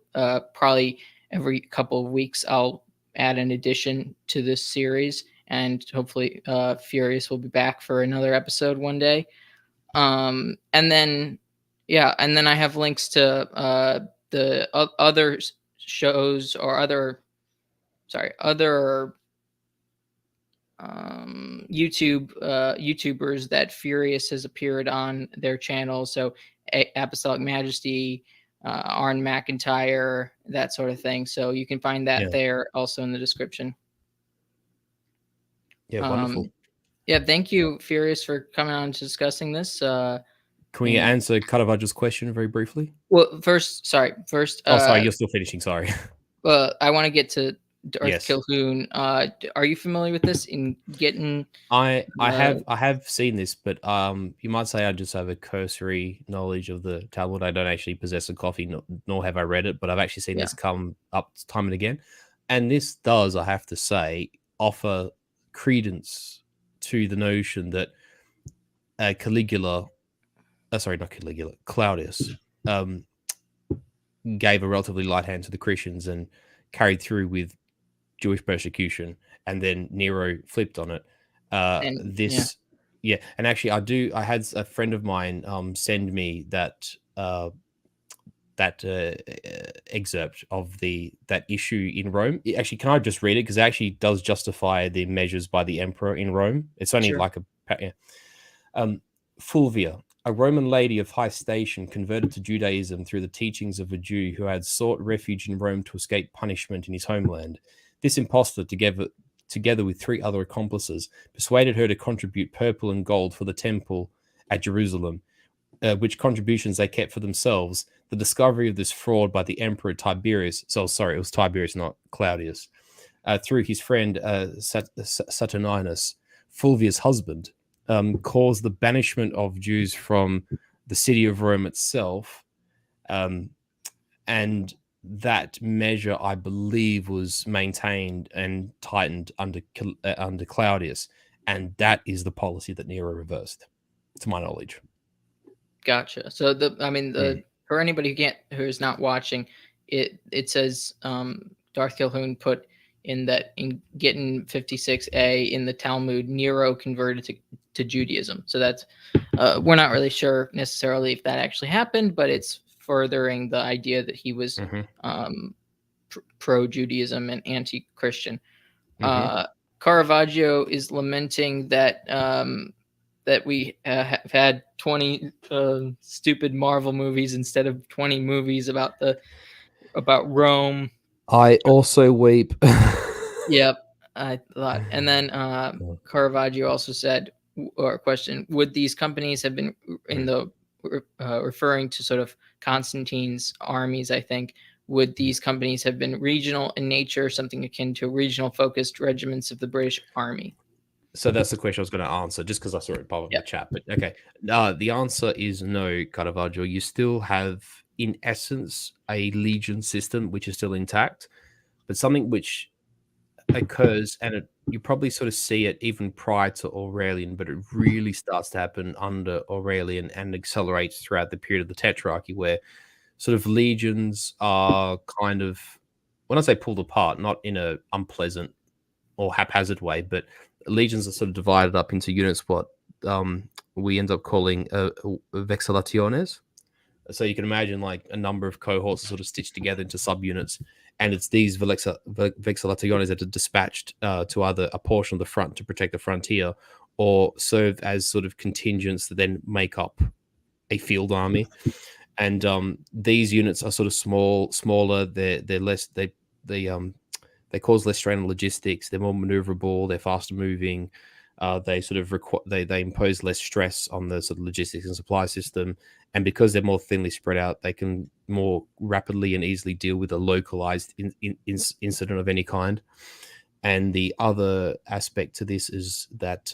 Probably every couple of weeks, I'll add an addition to this series, and hopefully, Furious will be back for another episode one day. And then, yeah, and then I have links to the other shows or other YouTubers that Furious has appeared on their channel. So Apostolic Majesty, Arn McIntyre, that sort of thing. So you can find that Yeah. there also in the description. Yeah. Wonderful. Yeah, thank you, Furious, for coming on to discussing this. Can we answer Caravaggio's question very briefly? Well, first, Oh, sorry. You're still finishing. Sorry. I want to get to Darth Yes. Kilhoun. Are you familiar with this? In getting, I have seen this, but you might say I just have a cursory knowledge of the Talmud. I don't actually possess a copy, nor have I read it, but I've actually seen this come up time and again. And this does, I have to say, offer credence to the notion that Claudius gave a relatively light hand to the Christians and carried through with Jewish persecution, and then Nero flipped on it. And actually, I had a friend of mine send me that excerpt of that issue in Rome. Actually, can I just read it, because it actually does justify the measures by the emperor in Rome. It's only like Fulvia, a Roman lady of high station, converted to Judaism through the teachings of a Jew who had sought refuge in Rome to escape punishment in his homeland. This impostor, together with 3 other accomplices, persuaded her to contribute purple and gold for the temple at Jerusalem, which contributions they kept for themselves. The discovery of this fraud by the emperor Tiberius, it was Tiberius, not Claudius, through his friend Saturninus, Fulvia's husband, caused the banishment of Jews from the city of Rome itself. And that measure, I believe, was maintained and tightened under Claudius. And that is the policy that Nero reversed, to my knowledge. Gotcha. So for anybody who's not watching, it says Darth Calhoun put in that in Gittin 56a in the Talmud, Nero converted to Judaism. So that's we're not really sure necessarily if that actually happened, but it's furthering the idea that he was pro-Judaism and anti-Christian. Caravaggio is lamenting that that we have had 20 stupid Marvel movies instead of 20 movies about Rome. I also weep. Yep, I thought. And then Caravaggio also said, or question, would these companies have been in the referring to sort of Constantine's armies, I think, would these companies have been regional in nature, something akin to regional focused regiments of the British Army? So that's the question I was going to answer, just because I saw it pop up in the chat. But okay, the answer is no, Caravaggio. You still have, in essence, a legion system which is still intact, but something which occurs, and you probably sort of see it even prior to Aurelian, but it really starts to happen under Aurelian and accelerates throughout the period of the tetrarchy, where sort of legions are kind of, when I say pulled apart, not in a unpleasant or haphazard way, but legions are sort of divided up into units, what we end up calling vexellationes. So you can imagine like a number of cohorts are sort of stitched together into subunits, and it's these vexellationes that are dispatched to either a portion of the front to protect the frontier, or serve as sort of contingents that then make up a field army. And these units are sort of smaller. They're less. They cause less strain on logistics. They're more maneuverable. They're faster moving. They sort of they impose less stress on the sort of logistics and supply system. And because they're more thinly spread out, they can more rapidly and easily deal with a localized incident of any kind. And the other aspect to this is that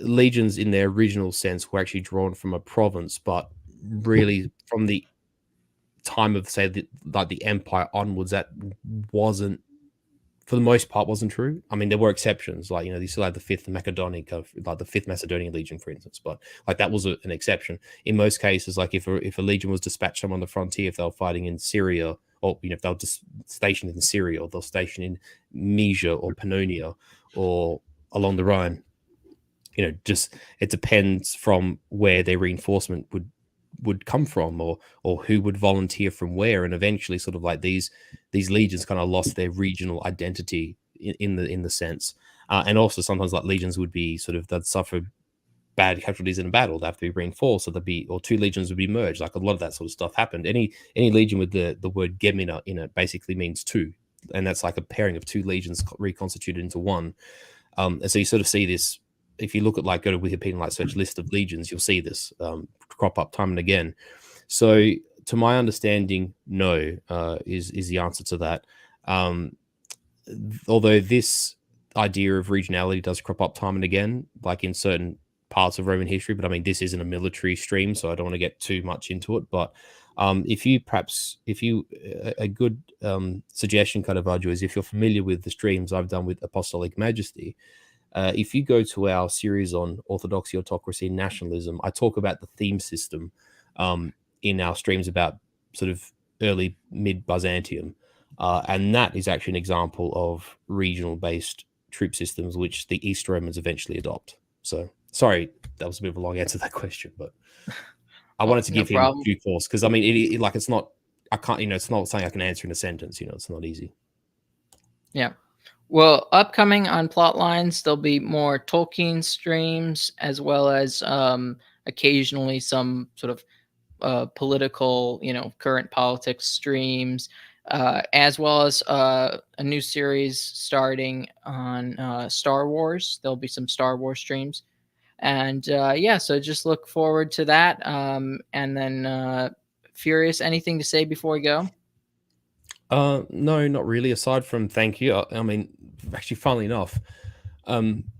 legions in their original sense were actually drawn from a province, but really from the time of, say, the empire onwards, that wasn't, for the most part, wasn't true. I mean, there were exceptions, like, you still had the fifth Macedonic, like the fifth Macedonian legion, for instance, but like that was an exception. In most cases, like if a legion was dispatched somewhere on the frontier, if they were fighting in Syria, or if they were just stationed in Syria, or they're stationed in Mysia or Pannonia or along the Rhine, just it depends from where their reinforcement would come from, or who would volunteer from where, and eventually sort of like these legions kind of lost their regional identity in the sense, and also sometimes like legions would be they'd suffer bad casualties in a battle, they have to be reinforced, so or two legions would be merged. Like a lot of that sort of stuff happened. Any legion with the word gemina in it basically means two, and that's like a pairing of two legions reconstituted into one. And so you sort of see this. If you look at, like, go to Wikipedia and like search list of legions, you'll see this crop up time and again. So to my understanding, no, is the answer to that. Although this idea of regionality does crop up time and again, like in certain parts of Roman history, but I mean, this isn't a military stream, so I don't want to get too much into it. But if you a good suggestion, Caravaggio, is if you're familiar with the streams I've done with Apostolic Majesty, if you go to our series on orthodoxy, autocracy, and nationalism, I talk about the theme system in our streams about sort of early mid-Byzantium. And that is actually an example of regional-based troop systems, which the East Romans eventually adopt. So, sorry, that was a bit of a long answer to that question, but I wanted to give him due course, because I mean, it's not, I can't, it's not something I can answer in a sentence. It's not easy. Yeah. Well, upcoming on Plotlines, there'll be more Tolkien streams, as well as occasionally some sort of political, current politics streams, as well as a new series starting on Star Wars. There'll be some Star Wars streams. And so just look forward to that. And then Furious, anything to say before we go? No, not really. Aside from thank you. I mean, actually, funnily enough,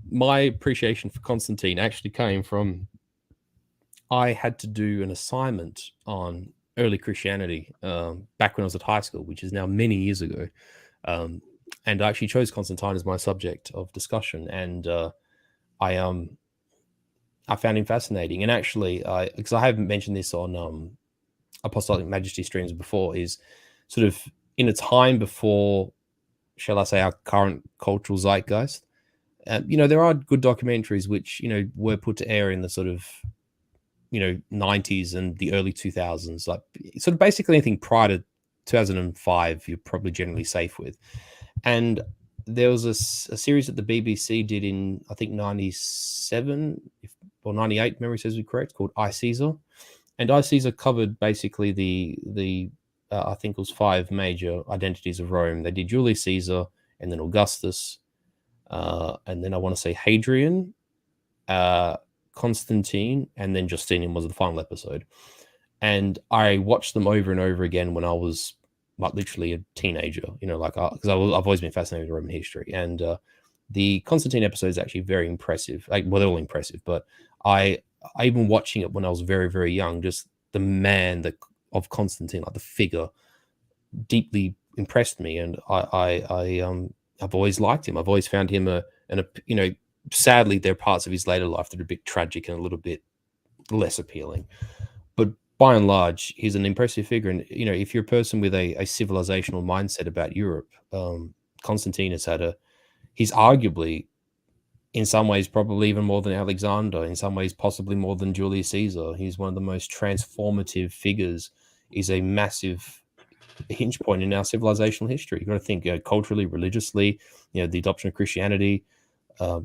my appreciation for Constantine actually came from, I had to do an assignment on early Christianity back when I was at high school, which is now many years ago. And I actually chose Constantine as my subject of discussion, and I found him fascinating. And actually, because I haven't mentioned this on Apostolic Majesty streams before, is sort of in a time before, shall I say, our current cultural zeitgeist. There are good documentaries which were put to air in the sort of 90s and the early 2000s, like sort of basically anything prior to 2005 you're probably generally safe with. And there was a series that the BBC did in, I think, 97 or 98, memory serves me correct, called I, Caesar. And I, Caesar covered basically the I think it was 5 major identities of Rome. They did Julius Caesar, and then Augustus, and then I want to say Hadrian, Constantine, and then Justinian was the final episode. And I watched them over and over again when I was like literally a teenager, because I've always been fascinated with Roman history. And the Constantine episode is actually very impressive. Well, they're all impressive, but I even watching it when I was very, very young, just the man of Constantine, like the figure, deeply impressed me. And I've always liked him. I've always found him sadly, there are parts of his later life that are a bit tragic and a little bit less appealing. But by and large, he's an impressive figure. And, if you're a person with a civilizational mindset about Europe, Constantine he's arguably, in some ways, probably even more than Alexander, in some ways, possibly more than Julius Caesar. He's one of the most transformative figures. He's a massive hinge point in our civilizational history. You've got to think culturally, religiously, the adoption of Christianity. I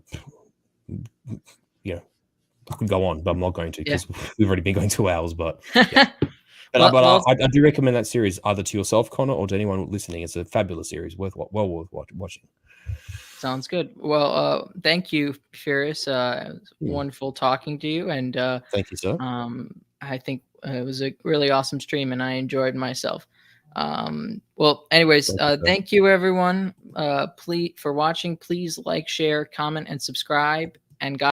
could go on, but I'm not going to, because we've already been going 2 hours. But yeah. I do recommend that series either to yourself, Connor, or to anyone listening. It's a fabulous series, well worth watching. Sounds good. Well, thank you, Furius. It was wonderful talking to you, and thank you, sir. I think it was a really awesome stream, and I enjoyed myself. Well, anyways, thank you, everyone. Please for watching. Please like, share, comment, and subscribe. And God